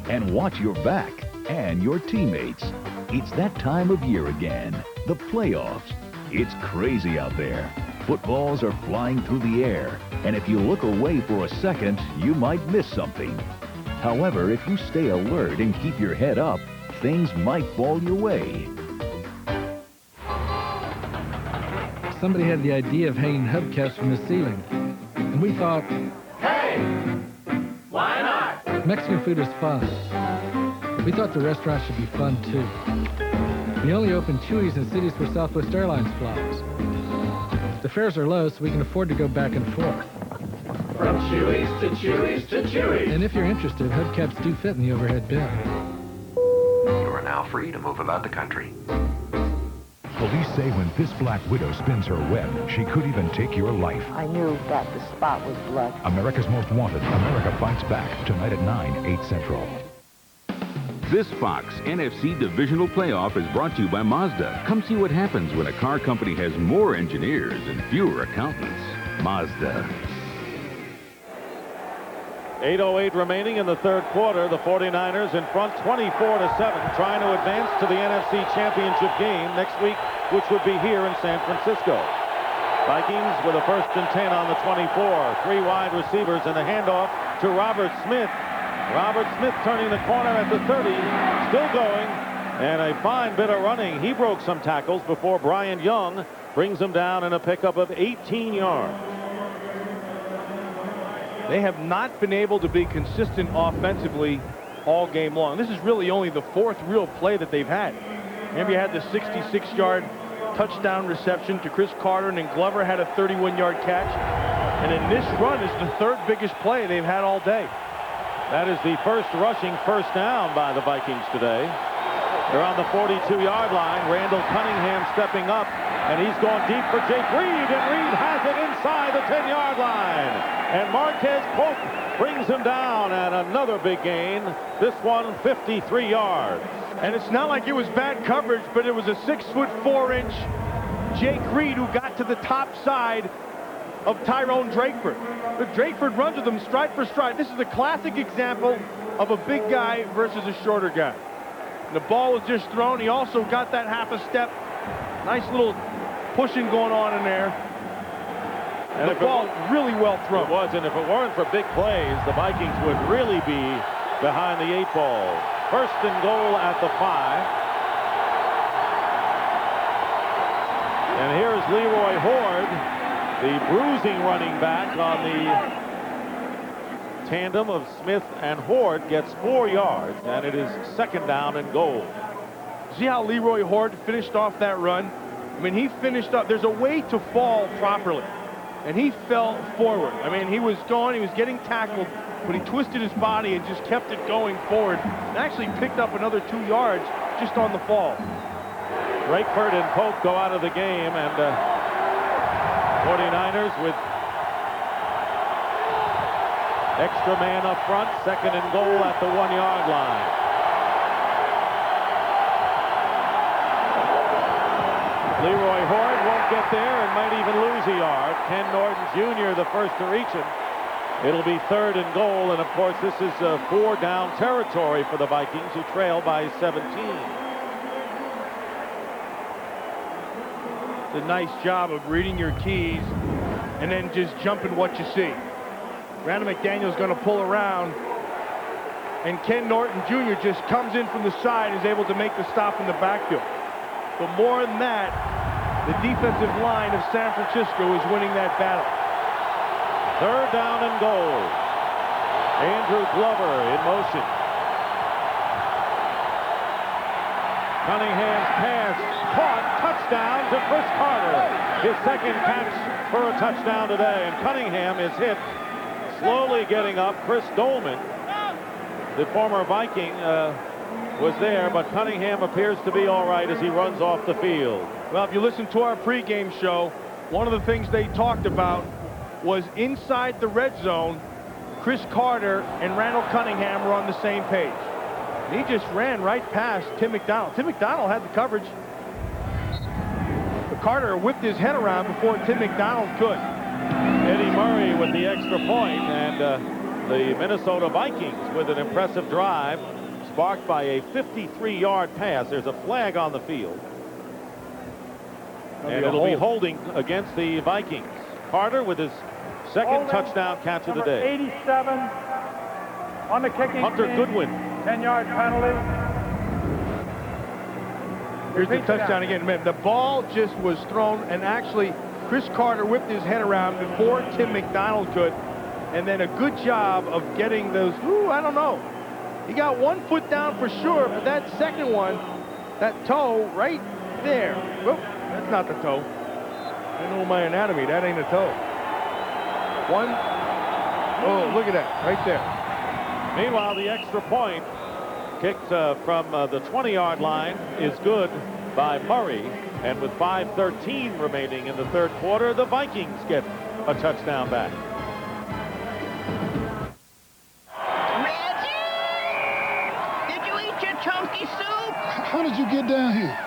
And watch your back and your teammates. It's that time of year again, the playoffs. It's crazy out there. Footballs are flying through the air, and if you look away for a second, you might miss something. However, if you stay alert and keep your head up, things might fall your way. Somebody had the idea of hanging hubcaps from the ceiling, and we thought, Hey! Why not? Mexican food is fun. We thought the restaurant should be fun, too. We only open Chewy's in cities where Southwest Airlines flies. The fares are low, so we can afford to go back and forth. From Chewy's to Chewy's to Chewy's. And if you're interested, hubcaps do fit in the overhead bin. You are now free to move about the country. Police say when this black widow spins her web, she could even take your life. I knew that the spot was blood. America's Most Wanted. America Fights Back. Tonight at 9, 8 Central. This Fox NFC Divisional Playoff is brought to you by Mazda. Come see what happens when a car company has more engineers and fewer accountants. Mazda. 8:08 remaining in the third quarter. The 49ers in front 24-7, trying to advance to the NFC Championship game next week, which would be here in San Francisco. Vikings with a 1st and 10 on the 24. 3 wide receivers and the handoff to Robert Smith. Robert Smith turning the corner at the 30, still going, and a fine bit of running. He broke some tackles before Brian Young brings him down in a pickup of 18 yards. They have not been able to be consistent offensively all game long. This is really only the fourth real play that they've had. Remember, you had the 66-yard touchdown reception to Chris Carter, and then Glover had a 31-yard catch. And then this run is the third biggest play they've had all day. That is the first rushing first down by the Vikings today. They're on the 42-yard line. Randall Cunningham stepping up, and he's going deep for Jake Reed, and Reed has it inside the 10-yard line. And Marquez Pope brings him down, and another big gain. This one, 53 yards. And it's not like it was bad coverage, but it was a 6'4" Jake Reed who got to the top side of Tyrone Drakeford. But Drakeford runs with him stride for stride. This is a classic example of a big guy versus a shorter guy. And the ball was just thrown. He also got that half a step. Nice little pushing going on in there. And the ball really well thrown. It was, and if it weren't for big plays, the Vikings would really be behind the 8 ball. First and goal at the 5. And here's Leroy Horde, the bruising running back on the tandem of Smith and Horde, gets 4 yards, and it is second down and goal. See how Leroy Horde finished off that run? I mean, he finished up. There's a way to fall properly, and he fell forward. I mean, he was going, he was getting tackled, but he twisted his body and just kept it going forward and actually picked up another 2 yards just on the fall. Drakeford and Pope go out of the game, and 49ers with extra man up front, second and goal at the 1-yard line. Leroy Horde won't get there and might even lose a yard. Ken Norton Jr. the first to reach him. It'll be third and goal, and of course this is 4-down territory for the Vikings, who trail by 17. It's a nice job of reading your keys and then just jumping what you see. Randall McDaniel's going to pull around, and Ken Norton Jr. just comes in from the side and is able to make the stop in the backfield. But more than that, the defensive line of San Francisco is winning that battle. Third down and goal. Andrew Glover in motion. Cunningham's pass caught, touchdown to Chris Carter. His second catch for a touchdown today, and Cunningham is hit. Slowly getting up, Chris Dolman, the former Viking, was there, but Cunningham appears to be all right as he runs off the field. Well, if you listen to our pregame show, one of the things they talked about was inside the red zone, Chris Carter and Randall Cunningham were on the same page. He just ran right past Tim McDonald. Tim McDonald had the coverage. But Carter whipped his head around before Tim McDonald could. Eddie Murray with the extra point, and the Minnesota Vikings with an impressive drive sparked by a 53-yard pass. There's a flag on the field. And it'll be holding against the Vikings. Carter with his second touchdown catch of the day. 87 on the kicking. Hunter Goodwin. 10-yard penalty. Here's the touchdown again. Man, the ball just was thrown, and actually Chris Carter whipped his head around before Tim McDonald could, and then a good job of getting those, I don't know. He got 1 foot down for sure, but that second one, that toe right there. Whoop, that's not the toe. I know my anatomy. That ain't a toe. One. Oh, look at that. Right there. Meanwhile, the extra point kicked from the 20-yard line is good by Murray. And with 5:13 remaining in the third quarter, the Vikings get a touchdown back. Reggie! Did you eat your chunky soup? How did you get down here?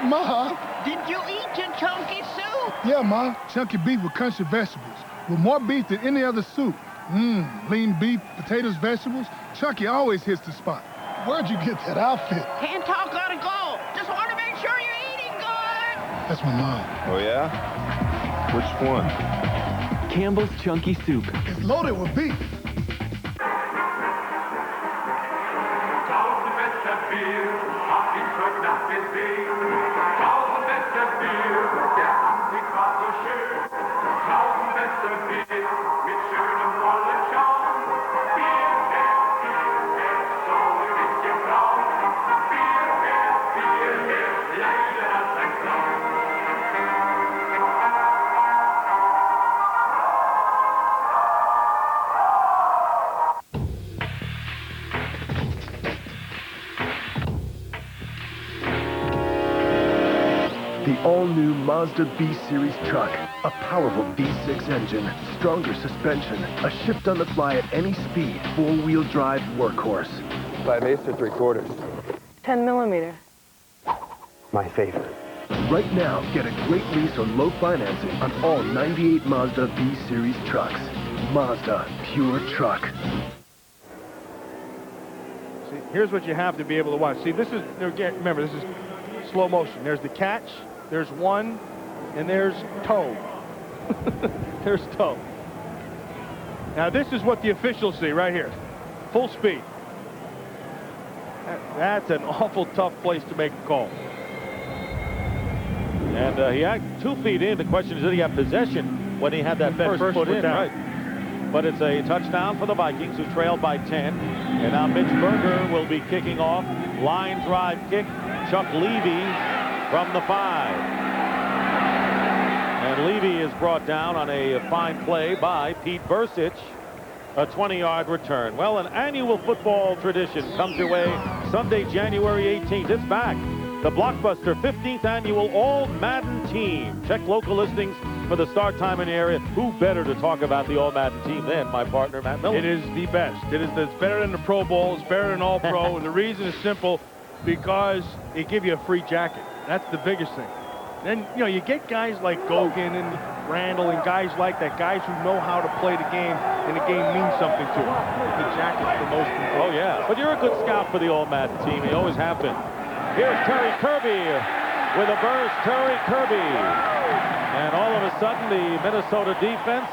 Ma? Did you eat your chunky soup? Yeah, Ma. Chunky beef with country vegetables. With more beef than any other soup. Lean beef, potatoes, vegetables. Chunky always hits the spot. Where'd you get that outfit? Can't talk, gotta go. Just want to make sure you're eating good. That's my mom. Oh, yeah? Which one? Campbell's Chunky Soup. It's loaded with beef. The all-new Mazda B Series truck. A powerful V6 engine, stronger suspension, a shift on the fly at any speed, four-wheel drive workhorse. 5/8 or 3/4. 10 millimeter. My favorite. Right now, get a great lease or low financing on all 98 Mazda B Series trucks. Mazda, pure truck. See, here's what you have to be able to watch. See, this is, remember, this is slow motion. There's the catch, there's one, and there's toe. There's toe. Now, this is what the officials see right here. Full speed. That's an awful tough place to make a call. And he had 2 feet in. The question is, did he have possession when he had that first foot in? down. Right. But it's a touchdown for the Vikings, who trailed by 10. And now Mitch Berger will be kicking off. Line drive kick. Chuck Levy from the 5. And Levy is brought down on a fine play by Pete Bursich. A 20-yard return. Well, an annual football tradition comes your way Sunday, January 18th. It's back. The blockbuster 15th annual All-Madden team. Check local listings for the start time in the area. Who better to talk about the All-Madden team than my partner, Matt Miller? It is the best. It's better than the Pro Bowl. It's better than All-Pro. And the reason is simple, because it gives you a free jacket. That's the biggest thing. Then, you get guys like Gogan and Randall and guys like that, guys who know how to play the game, and the game means something to them. The jacket's the most important. Oh, yeah. But you're a good scout for the All-Madden team. You always have been. Here's Terry Kirby with a burst. Terry Kirby. And all of a sudden, the Minnesota defense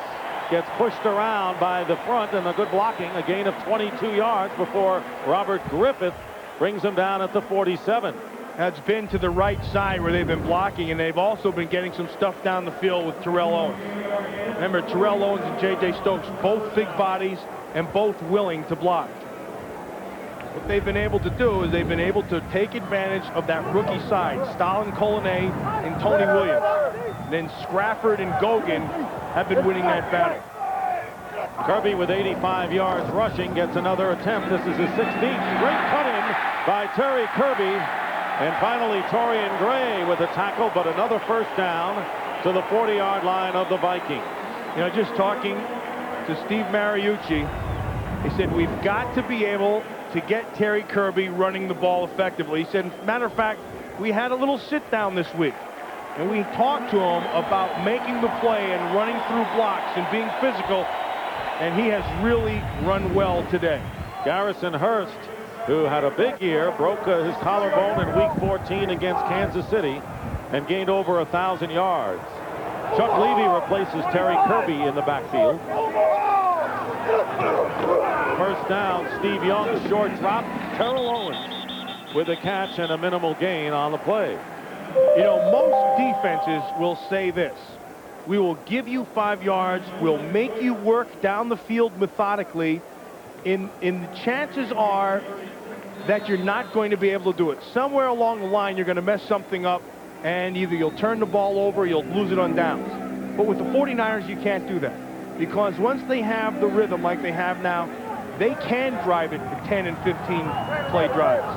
gets pushed around by the front, and a good blocking, a gain of 22 yards before Robert Griffith brings him down at the 47. That's been to the right side where they've been blocking, and they've also been getting some stuff down the field with Terrell Owens. Remember, Terrell Owens and J.J. Stokes, both big bodies and both willing to block. What they've been able to do is they've been able to take advantage of that rookie side, Stalin Colonet and Tony Williams. Then Scrafford and Gogan have been winning that battle. Kirby with 85 yards rushing gets another attempt. This is his 16th. Great cut in by Terry Kirby. And finally, Torian Gray with a tackle, but another first down to the 40-yard line of the Vikings. Just talking to Steve Mariucci, he said, we've got to be able to get Terry Kirby running the ball effectively. He said, matter of fact, we had a little sit-down this week, and we talked to him about making the play and running through blocks and being physical, and he has really run well today. Garrison Hurst, who had a big year, broke his collarbone in Week 14 against Kansas City and gained over 1,000 yards. Chuck Levy replaces Terry Kirby in the backfield. First down, Steve Young, short drop. Terrell Owens with a catch and a minimal gain on the play. Most defenses will say this: we will give you 5 yards, we'll make you work down the field methodically, in the chances are that you're not going to be able to do it. Somewhere along the line, you're going to mess something up, and either you'll turn the ball over or you'll lose it on downs. But with the 49ers, you can't do that, because once they have the rhythm like they have now, they can drive it for 10 and 15 play drives.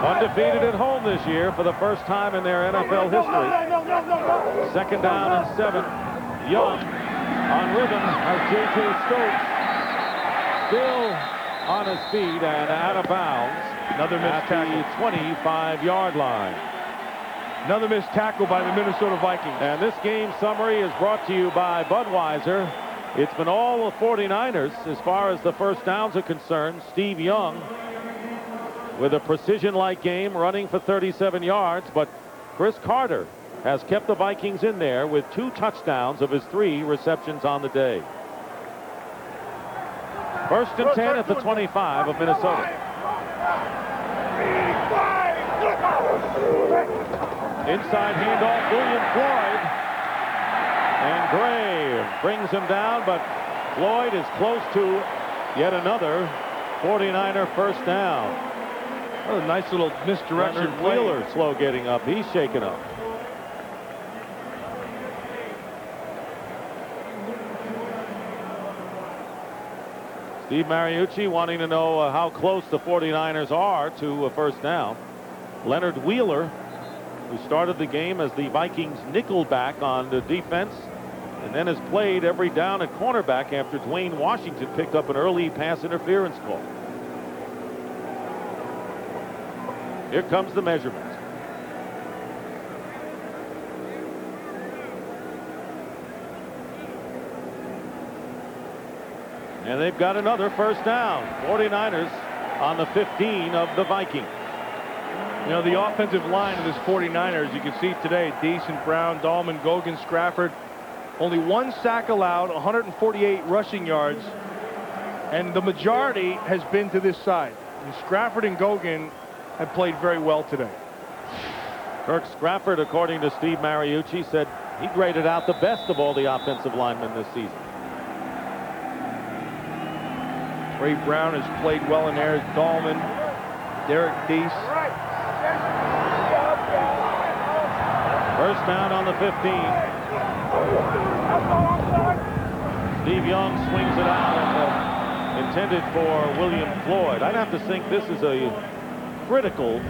Undefeated at home this year for the first time in their NFL history. Second down and 7. Young on rhythm as J.J. Stokes still on his feet and out of bounds. Another missed tackle. The 25-yard line. Another missed tackle by the Minnesota Vikings. And this game summary is brought to you by Budweiser. It's been all the 49ers as far as the first downs are concerned. Steve Young with a precision-like game, running for 37 yards, but Chris Carter has kept the Vikings in there with 2 touchdowns of his 3 receptions on the day. First and 10 at the 25 of Minnesota. Inside handoff, William Floyd. And Gray brings him down, but Floyd is close to yet another 49er first down. What a nice little misdirection. Leonard Wheeler slow getting up. He's shaken up. Steve Mariucci wanting to know how close the 49ers are to a first down. Leonard Wheeler who started the game as the Vikings nickelback on the defense, and then has played every down at cornerback after Dwayne Washington picked up an early pass interference call. Here comes the measurement. And they've got another first down. 49ers on the 15 of the Vikings. You know, the offensive line of this 49ers, you can see today, Decent, Brown, Dahlman, Gogan, Scrafford. Only 1 sack allowed, 148 rushing yards, and the majority has been to this side. And Scrafford and Gogan have played very well today. Kirk Scrafford, according to Steve Mariucci, said he graded out the best of all the offensive linemen this season. Ray Brown has played well in there. Dahlman, Derek Deese. First down on the 15. Steve Young swings it out and intended for William Floyd. I'd have to think this is a critical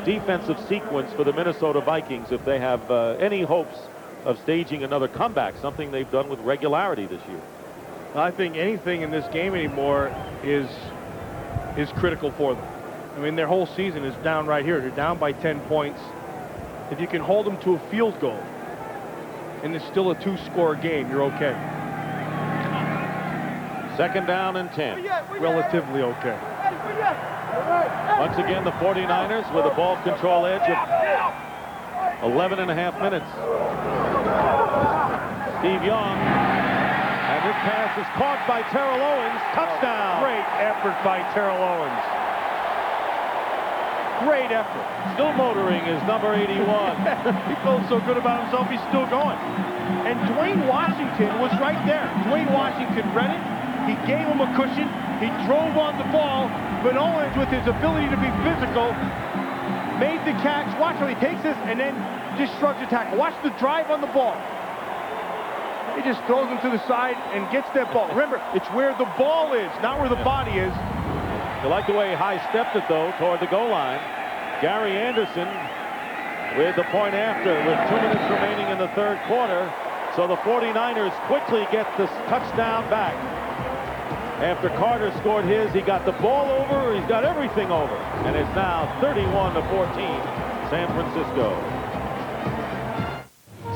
defensive sequence for the Minnesota Vikings if they have any hopes of staging another comeback, something they've done with regularity this year. I think anything in this game anymore is critical for them. I mean, their whole season is down right here. They're down by 10 points. If you can hold them to a field goal and it's still a 2-score game, you're okay. Second down and 10. Relatively okay. Once again, the 49ers with a ball control edge of 11 and a half minutes. Steve Young, and this pass is caught by Terrell Owens. Touchdown. Great effort by Terrell Owens. Great effort. Still motoring is number 81. He feels so good about himself, he's still going. And Dwayne Washington was right there. Dwayne Washington read it. He gave him a cushion. He drove on the ball. But Owens, with his ability to be physical, made the catch. Watch how he takes this and then just shrugs the tackle. Watch the drive on the ball. He just throws him to the side and gets that ball. Remember, it's where the ball is, not where the body is. You like the way he high-stepped it, though, toward the goal line. Gary Anderson with the point after with 2 minutes remaining in the third quarter. So the 49ers quickly get this touchdown back. After Carter scored his, he got the ball over, he's got everything over. And it's now 31-14, San Francisco.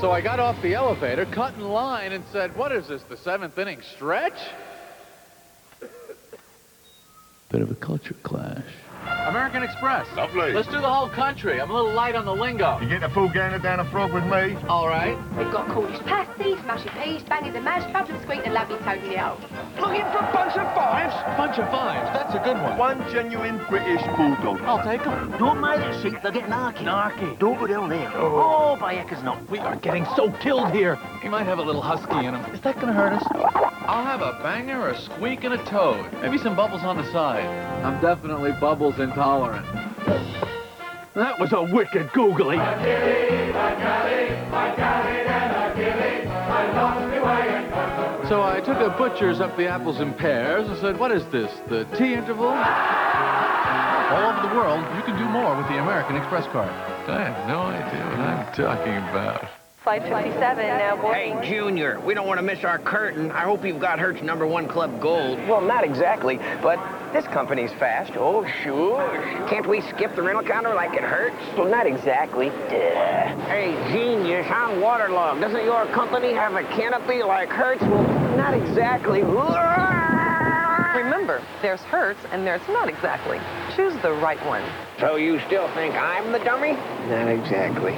So I got off the elevator, cut in line, and said, what is this, the 7th inning stretch? Bit of a culture clash. American Express. Lovely. Let's do the whole country. I'm a little light on the lingo. You getting a full gander down the frog with me? All right. We've got Cornish pasties, mushy peas, bangers and mash, bubbling sweet, and lovely Tony-o. Looking for a bunch of fives? Bunch of fives. That's a good one. One genuine British bulldog. I'll take them. Don't mind it, sheep. They'll get narky. Narky. Don't go down there. Oh, by heckers not. We are getting so killed here. He might have a little husky in him. Is that going to hurt us? I'll have a banger, a squeak, and a toad. Maybe some bubbles on the side. I'm definitely bubbles intolerant. That was a wicked googly. So I took a butcher's up the apples and pears and said, what is this, the tea interval? All over the world, you can do more with the American Express card. I have no idea what I'm talking about. Flight 57 now boarding. Hey, Junior, we don't want to miss our curtain. I hope you've got Hertz #1 Club Gold. Well, not exactly, but this company's fast. Oh, sure. Can't we skip the rental counter like it hurts? Well, not exactly. Duh. Hey, genius, I'm waterlogged. Doesn't your company have a canopy like Hertz? Well, not exactly. Remember, there's Hertz and there's not exactly. Choose the right one. So you still think I'm the dummy? Not exactly.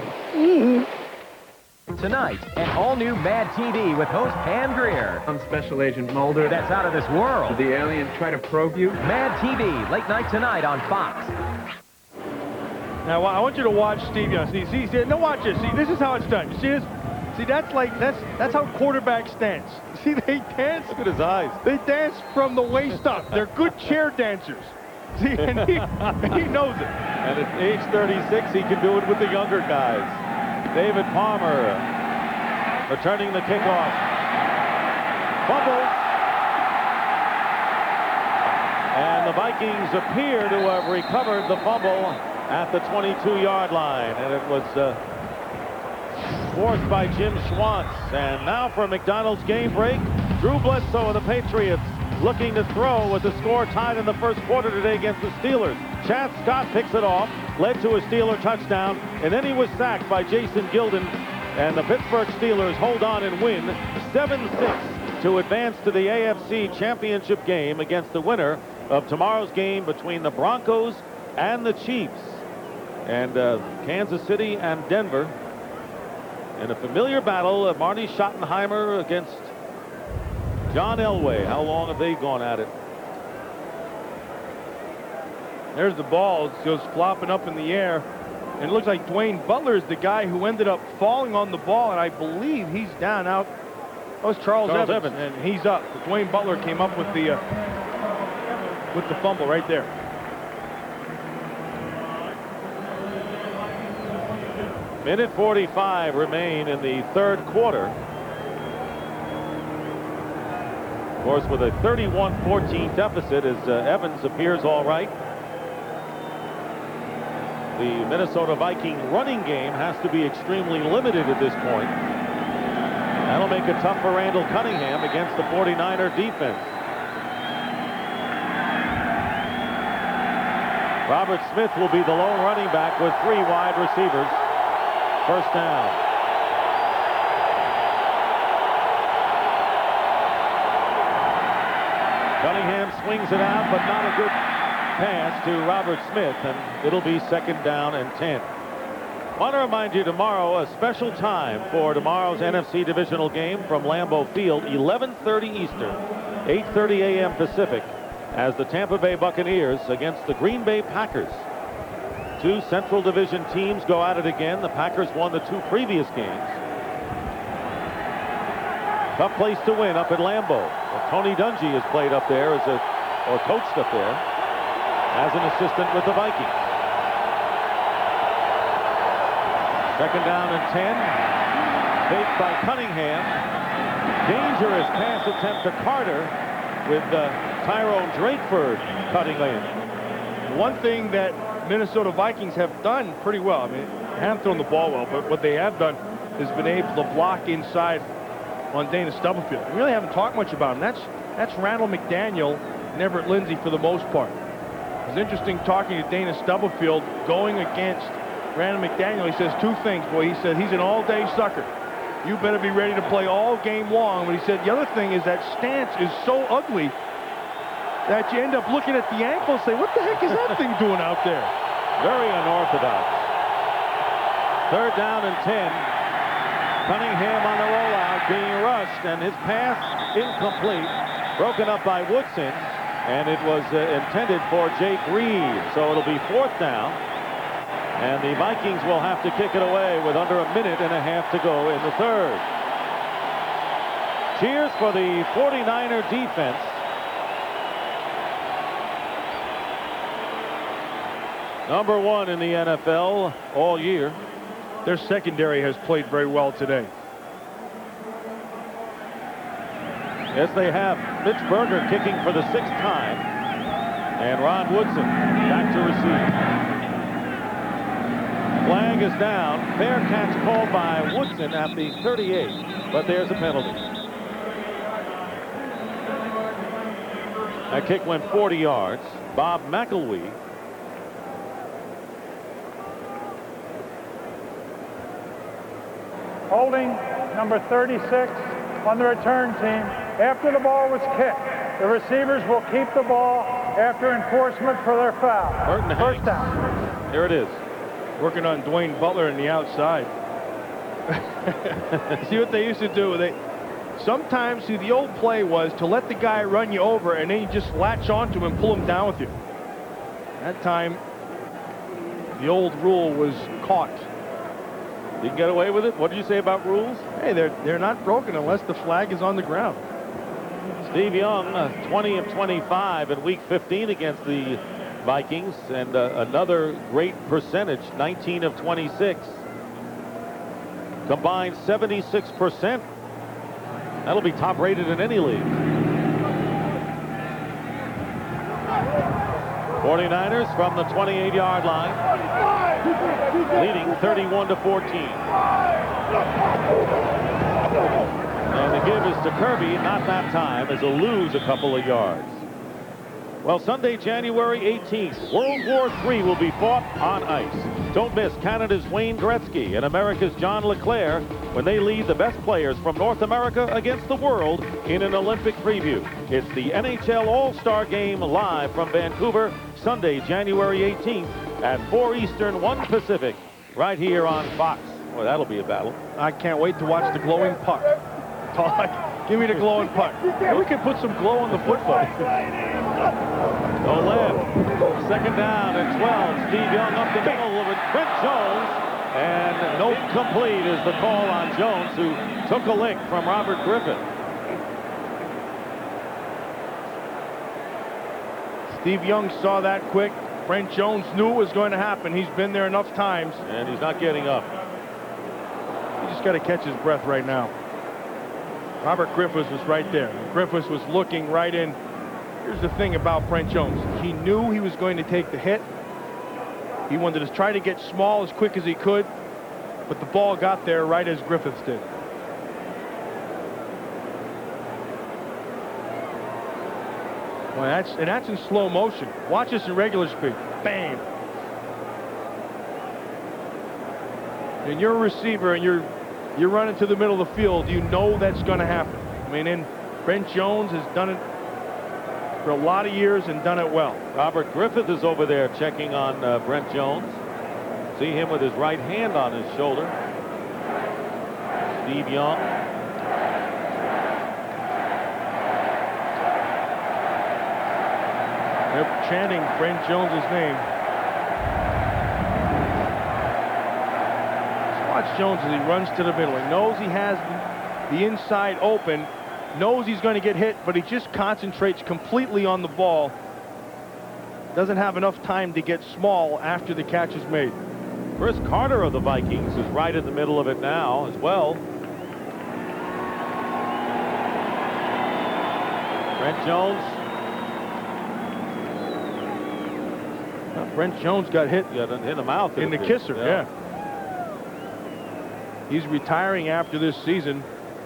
Tonight, an all-new Mad TV with host Pam Grier. I'm Special Agent Mulder. That's out of this world. Did the alien try to probe you? Mad TV, late night tonight on Fox. Now, I want you to watch Steve Young. See, now watch this. See, this is how it's done. You see this? See, that's how quarterback stands. See, they dance. Look at his eyes. They dance from the waist up. They're good chair dancers. See, and he knows it. And at age 36, he can do it with the younger guys. David Palmer returning the kickoff. Fumble. And the Vikings appear to have recovered the fumble at the 22-yard line. And it was forced by Jim Schwantz. And now for McDonald's game break. Drew Bledsoe of the Patriots looking to throw with the score tied in the first quarter today against the Steelers. Chad Scott picks it off, led to a Steeler touchdown, and then he was sacked by Jason Gilden. And the Pittsburgh Steelers hold on and win 7-6 to advance to the AFC Championship game against the winner of tomorrow's game between the Broncos and the Chiefs. And Kansas City and Denver in a familiar battle of Marty Schottenheimer against John Elway. How long have they gone at it? There's the ball. It goes flopping up in the air. And it looks like Dwayne Butler is the guy who ended up falling on the ball, and I believe he's down out. Oh, it's Charles Evans, and he's up. But Dwayne Butler came up with the fumble right there. Minute 45 remain in the third quarter. Of course, with a 31-14 deficit, as Evans appears all right. The Minnesota Viking running game has to be extremely limited at this point. That'll make it tough for Randall Cunningham against the 49er defense. Robert Smith will be the lone running back with 3 wide receivers. First down. Cunningham swings it out, but not a good pass to Robert Smith, and it'll be second down and 10. I want to remind you tomorrow, a special time for tomorrow's NFC Divisional game from Lambeau Field, 11:30 Eastern, 8:30 a.m. Pacific, as the Tampa Bay Buccaneers against the Green Bay Packers. 2 Central Division teams go at it again. The Packers won the 2 previous games. Tough place to win up at Lambeau. Well, Tony Dungy has played up there or coached up there as an assistant with the Vikings. Second down and 10. Faked by Cunningham. Dangerous pass attempt to Carter with Tyrone Drakeford cutting in. One thing that Minnesota Vikings have done pretty well, I mean, they haven't thrown the ball well, but what they have done is been able to block inside on Dana Stubblefield. We really haven't talked much about him. That's Randall McDaniel and Everett Lindsay for the most part. It was interesting talking to Dana Stubblefield going against Randall McDaniel. He says 2 things. Boy, he said he's an all-day sucker. You better be ready to play all game long. But he said the other thing is that stance is so ugly that you end up looking at the ankle and say, what the heck is that thing doing out there? Very unorthodox. Third down and 10. Cunningham on the rollout, being rushed, and his pass incomplete, broken up by Woodson, and it was intended for Jake Reed. So it'll be 4th down, and the Vikings will have to kick it away with under a minute and a half to go in the third. Cheers for the 49er defense. Number 1 in the NFL all year. Their secondary has played very well today. Yes, they have. Mitch Berger kicking for the 6th time. And Ron Woodson back to receive. Flag is down. Fair catch called by Woodson at the 38. But there's a penalty. That kick went 40 yards. Bob McElwee. Holding number 36 on the return team. After the ball was kicked, the receivers will keep the ball after enforcement for their foul. First down. Here it is. Working on Dwayne Butler on the outside. See what they used to do? Sometimes, see, the old play was to let the guy run you over and then you just latch onto him and pull him down with you. That time, the old rule was caught. You can get away with it? What do you say about rules? Hey, they're not broken unless the flag is on the ground. Steve Young, 20 of 25 in Week 15 against the Vikings, and another great percentage, 19 of 26. Combined 76%. That'll be top rated in any league. 49ers from the 28-yard line, leading 31-14. And the give is to Kirby, not that time, as he'll lose a couple of yards. Well, Sunday, January 18th, World War III will be fought on ice. Don't miss Canada's Wayne Gretzky and America's John LeClair when they lead the best players from North America against the world in an Olympic preview. It's the NHL All-Star Game live from Vancouver, Sunday, January 18th at 4 Eastern, 1 Pacific, right here on Fox. Well, that'll be a battle. I can't wait to watch the glowing puck. Give me the glowing puck. We can put some glow on the football. Oled, second down and 12. Steve Young up the middle with Brent Jones. And no complete is the call on Jones, who took a lick from Robert Griffith. Steve Young saw that quick. Brent Jones knew it was going to happen. He's been there enough times. And he's not getting up. He just got to catch his breath right now. Robert Griffiths was right there. Griffiths was looking right in. Here's the thing about Brent Jones. He knew he was going to take the hit. He wanted to try to get small as quick as he could, but the ball got there right as Griffiths did. Well, that's in slow motion. Watch this in regular speed. Bam! And you're a receiver and you're running to the middle of the field, you know that's going to happen. I mean, and Brent Jones has done it for a lot of years and done it well. Robert Griffith is over there checking on Brent Jones. See him with his right hand on his shoulder. Steve Young. They're chanting Brent Jones's name. Watch Jones as he runs to the middle. He knows he has the inside open, knows he's going to get hit, but he just concentrates completely on the ball. Doesn't have enough time to get small after the catch is made. Chris Carter of the Vikings is right in the middle of it now as well. Brent Jones. Brent Jones got hit in the mouth. In the kisser, yeah. He's retiring after this season.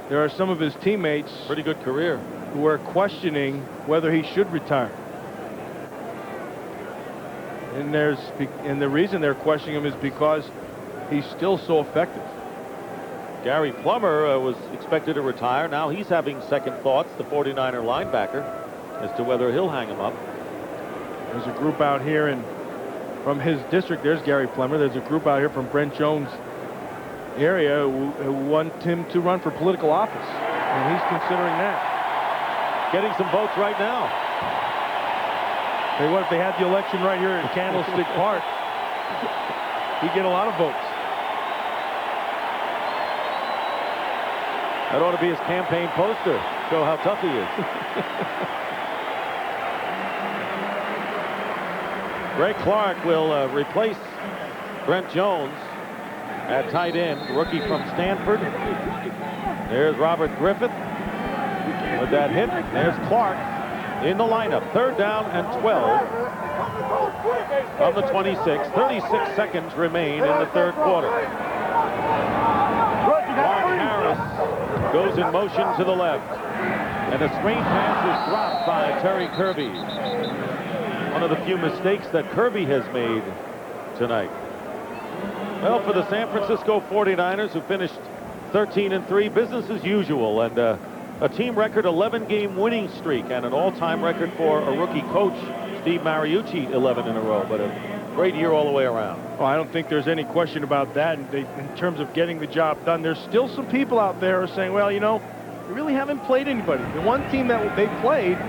There are some of his teammates, pretty good career, who are questioning whether he should retire. And the reason they're questioning him is because he's still so effective. Gary Plummer was expected to retire. Now he's having second thoughts, the 49er linebacker, as to whether he'll hang him up. There's a group out here from his district. There's Gary Plummer. There's a group out here from Brent Jones' area who want him to run for political office, and he's considering that. Getting some votes right now. Hey, what if they had the election right here at Candlestick Park? He'd get a lot of votes. That ought to be his campaign poster. Show how tough he is. Greg Clark will replace Brent Jones at tight end, rookie from Stanford. There's Robert Griffith with that hit. There's Clark in the lineup. Third down and 12 from the 26. 36 seconds remain in the third quarter. Mark Harris goes in motion to the left. And a screen pass is dropped by Terry Kirby. One of the few mistakes that Kirby has made tonight. Well, for the San Francisco 49ers, who finished 13-3, business as usual, and a team record 11-game winning streak and an all-time record for a rookie coach, Steve Mariucci, 11 in a row, but a great year all the way around. Oh, I don't think there's any question about that. In terms of getting the job done, there's still some people out there who are saying, well, you know, they really haven't played anybody. The one team that they played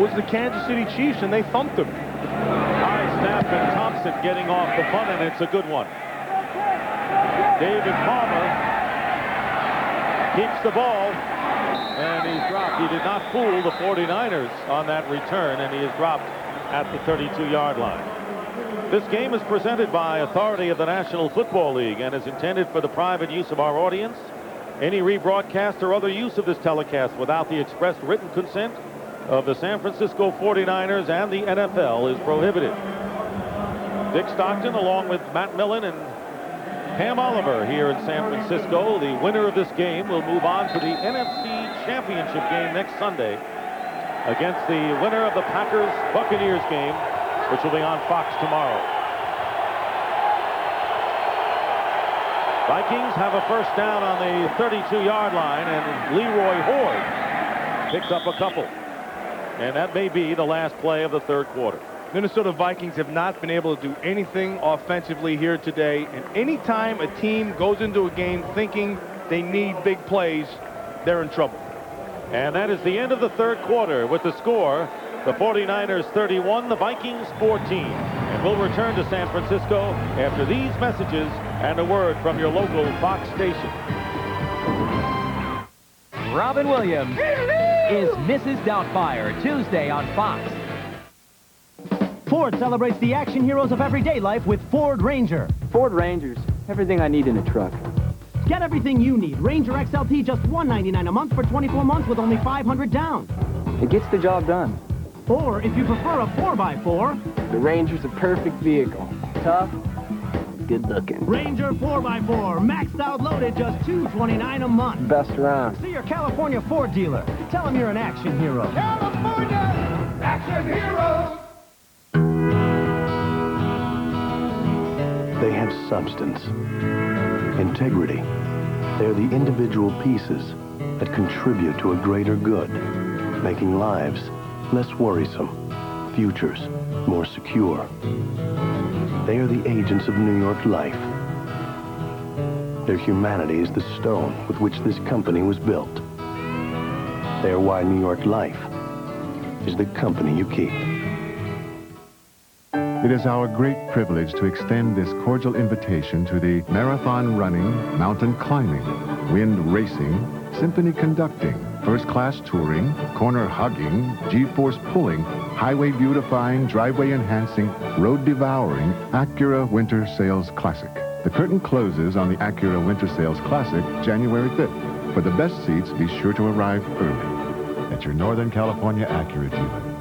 was the Kansas City Chiefs, and they thumped them. High snap, and Thompson getting off the punt, and it's a good one. David Palmer keeps the ball, and he's dropped. He did not fool the 49ers on that return, and he is dropped at the 32-yard line. This game is presented by authority of the National Football League and is intended for the private use of our audience. Any rebroadcast or other use of this telecast without the express written consent of the San Francisco 49ers and the NFL is prohibited. Dick Stockton, along with Matt Millen and Pam Oliver here in San Francisco. The winner of this game will move on to the NFC Championship game next Sunday against the winner of the Packers-Buccaneers game, which will be on Fox tomorrow. Vikings have a first down on the 32-yard line, and Leroy Hoard picks up a couple. And that may be the last play of the third quarter. Minnesota Vikings have not been able to do anything offensively here today. And anytime a team goes into a game thinking they need big plays, they're in trouble. And that is the end of the third quarter with the score, the 49ers 31, the Vikings 14. And we'll return to San Francisco after these messages and a word from your local Fox station. Robin Williams is Mrs. Doubtfire, Tuesday on Fox. Ford celebrates the action heroes of everyday life with Ford Ranger. Ford Rangers, everything I need in a truck. Get everything you need. Ranger XLT just $199 a month for 24 months with only $500 down. It gets the job done. Or if you prefer a 4x4, the Ranger's a perfect vehicle. Tough, good looking. Ranger 4x4, maxed out loaded, just $229 a month. Best around. See your California Ford dealer. Tell them you're an action hero. California Action Heroes! They have substance, integrity. They're the individual pieces that contribute to a greater good, making lives less worrisome, futures more secure. They are the agents of New York life. Their humanity is the stone with which this company was built. They are why New York Life is the company you keep. It is our great privilege to extend this cordial invitation to the marathon running, mountain climbing, wind racing, symphony conducting, first-class touring, corner hugging, G-force pulling, highway beautifying, driveway enhancing, road devouring Acura Winter Sales Classic. The curtain closes on the Acura Winter Sales Classic January 5th. For the best seats, be sure to arrive early at your Northern California Acura dealer.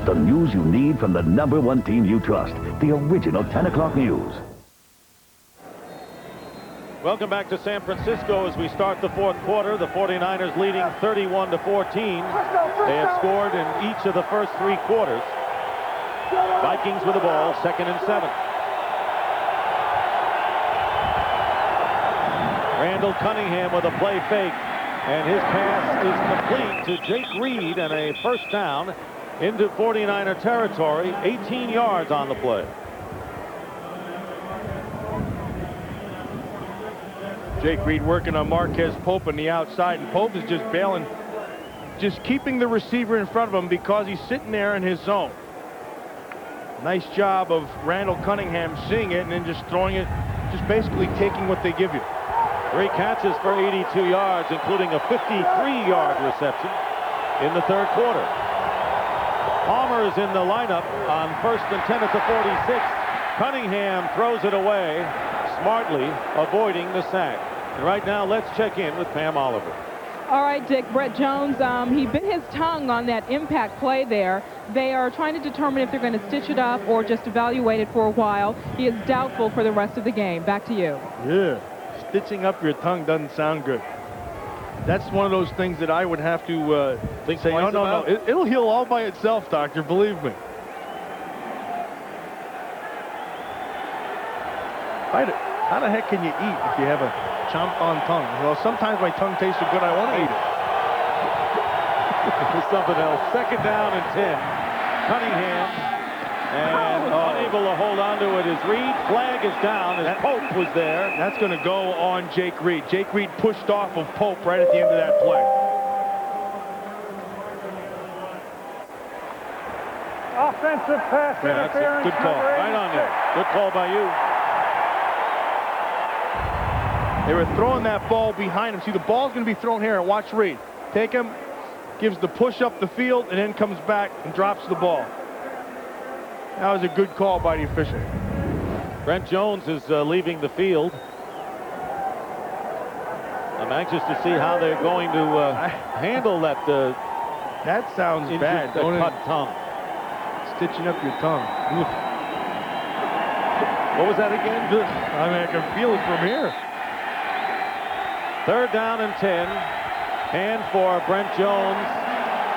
The news you need from the #1 team you trust. The original 10 o'clock news. Welcome back to San Francisco as we start the fourth quarter. The 49ers leading 31-14. They have scored in each of the first three quarters. Vikings with the ball, 2nd and 7. Randall Cunningham with a play fake. And his pass is complete to Jake Reed and a first down into 49er territory, 18 yards on the play. Jake Reed working on Marquez Pope on the outside, and Pope is just bailing, just keeping the receiver in front of him because he's sitting there in his zone. Nice job of Randall Cunningham seeing it and then just throwing it, just basically taking what they give you. 3 catches for 82 yards, including a 53-yard reception in the third quarter. Palmer is in the lineup on 1st and 10 at the 46. Cunningham throws it away, smartly avoiding the sack. And right now, let's check in with Pam Oliver. All right, Dick. Brett Jones, he bit his tongue on that impact play there. They are trying to determine if they're going to stitch it up or just evaluate it for a while. He is doubtful for the rest of the game. Back to you. Yeah, stitching up your tongue doesn't sound good. That's one of those things that I would have to say, no. It'll heal all by itself, doctor, believe me. How the heck can you eat if you have a chomped-on tongue? Well, sometimes my tongue tastes so good I want to eat it. It's something else. 2nd down and 10. Cunningham and unable to hold on to it as Reed. Flag is down as Pope was there. That's going to go on Jake Reed. Jake Reed pushed off of Pope right at the end of that play. Offensive pass interference. Good call. Right on there. Good call by you. They were throwing that ball behind him. See, the ball's going to be thrown here. Watch Reed. Take him, gives the push up the field, and then comes back and drops the ball. That was a good call by the official. Brent Jones is leaving the field. I'm anxious to see how they're going to handle that. That sounds bad. Cut tongue. Stitching up your tongue. Oof. What was that again? I mean, I can feel it from here. 3rd down and 10. Hand for Brent Jones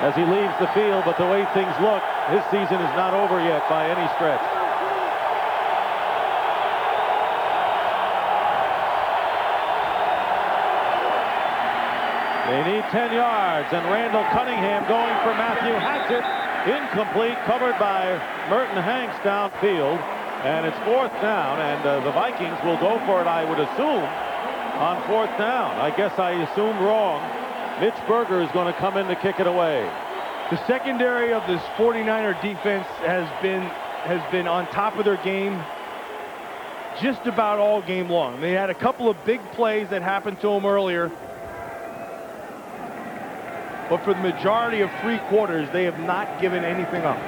as he leaves the field, but the way things look, his season is not over yet by any stretch. They need 10 yards, and Randall Cunningham going for Matthew Hatchett. Incomplete, covered by Merton Hanks downfield, and it's 4th down, and the Vikings will go for it, I would assume, on 4th down. I guess I assumed wrong. Mitch Berger is going to come in to kick it away. The secondary of this 49er defense has been on top of their game just about all game long. They had a couple of big plays that happened to them earlier, but for the majority of 3 quarters, they have not given anything up.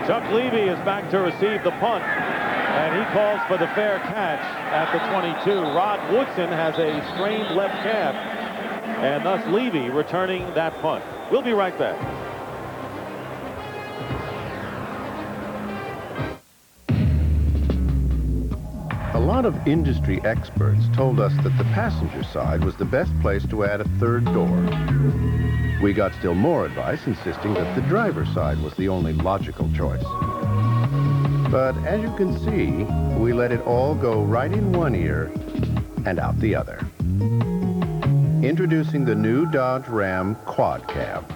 Chuck Levy is back to receive the punt, and he calls for the fair catch at the 22. Rod Woodson has a strained left calf, and thus Levy returning that punt. We'll be right back. A lot of industry experts told us that the passenger side was the best place to add a 3rd door. We got still more advice insisting that the driver's side was the only logical choice. But as you can see, we let it all go right in one ear and out the other. Introducing the new Dodge Ram Quad Cab.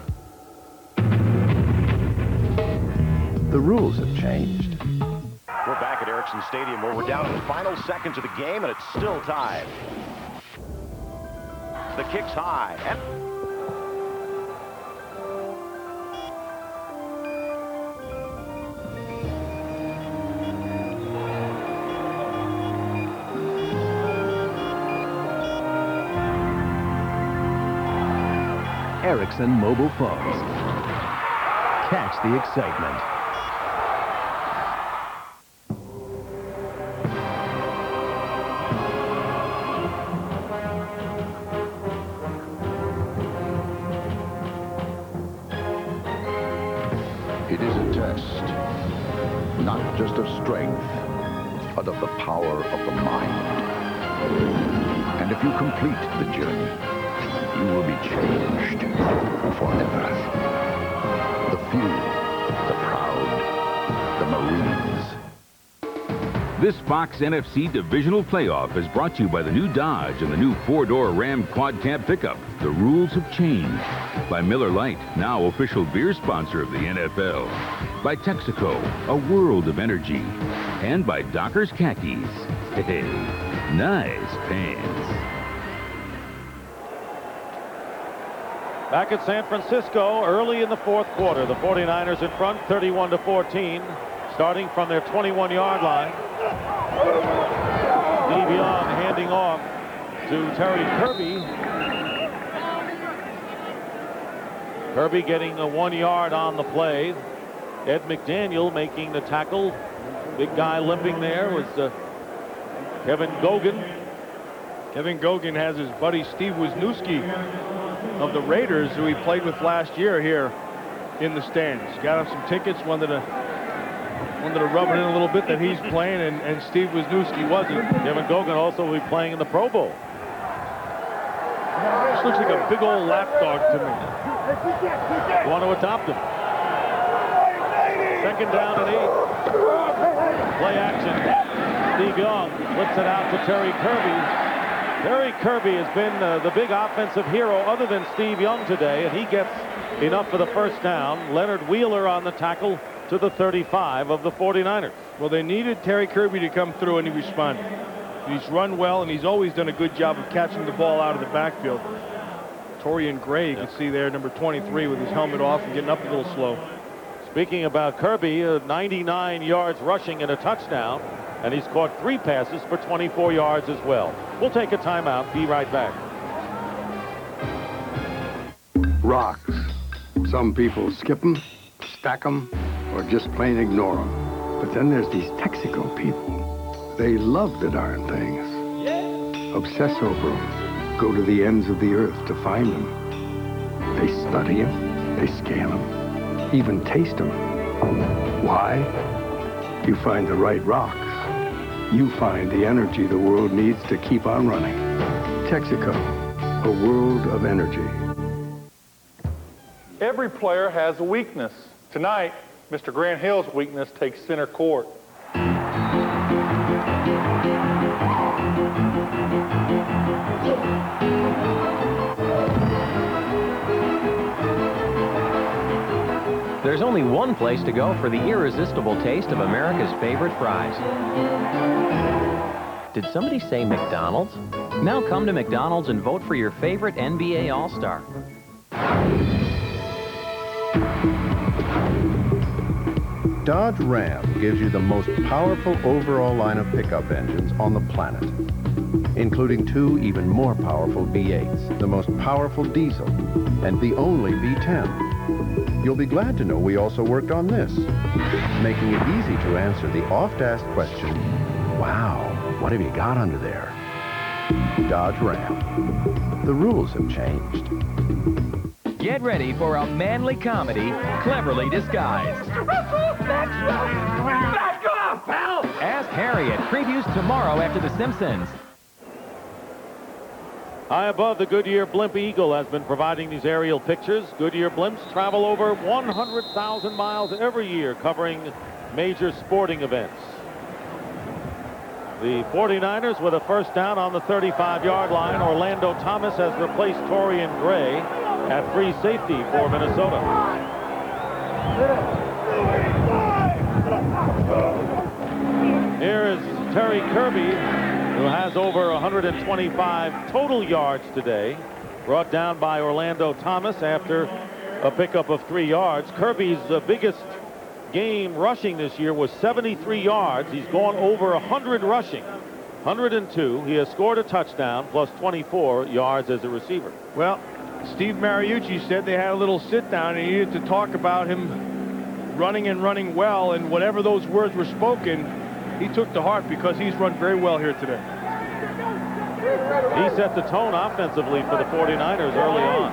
The rules have changed. We're back at Ericsson Stadium where we're down in the final seconds of the game and it's still tied. The kick's high. And Ericsson mobile phones. Catch the excitement. It is a test, not just of strength, but of the power of the mind. And if you complete the journey, you will be changed forever. The few, the proud, the Marines. This Fox NFC Divisional Playoff is brought to you by the new Dodge and the new 4-door Ram Quad Cab pickup. The rules have changed. By Miller Lite, now official beer sponsor of the NFL. By Texaco, a world of energy. And by Dockers Khakis. Hey, nice pants. Back at San Francisco, early in the 4th quarter, the 49ers in front, 31-14, starting from their 21-yard line. Steve Young handing off to Terry Kirby. Kirby getting a 1 yard on the play. Ed McDaniel making the tackle. Big guy limping there was Kevin Gogan. Kevin Gogan has his buddy Steve Wisniewski of the Raiders, who he played with last year here in the stands. Got him some tickets, wanted to rub it in a little bit that he's playing, and Steve Wisniewski wasn't. Kevin Gogan also will be playing in the Pro Bowl. This looks like a big old lapdog to me. You want to adopt him. 2nd down and 8. Play action. Steve Young flips it out to Terry Kirby. Terry Kirby has been the big offensive hero other than Steve Young today, and he gets enough for the 1st down. Leonard Wheeler on the tackle to the 35 of the 49ers. Well, they needed Terry Kirby to come through, and he responded. He's run well, and he's always done a good job of catching the ball out of the backfield. Torian Gray, you can see there, number 23, with his helmet off and getting up a little slow. Speaking about Kirby, 99 yards rushing and a touchdown, and he's caught 3 passes for 24 yards as well. We'll take a timeout. Be right back. Rocks. Some people skip them, stack them, or just plain ignore them. But then there's these Texaco people. They love the darn things. Obsess over them. Go to the ends of the earth to find them. They study them. They scale them. Even taste them. Why? You find the right rocks you find the energy the world needs to keep on running. Texaco, a world of energy. Every player has a weakness. Tonight, Mr. Grant Hill's weakness takes center court. There's only one place to go for the irresistible taste of America's favorite fries. Did somebody say McDonald's? Now come to McDonald's and vote for your favorite NBA All-Star. Dodge Ram gives you the most powerful overall line of pickup engines on the planet, including 2 even more powerful V8s, the most powerful diesel, and the only V10. You'll be glad to know we also worked on this, making it easy to answer the oft-asked question, wow, what have you got under there? Dodge Ram. The rules have changed. Get ready for a manly comedy, cleverly disguised. Back off, pal! Ask Harriet previews tomorrow after The Simpsons. High above, the Goodyear Blimp Eagle has been providing these aerial pictures. Goodyear blimps travel over 100,000 miles every year, covering major sporting events. The 49ers with a first down on the 35-yard line. Orlando Thomas has replaced Torian Gray at free safety for Minnesota. Here is Terry Kirby, who has over 125 total yards today, brought down by Orlando Thomas after a pickup of 3 yards. Kirby's biggest game rushing this year was 73 yards. He's gone over 100 rushing, 102. He has scored a touchdown plus 24 yards as a receiver. Well, Steve Mariucci said they had a little sit-down and he needed to talk about him running and running well, and whatever those words were spoken, he took to heart because he's run very well here today. He set the tone offensively for the 49ers early on.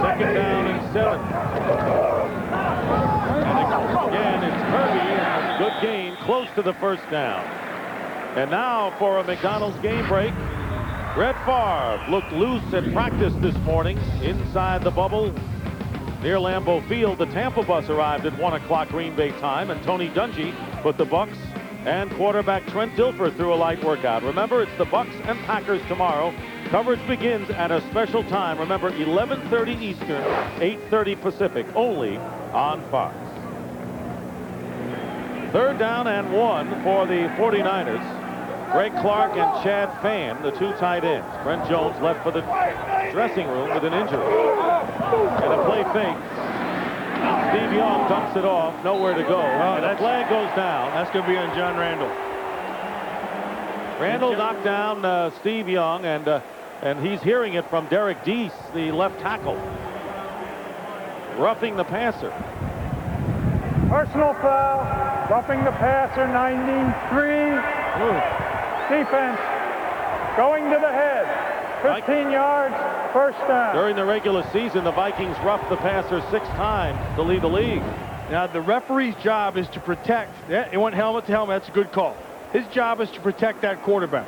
Second down and 7. And again, it's Kirby, and good gain, close to the first down. And now for a McDonald's game break. Brett Favre looked loose at practice this morning inside the bubble near Lambeau Field. The Tampa bus arrived at 1 o'clock Green Bay time, and Tony Dungy put the Bucs and quarterback Trent Dilfer through a light workout. Remember, it's the Bucs and Packers tomorrow. Coverage begins at a special time. Remember, 11:30 Eastern, 8:30 Pacific, only on Fox. Third down and 1 for the 49ers. Greg Clark and Chad Phan, the 2 tight ends. Brent Jones left for the dressing room with an injury. And a play fake. Steve Young dumps it off, nowhere to go. And a flag goes down. That's going to be on John Randall. Randall knocked down Steve Young, and he's hearing it from Derek Deese, the left tackle. Roughing the passer. Personal foul, roughing the passer, 93. Defense going to the head. 15 yards, first down. During the regular season, the Vikings roughed the passer 6 times to lead the league. Now, the referee's job is to protect. It went helmet to helmet. That's a good call. His job is to protect that quarterback.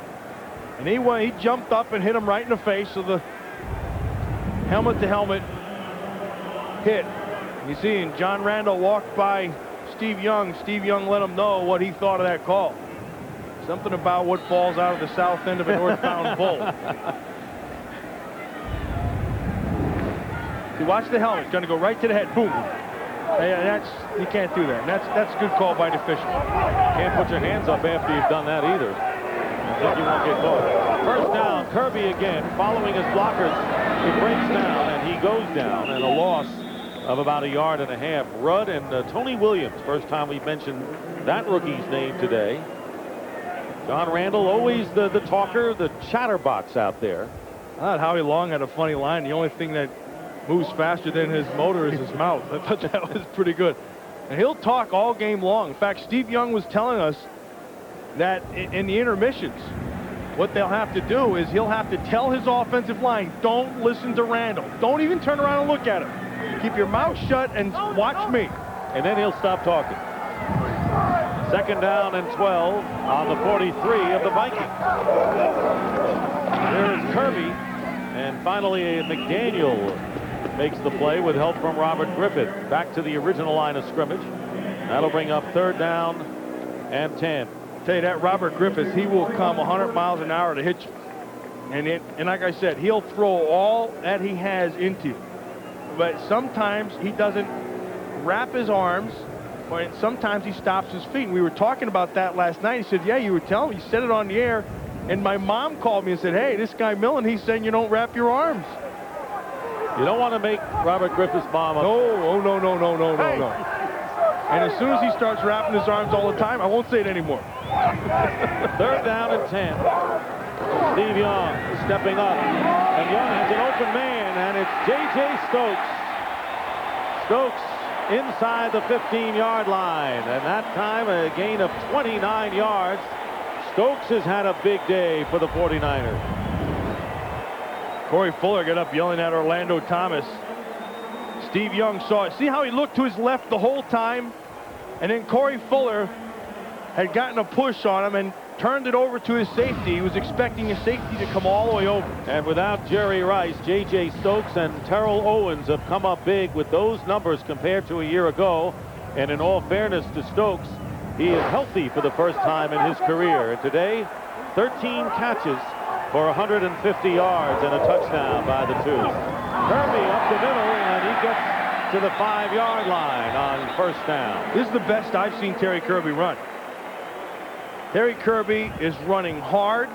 And he jumped up and hit him right in the face, so the helmet to helmet hit. You see, and John Randall walked by Steve Young. Steve Young let him know what he thought of that call. Something about what falls out of the south end of a northbound bull. See, watch the helmet. It's going to go right to the head. Boom. And you can't do that. And that's a good call by the official. Can't put your hands up after you've done that either. I think you won't get caught. First down, Kirby again, following his blockers. He breaks down, and he goes down, and a loss of about 1.5 yards. Rudd and Tony Williams, first time we've mentioned that rookie's name today. John Randall, always the talker, the chatterbox out there. I thought Howie Long had a funny line. The only thing that moves faster than his motor is his mouth. I thought that was pretty good. And he'll talk all game long. In fact, Steve Young was telling us that in the intermissions, what they'll have to do is he'll have to tell his offensive line, don't listen to Randall. Don't even turn around and look at him. Keep your mouth shut and watch me. And then he'll stop talking. Second down and 12 on the 43 of the Vikings. Here's Kirby, and finally McDaniel makes the play with help from Robert Griffith. Back to the original line of scrimmage. That'll bring up third down and 10. Tell you that Robert Griffith, he will come 100 miles an hour to hit you. And like I said, he'll throw all that he has into you. But sometimes he doesn't wrap his arms, or sometimes he stops his feet. And we were talking about that last night. He said, yeah, you were telling me, you said it on the air. And my mom called me and said, hey, this guy Millen, he's saying you don't wrap your arms. You don't want to make Robert Griffith's mom up. No. And as soon as he starts wrapping his arms all the time, I won't say it anymore. Third down and 10. Steve Young stepping up. And Young has an open man, and it's J.J. Stokes. Stokes inside the 15-yard line. And that time a gain of 29 yards. Stokes has had a big day for the 49ers. Corey Fuller got up yelling at Orlando Thomas. Steve Young saw it. See how he looked to his left the whole time? And then Corey Fuller had gotten a push on him and turned it over to his safety. He was expecting his safety to come all the way over. And without Jerry Rice, J.J. Stokes and Terrell Owens have come up big with those numbers compared to a year ago. And in all fairness to Stokes, he is healthy for the first time in his career. And today, 13 catches for 150 yards and a touchdown by the two. Kirby up the middle, and he gets to the 5-yard line on first down. This is the best I've seen Terry Kirby run. Terry Kirby is running hard,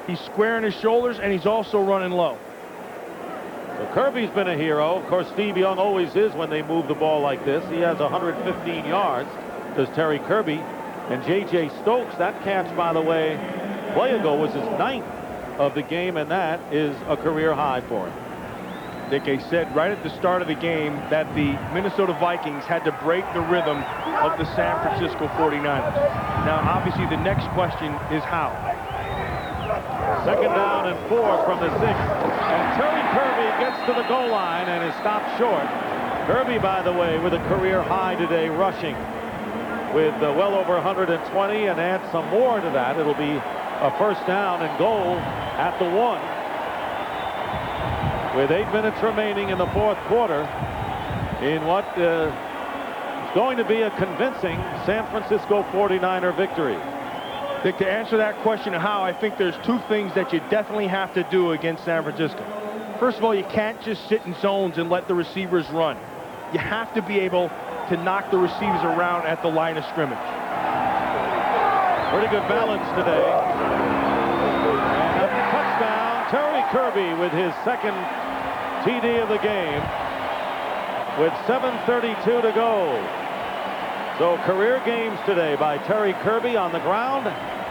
he's squaring his shoulders, and he's also running low. So Kirby's been a hero. Of course, Steve Young always is when they move the ball like this. He has 115 yards, does Terry Kirby. And J.J. Stokes, that catch, by the way, play ago was his 9th of the game, and that is a career high for him. Dick, I said right at the start of the game that the Minnesota Vikings had to break the rhythm of the San Francisco 49ers. Now, obviously, the next question is how. Second down and 4 from the 6. And Terry Kirby gets to the goal line and is stopped short. Kirby, by the way, with a career high today rushing with well over 120, and add some more to that. It'll be a first down and goal at the 1. With 8 minutes remaining in the fourth quarter in what is going to be a convincing San Francisco 49er victory. Dick, to answer that question of how, I think there's 2 things that you definitely have to do against San Francisco. First of all, you can't just sit in zones and let the receivers run. You have to be able to knock the receivers around at the line of scrimmage. Pretty good balance today. And a touchdown, Terry Kirby with his second TD of the game with 7:32 to go. So career games today by Terry Kirby on the ground,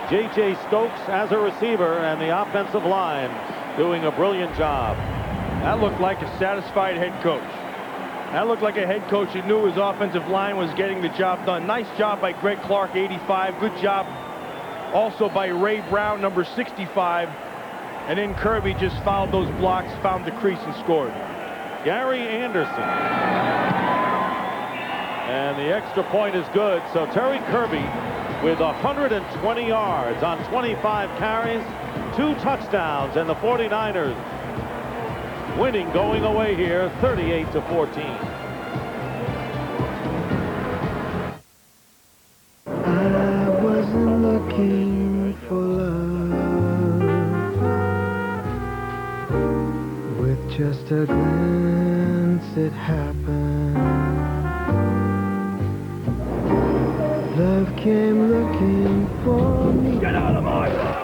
J.J. Stokes as a receiver, and the offensive line doing a brilliant job. That looked like a satisfied head coach. That looked like a head coach who knew his offensive line was getting the job done. Nice job by Greg Clark, 85. Good job also by Ray Brown, number 65. And then Kirby just fouled those blocks, found the crease, and scored. Gary Anderson. And the extra point is good. So Terry Kirby with 120 yards on 25 carries, 2 touchdowns, and the 49ers winning going away here 38-14. I wasn't looking for love. With just a glance it happened. Love came looking for me. Get out of my life!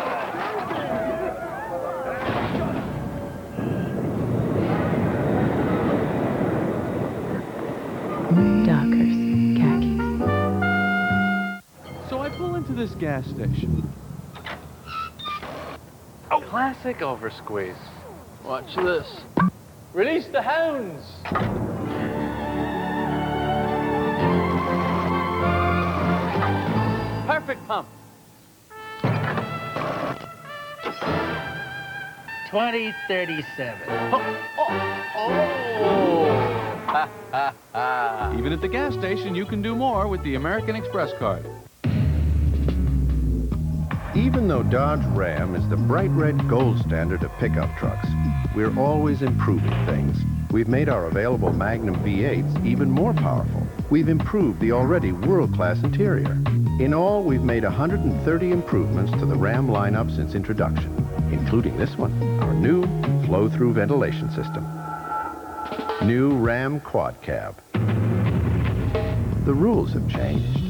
Dockers, khakis. So I pull into this gas station. Oh, classic oversqueeze. Watch this. Release the hounds. Perfect pump. 2037. Even at the gas station, you can do more with the American Express card. Even though Dodge Ram is the bright red gold standard of pickup trucks, we're always improving things. We've made our available Magnum V8s even more powerful. We've improved the already world-class interior. In all, we've made 130 improvements to the Ram lineup since introduction, including this one, our new flow-through ventilation system. New Ram Quad Cab. The rules have changed.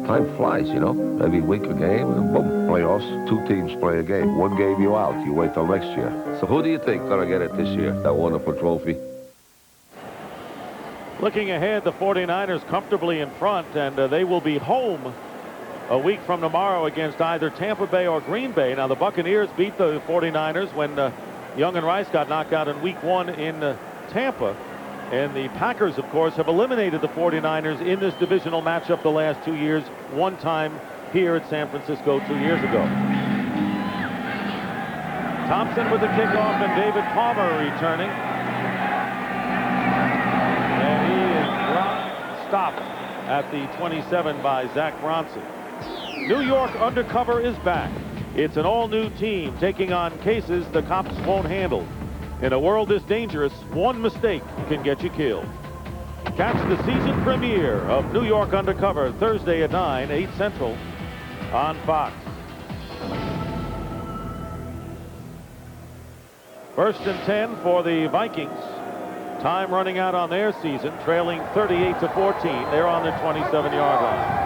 Time flies, you know. Every week a game, and boom, playoffs. 2 teams play a game. One game you out. You wait till next year. So who do you think gonna get it this year? That wonderful trophy? Looking ahead, the 49ers comfortably in front, and they will be home a week from tomorrow against either Tampa Bay or Green Bay. Now, the Buccaneers beat the 49ers when Young and Rice got knocked out in week 1 in Tampa. And the Packers, of course, have eliminated the 49ers in this divisional matchup the last 2 years, one time here at San Francisco 2 years ago. Thompson with the kickoff and David Palmer returning. And he is stopped at the 27 by Zach Bronson. New York Undercover is back. It's an all-new team taking on cases the cops won't handle. In a world this dangerous, one mistake can get you killed. Catch the season premiere of New York Undercover Thursday at 9, 8 Central on Fox. First and 10 for the Vikings. Time running out on their season, trailing 38-14. They're on their 27-yard line.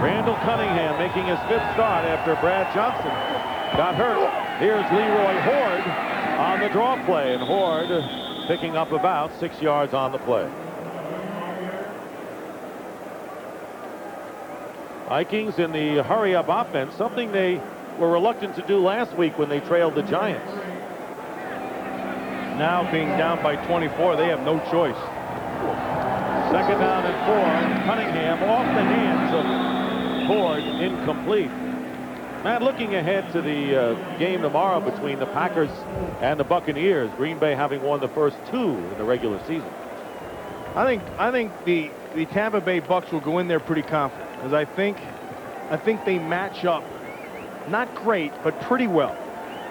Randall Cunningham making his 5th start after Brad Johnson got hurt. Here's Leroy Horde on the draw play, and Horde picking up about 6 yards on the play. Vikings in the hurry-up offense, something they were reluctant to do last week when they trailed the Giants. Now being down by 24, they have no choice. 2nd down and 4. Cunningham off the hands of Horde, incomplete. Matt, looking ahead to the game tomorrow between the Packers and the Buccaneers, Green Bay having won the first 2 in the regular season. I think the Tampa Bay Bucks will go in there pretty confident, because I think they match up not great, but pretty well.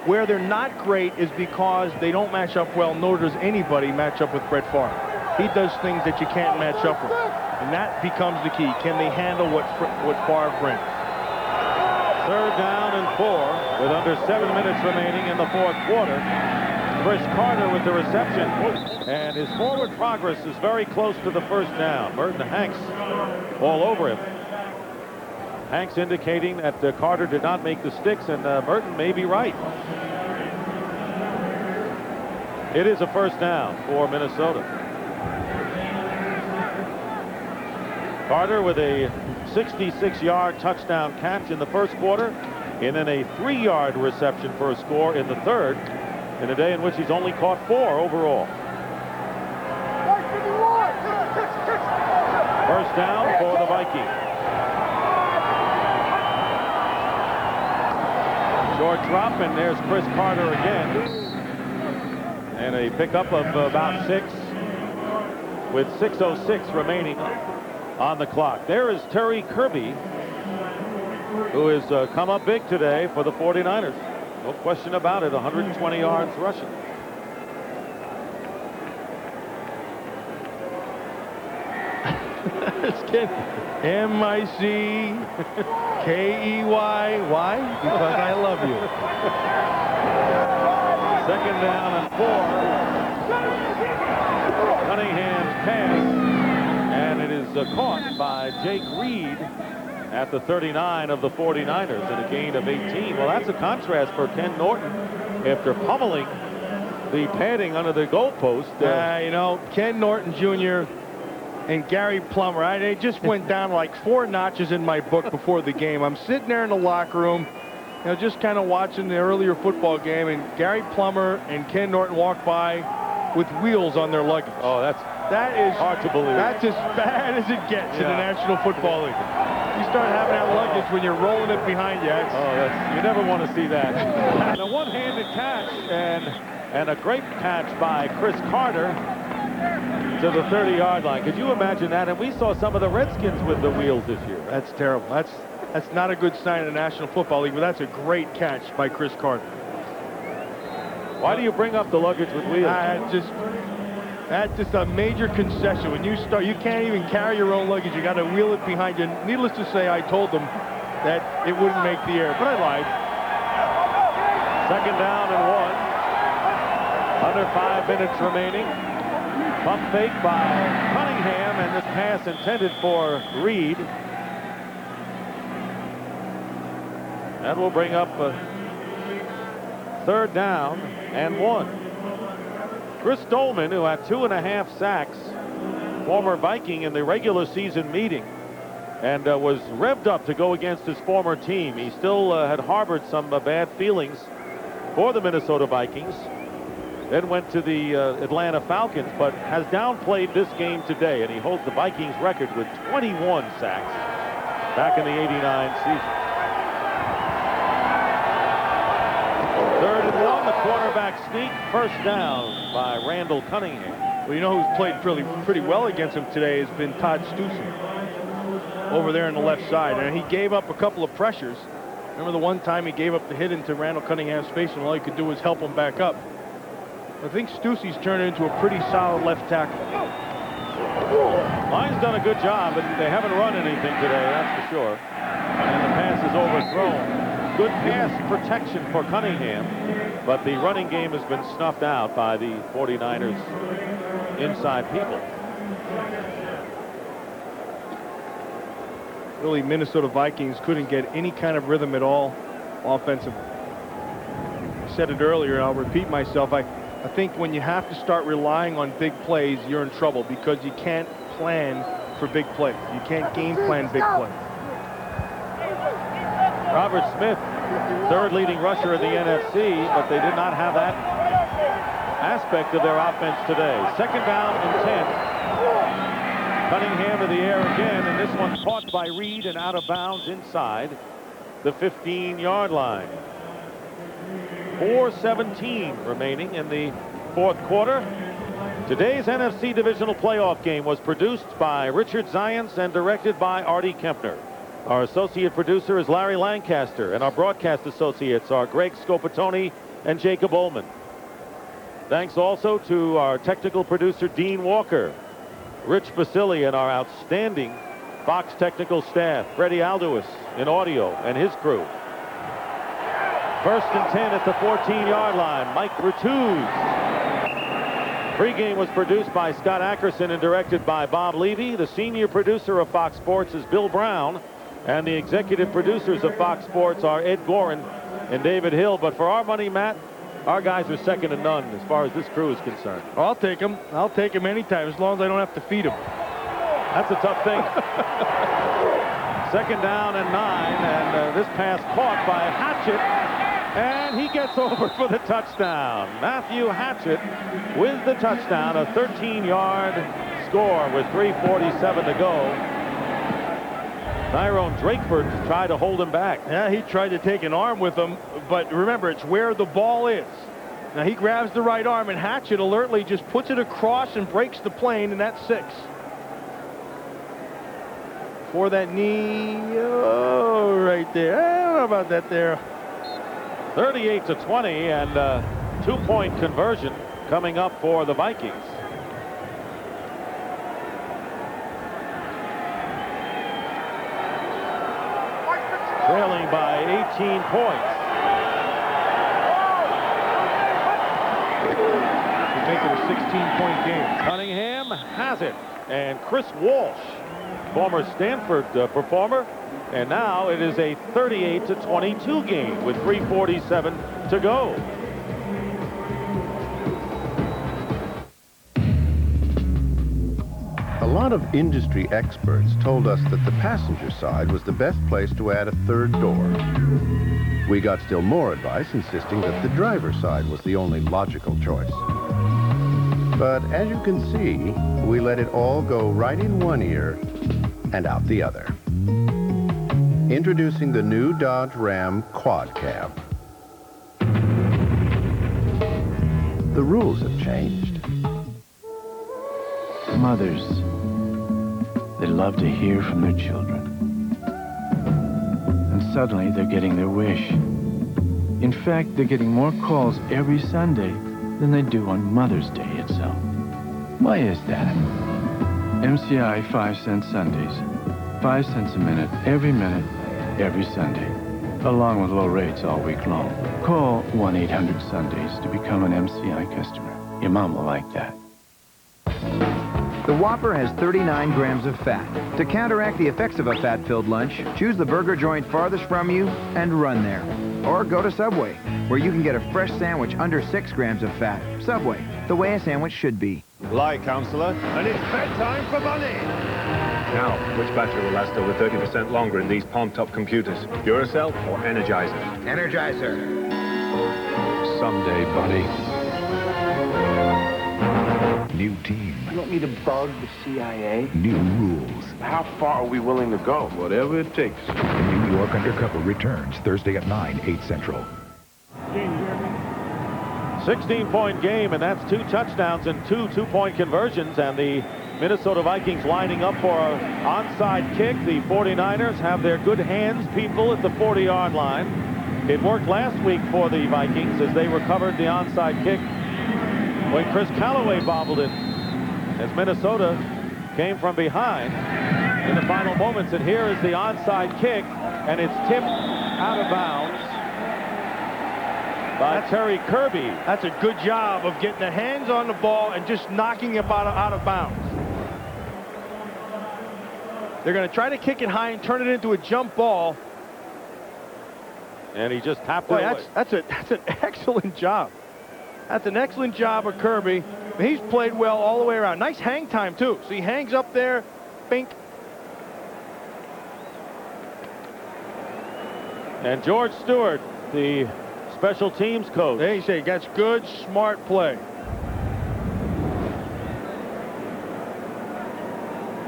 Where they're not great is because they don't match up well, nor does anybody match up with Brett Favre. He does things that you can't match up with, and that becomes the key. Can they handle what Favre brings? 3rd down and 4 with under 7 minutes remaining in the 4th quarter. Chris Carter with the reception, and his forward progress is very close to the 1st down. Merton Hanks all over him. Hanks indicating that Carter did not make the sticks, and Merton may be right. It is a 1st down for Minnesota. Carter with a 66-yard touchdown catch in the 1st quarter, and then a 3-yard reception for a score in the 3rd, in a day in which he's only caught 4 overall. 1st down for the Vikings. Short drop, and there's Chris Carter again. And a pickup of about 6 with 6:06 remaining on the clock. There is Terry Kirby, who has come up big today for the 49ers. No question about it, 120 yards rushing. M-I-C-K-E-Y. Why? Because I love you. 2nd down and 4. Cunningham's pass, and it is caught by Jake Reed at the 39 of the 49ers in a gain of 18. Well, that's a contrast for Ken Norton after pummeling the padding under the goalpost. You know, Ken Norton Jr. and Gary Plummer, they just went down like 4 notches in my book before the game. I'm sitting there in the locker room, you know, just kind of watching the earlier football game, and Gary Plummer and Ken Norton walk by with wheels on their luggage. Oh, that is hard to believe. That's as bad as it gets in the National Football League. You start having that luggage when you're rolling it behind you. You never want to see that. And a one-handed catch and a great catch by Chris Carter. to the 30-yard line. Could you imagine that? And we saw some of the Redskins with the wheels this year. That's terrible. That's not a good sign in the National Football League, but that's a great catch by Chris Carter. Why do you bring up the luggage with wheels? That's just a major concession. When you start, you can't even carry your own luggage. You got to wheel it behind you. Needless to say, I told them that it wouldn't make the air, but I lied. 2nd down and 1. Under 5 minutes remaining. Pump fake by Cunningham, and this pass intended for Reed. That will bring up a 3rd down and 1. Chris Dolman, who had 2.5 sacks, former Viking in the regular season meeting, and was revved up to go against his former team. He still had harbored some bad feelings for the Minnesota Vikings, then went to the Atlanta Falcons, but has downplayed this game today, and he holds the Vikings record with 21 sacks back in the '89 season. 3rd and 1, the quarterback sneak, 1st down by Randall Cunningham. Well, you know who's played pretty well against him today has been Todd Stussy over there on the left side, and he gave up a couple of pressures. Remember the one time he gave up the hit into Randall Cunningham's face, and all he could do was help him back up. I think Stussy's turned into a pretty solid left tackle. Line's done a good job, but they haven't run anything today, that's for sure. And the pass is overthrown. Good pass protection for Cunningham, but the running game has been snuffed out by the 49ers inside people. Really, Minnesota Vikings couldn't get any kind of rhythm at all offensively. I said it earlier, and I'll repeat myself. I think when you have to start relying on big plays, you're in trouble because you can't plan for big plays. You can't game plan big plays. Robert Smith, 3rd leading rusher in the NFC, but they did not have that aspect of their offense today. 2nd down and 10. Cunningham in the air again, and this one caught by Reed and out of bounds inside the 15-yard line. 4:17 remaining in the 4th quarter. Today's NFC Divisional Playoff game was produced by Richard Zients and directed by Artie Kempner. Our associate producer is Larry Lancaster, and our broadcast associates are Greg Scopatoni and Jacob Ullman. Thanks also to our technical producer, Dean Walker, Rich Basili, and our outstanding Fox technical staff, Freddie Alduis in audio, and his crew. 1st and 10 at the 14-yard line. Mike Bertuz. Pre-game was produced by Scott Ackerson and directed by Bob Levy. The senior producer of Fox Sports is Bill Brown, and the executive producers of Fox Sports are Ed Gorin and David Hill. But for our money, Matt, our guys are second to none as far as this crew is concerned. I'll take them. I'll take them anytime, as long as I don't have to feed them. That's a tough thing. 2nd down and 9, and this pass caught by Hatchett, and he gets over for the touchdown. Matthew Hatchett with the touchdown, a 13-yard score with 3:47 to go. Tyrone Drakeford tried to hold him back. Yeah, he tried to take an arm with him, but remember, it's where the ball is. Now he grabs the right arm, and Hatchett alertly just puts it across and breaks the plane, and that's 6. For that knee, oh, right there. I don't know about that there. 38-20, and 2-point conversion coming up for the Vikings. Trailing by 18 points. You make it a 16-point game. Cunningham has it, and Chris Walsh, former Stanford performer, and now it is a 38-22 game with 3:47 to go. A lot of industry experts told us that the passenger side was the best place to add a 3rd door. We got still more advice insisting that the driver's side was the only logical choice. But as you can see, we let it all go right in one ear and out the other. Introducing the new Dodge Ram Quad Cab. The rules have changed. Mothers, they love to hear from their children. And suddenly they're getting their wish. In fact, they're getting more calls every Sunday than they do on Mother's Day itself. Why is that? MCI 5-cent Sundays. 5 cents a minute, every Sunday. Along with low rates all week long. Call 1-800-SUNDAYS to become an MCI customer. Your mom will like that. The Whopper has 39 grams of fat. To counteract the effects of a fat-filled lunch, choose the burger joint farthest from you and run there. Or go to Subway, where you can get a fresh sandwich under 6 grams of fat. Subway, the way a sandwich should be. Lie, Counselor. And it's bedtime for money. Now, which battery will last over 30% longer in these palm-top computers? Duracell or Energizer? Energizer. Someday, buddy. New team. You want me to bug the CIA? New rules. How far are we willing to go? Whatever it takes. The New York Undercover returns Thursday at 9, 8 Central. 16-point game, and that's 2 touchdowns and 2 two-point conversions, and the Minnesota Vikings lining up for an onside kick. The 49ers have their good hands people at the 40-yard line. It worked last week for the Vikings as they recovered the onside kick when Chris Callaway bobbled it, as Minnesota came from behind in the final moments. And here is the onside kick, and it's tipped out of bounds by Terry Kirby. That's a good job of getting the hands on the ball and just knocking it out of bounds. They're going to try to kick it high and turn it into a jump ball. And he just tapped it away. That's an excellent job. That's an excellent job of Kirby. He's played well all the way around. Nice hang time, too. So he hangs up there, bink. And George Stewart, the special teams coach. They say that's good, smart play.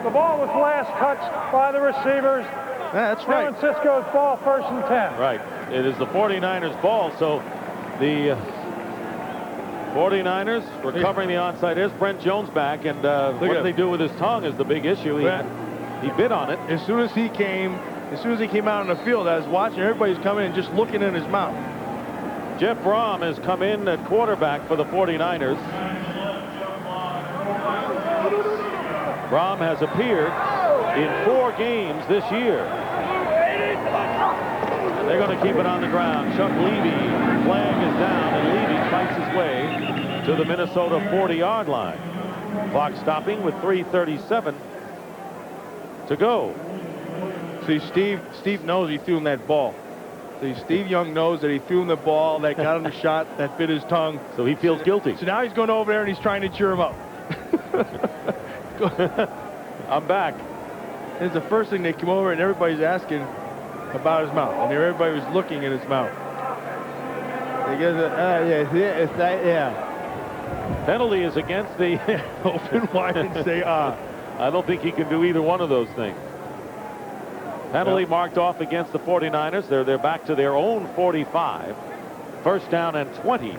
The ball was last touched by the receivers. That's right. San Francisco's ball, 1st and 10. Right. It is the 49ers ball, so the 49ers recovering the onside. There's Brent Jones back, and what did they do with his tongue is the big issue. He bit on it. As soon as he came out on the field, I was watching, everybody's coming and just looking in his mouth. Jeff Brom has come in at quarterback for the 49ers. Brom has appeared in 4 games this year. And they're going to keep it on the ground. Chuck Levy, flag is down, and Levy fights his way to the Minnesota 40-yard line. Clock stopping with 3:37 to go. See, Steve knows he threw him that ball. See, Steve Young knows that he threw him the ball, that got him the shot, that bit his tongue. So he feels guilty. So now he's going over there and he's trying to cheer him up. I'm back. It's the first thing they come over and everybody's asking about his mouth. And everybody was looking at his mouth. He goes, yeah. Penalty is against the open wide and say, I don't think he can do either one of those things. Penalty marked off against the 49ers. They're back to their own 45. 1st down and 20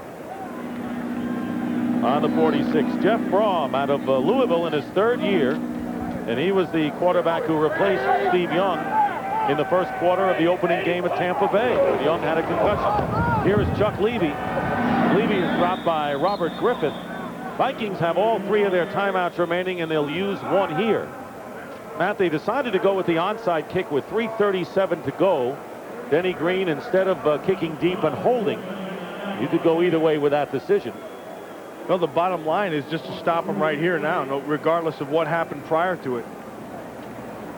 on the 46. Jeff Brom out of Louisville in his 3rd year, and he was the quarterback who replaced Steve Young in the 1st quarter of the opening game at Tampa Bay. Young had a concussion. Here is Chuck Levy. Levy is dropped by Robert Griffith. Vikings have all 3 of their timeouts remaining, and they'll use 1 here. Matt, they decided to go with the onside kick with 3:37 to go. Denny Green, instead of kicking deep and holding, you could go either way with that decision. Well, the bottom line is just to stop him right here now, regardless of what happened prior to it.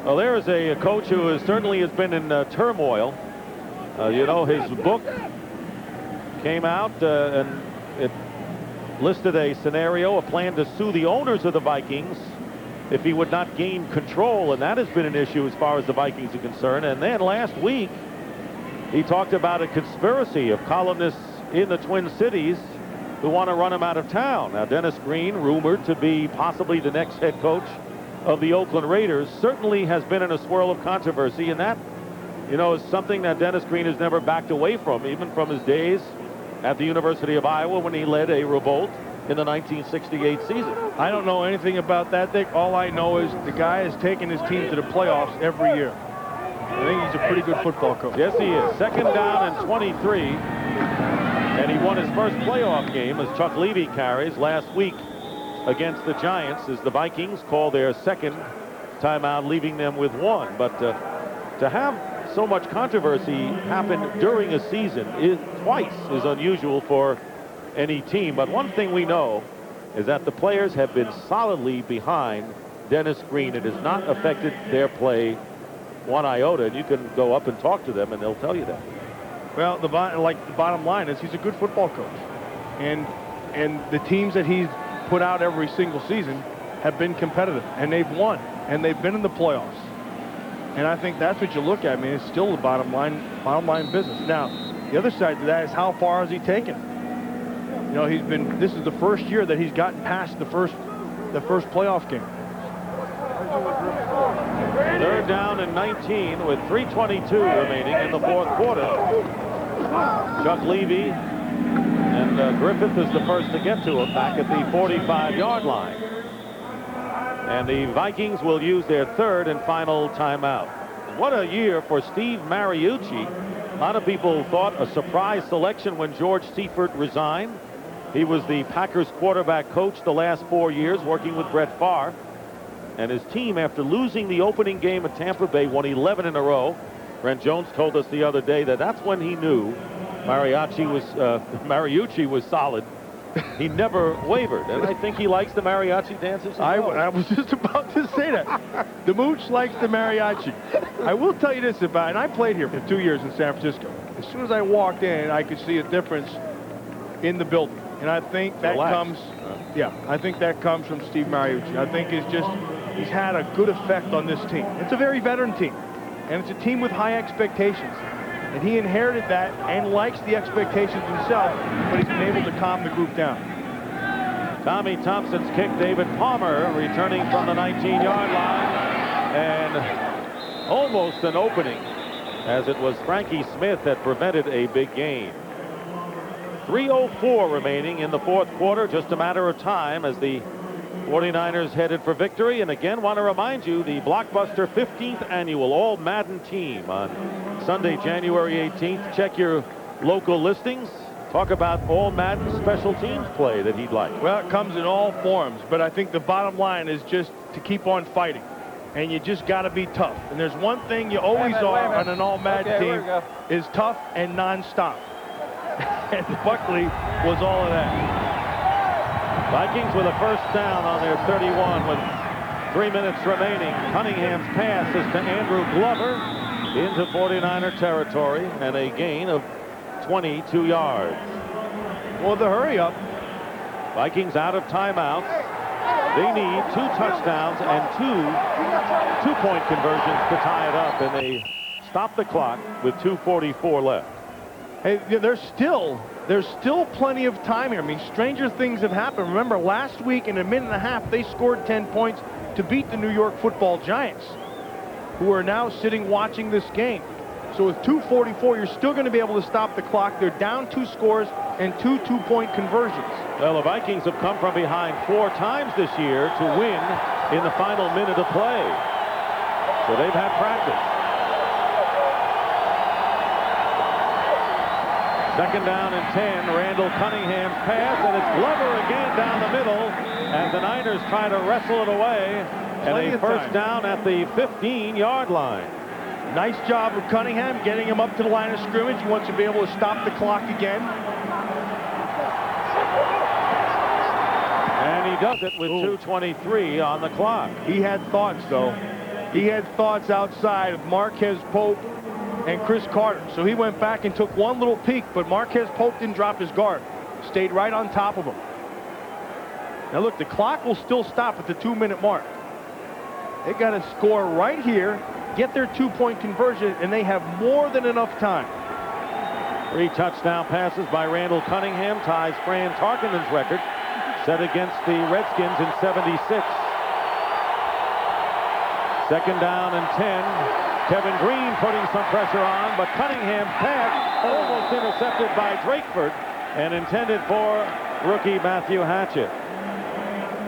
Well, there is a coach who certainly has been in turmoil. You know, his book came out and it listed a scenario, a plan to sue the owners of the Vikings if he would not gain control, and that has been an issue as far as the Vikings are concerned. And then last week, he talked about a conspiracy of columnists in the Twin Cities who want to run him out of town. Now, Dennis Green, rumored to be possibly the next head coach of the Oakland Raiders, certainly has been in a swirl of controversy, and that, you know, is something that Dennis Green has never backed away from, even from his days at the University of Iowa when he led a revolt in the 1968 season. I don't know anything about that, Dick. All I know is the guy has taken his team to the playoffs every year. I think he's a pretty good football coach. Yes, he is. 2nd down and 23. And he won his first playoff game as Chuck Levy carries last week against the Giants as the Vikings call their second timeout, leaving them with 1. But to have so much controversy happen during a season twice is unusual for any team. But one thing we know is that the players have been solidly behind Dennis Green. It has not affected their play one iota, and you can go up and talk to them and they'll tell you that. Well, the bottom line is he's a good football coach, and the teams that he's put out every single season have been competitive, and they've won, and they've been in the playoffs. And I think that's what you look at. I mean, it's still the bottom line business. Now, the other side to that is how far has he taken? You know, this is the first year that he's gotten past the first playoff game. 3rd down and 19 with 3:22 remaining in the 4th quarter. Chuck Levy and Griffith is the first to get to him back at the 45-yard line. And the Vikings will use their 3rd and final timeout. What a year for Steve Mariucci. A lot of people thought a surprise selection when George Seifert resigned. He was the Packers quarterback coach the last 4 years, working with Brett Favre. And his team, after losing the opening game at Tampa Bay, won 11 in a row. Brent Jones told us the other day that that's when he knew Mariucci was solid. He never wavered, and I think he likes the mariachi dances as well. I was just about to say that. The Mooch likes the mariachi. I will tell you this about, and I played here for 2 years in San Francisco. As soon as I walked in, I could see a difference in the building, and I think that comes, I think that comes from Steve Mariucci. I think he's had a good effect on this team. It's a very veteran team, and it's a team with high expectations. And he inherited that and likes the expectations himself, but he's been able to calm the group down. Tommy Thompson's kick, David Palmer returning from the 19-yard line, and almost an opening, as it was Frankie Smith that prevented a big gain. 3:04 remaining in the 4th quarter, just a matter of time as the 49ers headed for victory. And again, want to remind you, the blockbuster 15th annual All Madden team on Sunday, January 18th. Check your local listings. Talk about All Madden special teams play that he'd like. Well, it comes in all forms, but I think the bottom line is just to keep on fighting. And you just got to be tough. And there's one thing you always are on an All Madden team is tough and nonstop. And Buckley was all of that. Vikings with a 1st down on their 31 with 3 minutes remaining. Cunningham's pass is to Andrew Glover into 49er territory and a gain of 22 yards. Well, the hurry up. Vikings out of timeouts. They need 2 touchdowns and 2 two-point conversions to tie it up, and they stop the clock with 2:44 left. Hey, there's still plenty of time here. I mean, stranger things have happened. Remember, last week in a minute and a half, they scored 10 points to beat the New York Football Giants, who are now sitting watching this game. So with 2:44, you're still going to be able to stop the clock. They're down 2 scores and 2 two-point conversions. Well, the Vikings have come from behind 4 times this year to win in the final minute of play. So they've had practice. 2nd down and 10. Randall Cunningham's pass, and it's Glover again down the middle as the Niners try to wrestle it away. And a 1st down at the 15-yard line. Nice job of Cunningham getting him up to the line of scrimmage. He wants to be able to stop the clock again. And he does it with 2:23 on the clock. He had thoughts, though. He had thoughts outside of Marquez Pope and Chris Carter. So he went back and took one little peek, but Marquez Pope didn't drop his guard. Stayed right on top of him. Now look, the clock will still stop at the 2-minute mark. They got to score right here, get their 2-point conversion, and they have more than enough time. 3 touchdown passes by Randall Cunningham ties Fran Tarkenton's record, set against the Redskins in '76. 2nd down and 10. Kevin Green putting some pressure on, but Cunningham's pass almost intercepted by Drakeford and intended for rookie Matthew Hatchett.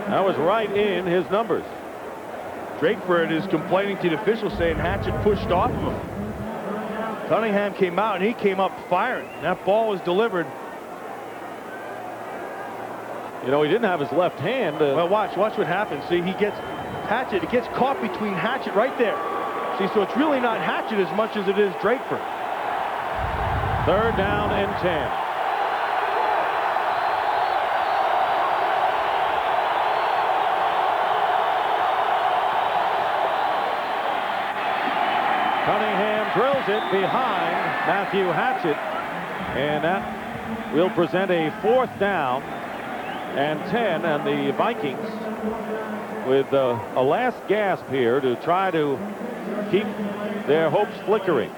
That was right in his numbers. Drakeford is complaining to the officials saying Hatchett pushed off of him. Cunningham came out and he came up firing. That ball was delivered. You know, he didn't have his left hand. Well, watch what happens. See, he gets Hatchett. It gets caught between Hatchett right there. See, so it's really not Hatchett as much as it is Drakeford. 3rd down and 10. Cunningham drills it behind Matthew Hatchett, and that will present a 4th down and 10, and the Vikings with a last gasp here to try to keep their hopes flickering.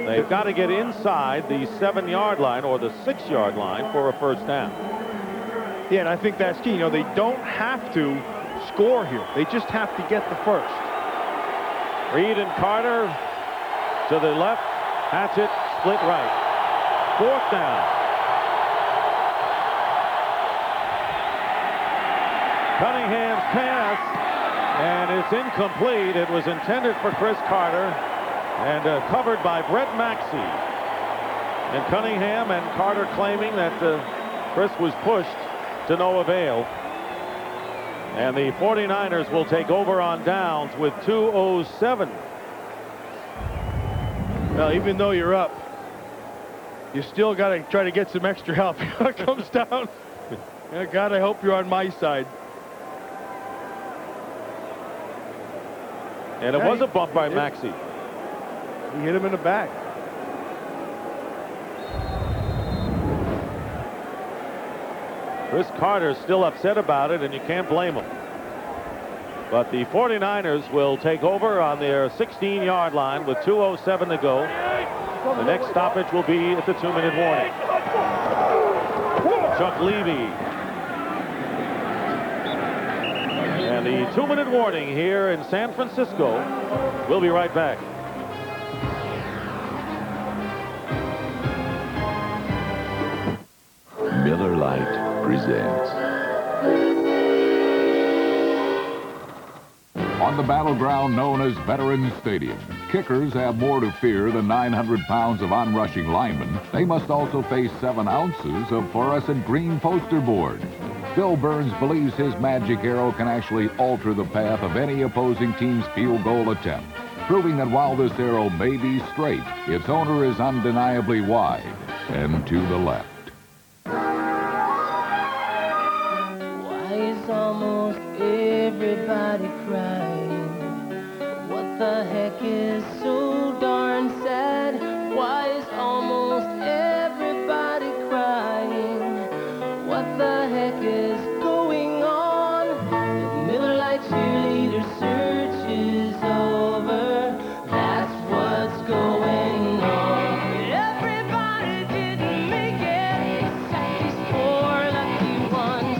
They've got to get inside the 7-yard line or the 6-yard line for a 1st down. Yeah, and I think that's key. You know, they don't have to score here. They just have to get the first. Reed and Carter to the left. Hatchett split right. 4th down. Cunningham's pass, and it's incomplete. It was intended for Chris Carter and covered by Brett Maxey. And Cunningham and Carter claiming that Chris was pushed to no avail. And the 49ers will take over on downs with 2:07. Well, even though you're up, you still got to try to get some extra help. It comes down. Yeah, God, I hope you're on my side. And it was a bump by Maxey. He hit him in the back. Chris Carter's still upset about it, and you can't blame him. But the 49ers will take over on their 16-yard line with 2:07 to go. The next stoppage will be at the 2-minute warning. Chuck Levy. And the 2-minute warning here in San Francisco. We'll be right back. Miller Lite presents. On the battleground known as Veterans Stadium, kickers have more to fear than 900 pounds of onrushing linemen. They must also face 7 ounces of fluorescent green poster board. Bill Burns believes his magic arrow can actually alter the path of any opposing team's field goal attempt, proving that while this arrow may be straight, its owner is undeniably wide and to the left. Almost everybody crying. What the heck is so darn sad? Why is almost everybody crying? What the heck is going on? The Miller Lite cheerleader search is over. That's what's going on. Everybody didn't make it except these 4 lucky ones.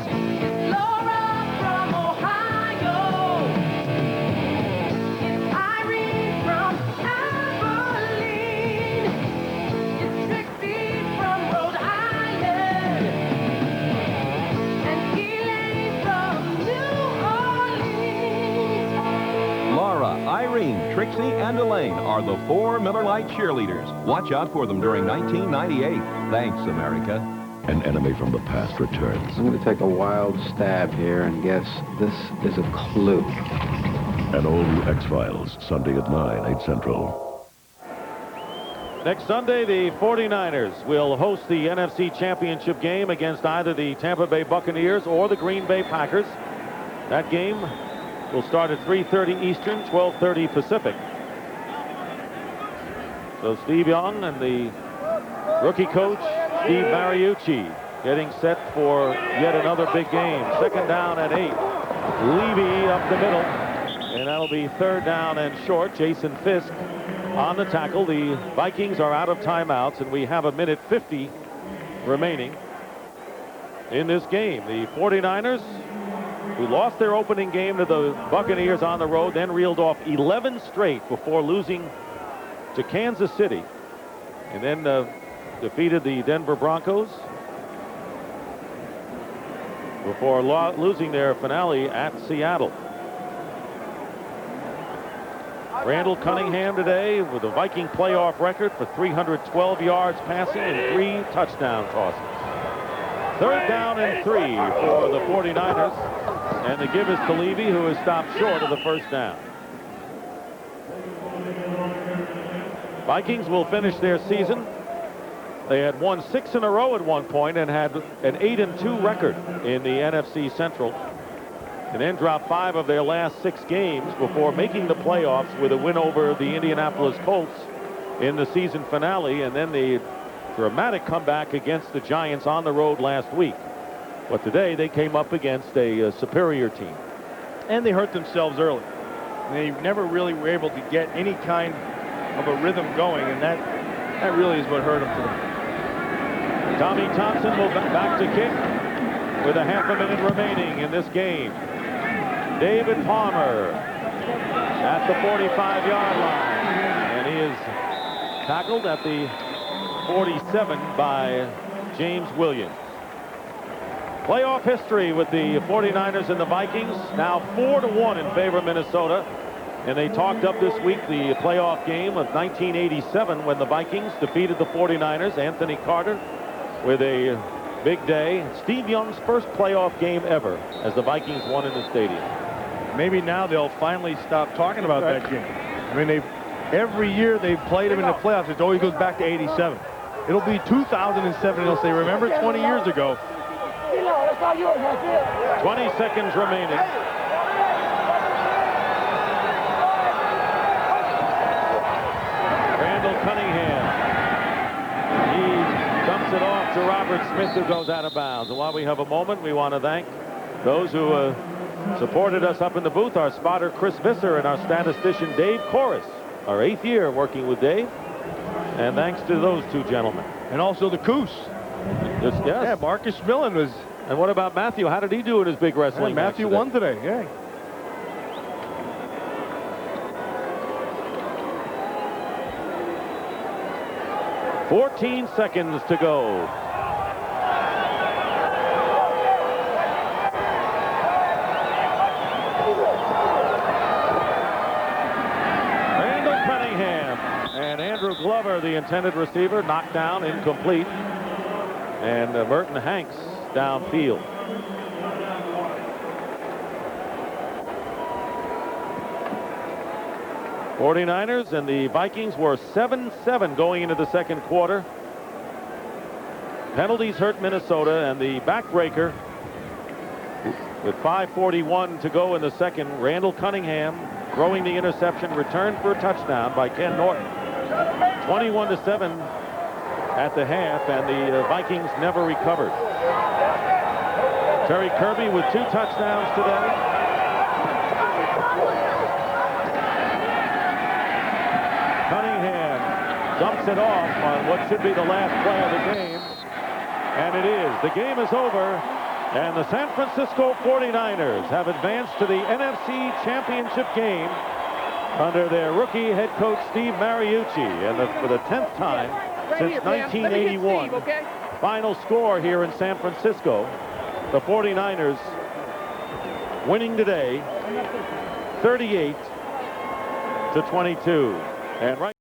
Irene, Trixie, and Elaine are the 4 Miller Lite cheerleaders. Watch out for them during 1998. Thanks, America. An enemy from the past returns. I'm going to take a wild stab here and guess this is a clue. An all-new X-Files, Sunday at 9, 8 Central. Next Sunday, the 49ers will host the NFC Championship game against either the Tampa Bay Buccaneers or the Green Bay Packers. That game will start at 3:30 Eastern, 12:30 Pacific. So Steve Young and the rookie coach, Steve Mariucci, getting set for yet another big game. 2nd down and 8. Levy up the middle, and that'll be 3rd down and short. Jason Fisk on the tackle. The Vikings are out of timeouts, and we have 1:50 remaining in this game. The 49ers, who lost their opening game to the Buccaneers on the road, then reeled off 11 straight before losing to Kansas City, and then defeated the Denver Broncos. before losing their finale at Seattle. Randall Cunningham today with a Viking playoff record for 312 yards passing and 3 touchdown tosses. 3rd down and 3 for the 49ers. And the give is to Levy, who has stopped short of the 1st down. Vikings will finish their season. They had won 6 in a row at one point and had an 8-2 record in the NFC Central. And then dropped 5 of their last 6 games before making the playoffs with a win over the Indianapolis Colts in the season finale, and then the dramatic comeback against the Giants on the road last week. But today they came up against a superior team. And they hurt themselves early. They never really were able to get any kind of a rhythm going, and that really is what hurt them today. Tommy Thompson will back to kick with a half a minute remaining in this game. David Palmer at the 45-yard line, and he is tackled at the 47 by James Williams. Playoff history with the 49ers and the Vikings, now 4-1 in favor of Minnesota. And they talked up this week the playoff game of 1987 when the Vikings defeated the 49ers. Anthony Carter with a big day. Steve Young's first playoff game ever as the Vikings won in the stadium. Maybe now they'll finally stop talking about that game. I mean, every year they've played them in the playoffs. It always goes back to 87. It'll be 2007, and they'll say, remember 20 years ago. 20 seconds remaining. Randall Cunningham. He dumps it off to Robert Smith, who goes out of bounds. And while we have a moment, we want to thank those who supported us up in the booth, our spotter Chris Visser and our statistician Dave Corris, our 8th year working with Dave. And thanks to those 2 gentlemen. And also the Coos. Yes. Yeah, Marcus Millen was. And what about Matthew? How did he do in his big wrestling match Matthew won today, yeah. – 14 seconds to go. And Andrew Glover, the intended receiver, knocked down, incomplete. And Merton Hanks downfield. '49ers and the Vikings were 7-7 going into the second quarter. Penalties hurt Minnesota, and the backbreaker with 5:41 to go in the second. Randall Cunningham throwing the interception, returned for a touchdown by Ken Norton. 21-7 at the half, and the Vikings never recovered. Terry Kirby with 2 touchdowns today. Cunningham dumps it off on what should be the last play of the game, and it is. The game is over, and the San Francisco 49ers have advanced to the NFC Championship game under their rookie head coach Steve Mariucci, and for the 10th time since 1981. Final score here in San Francisco, the 49ers winning today 38-22. And right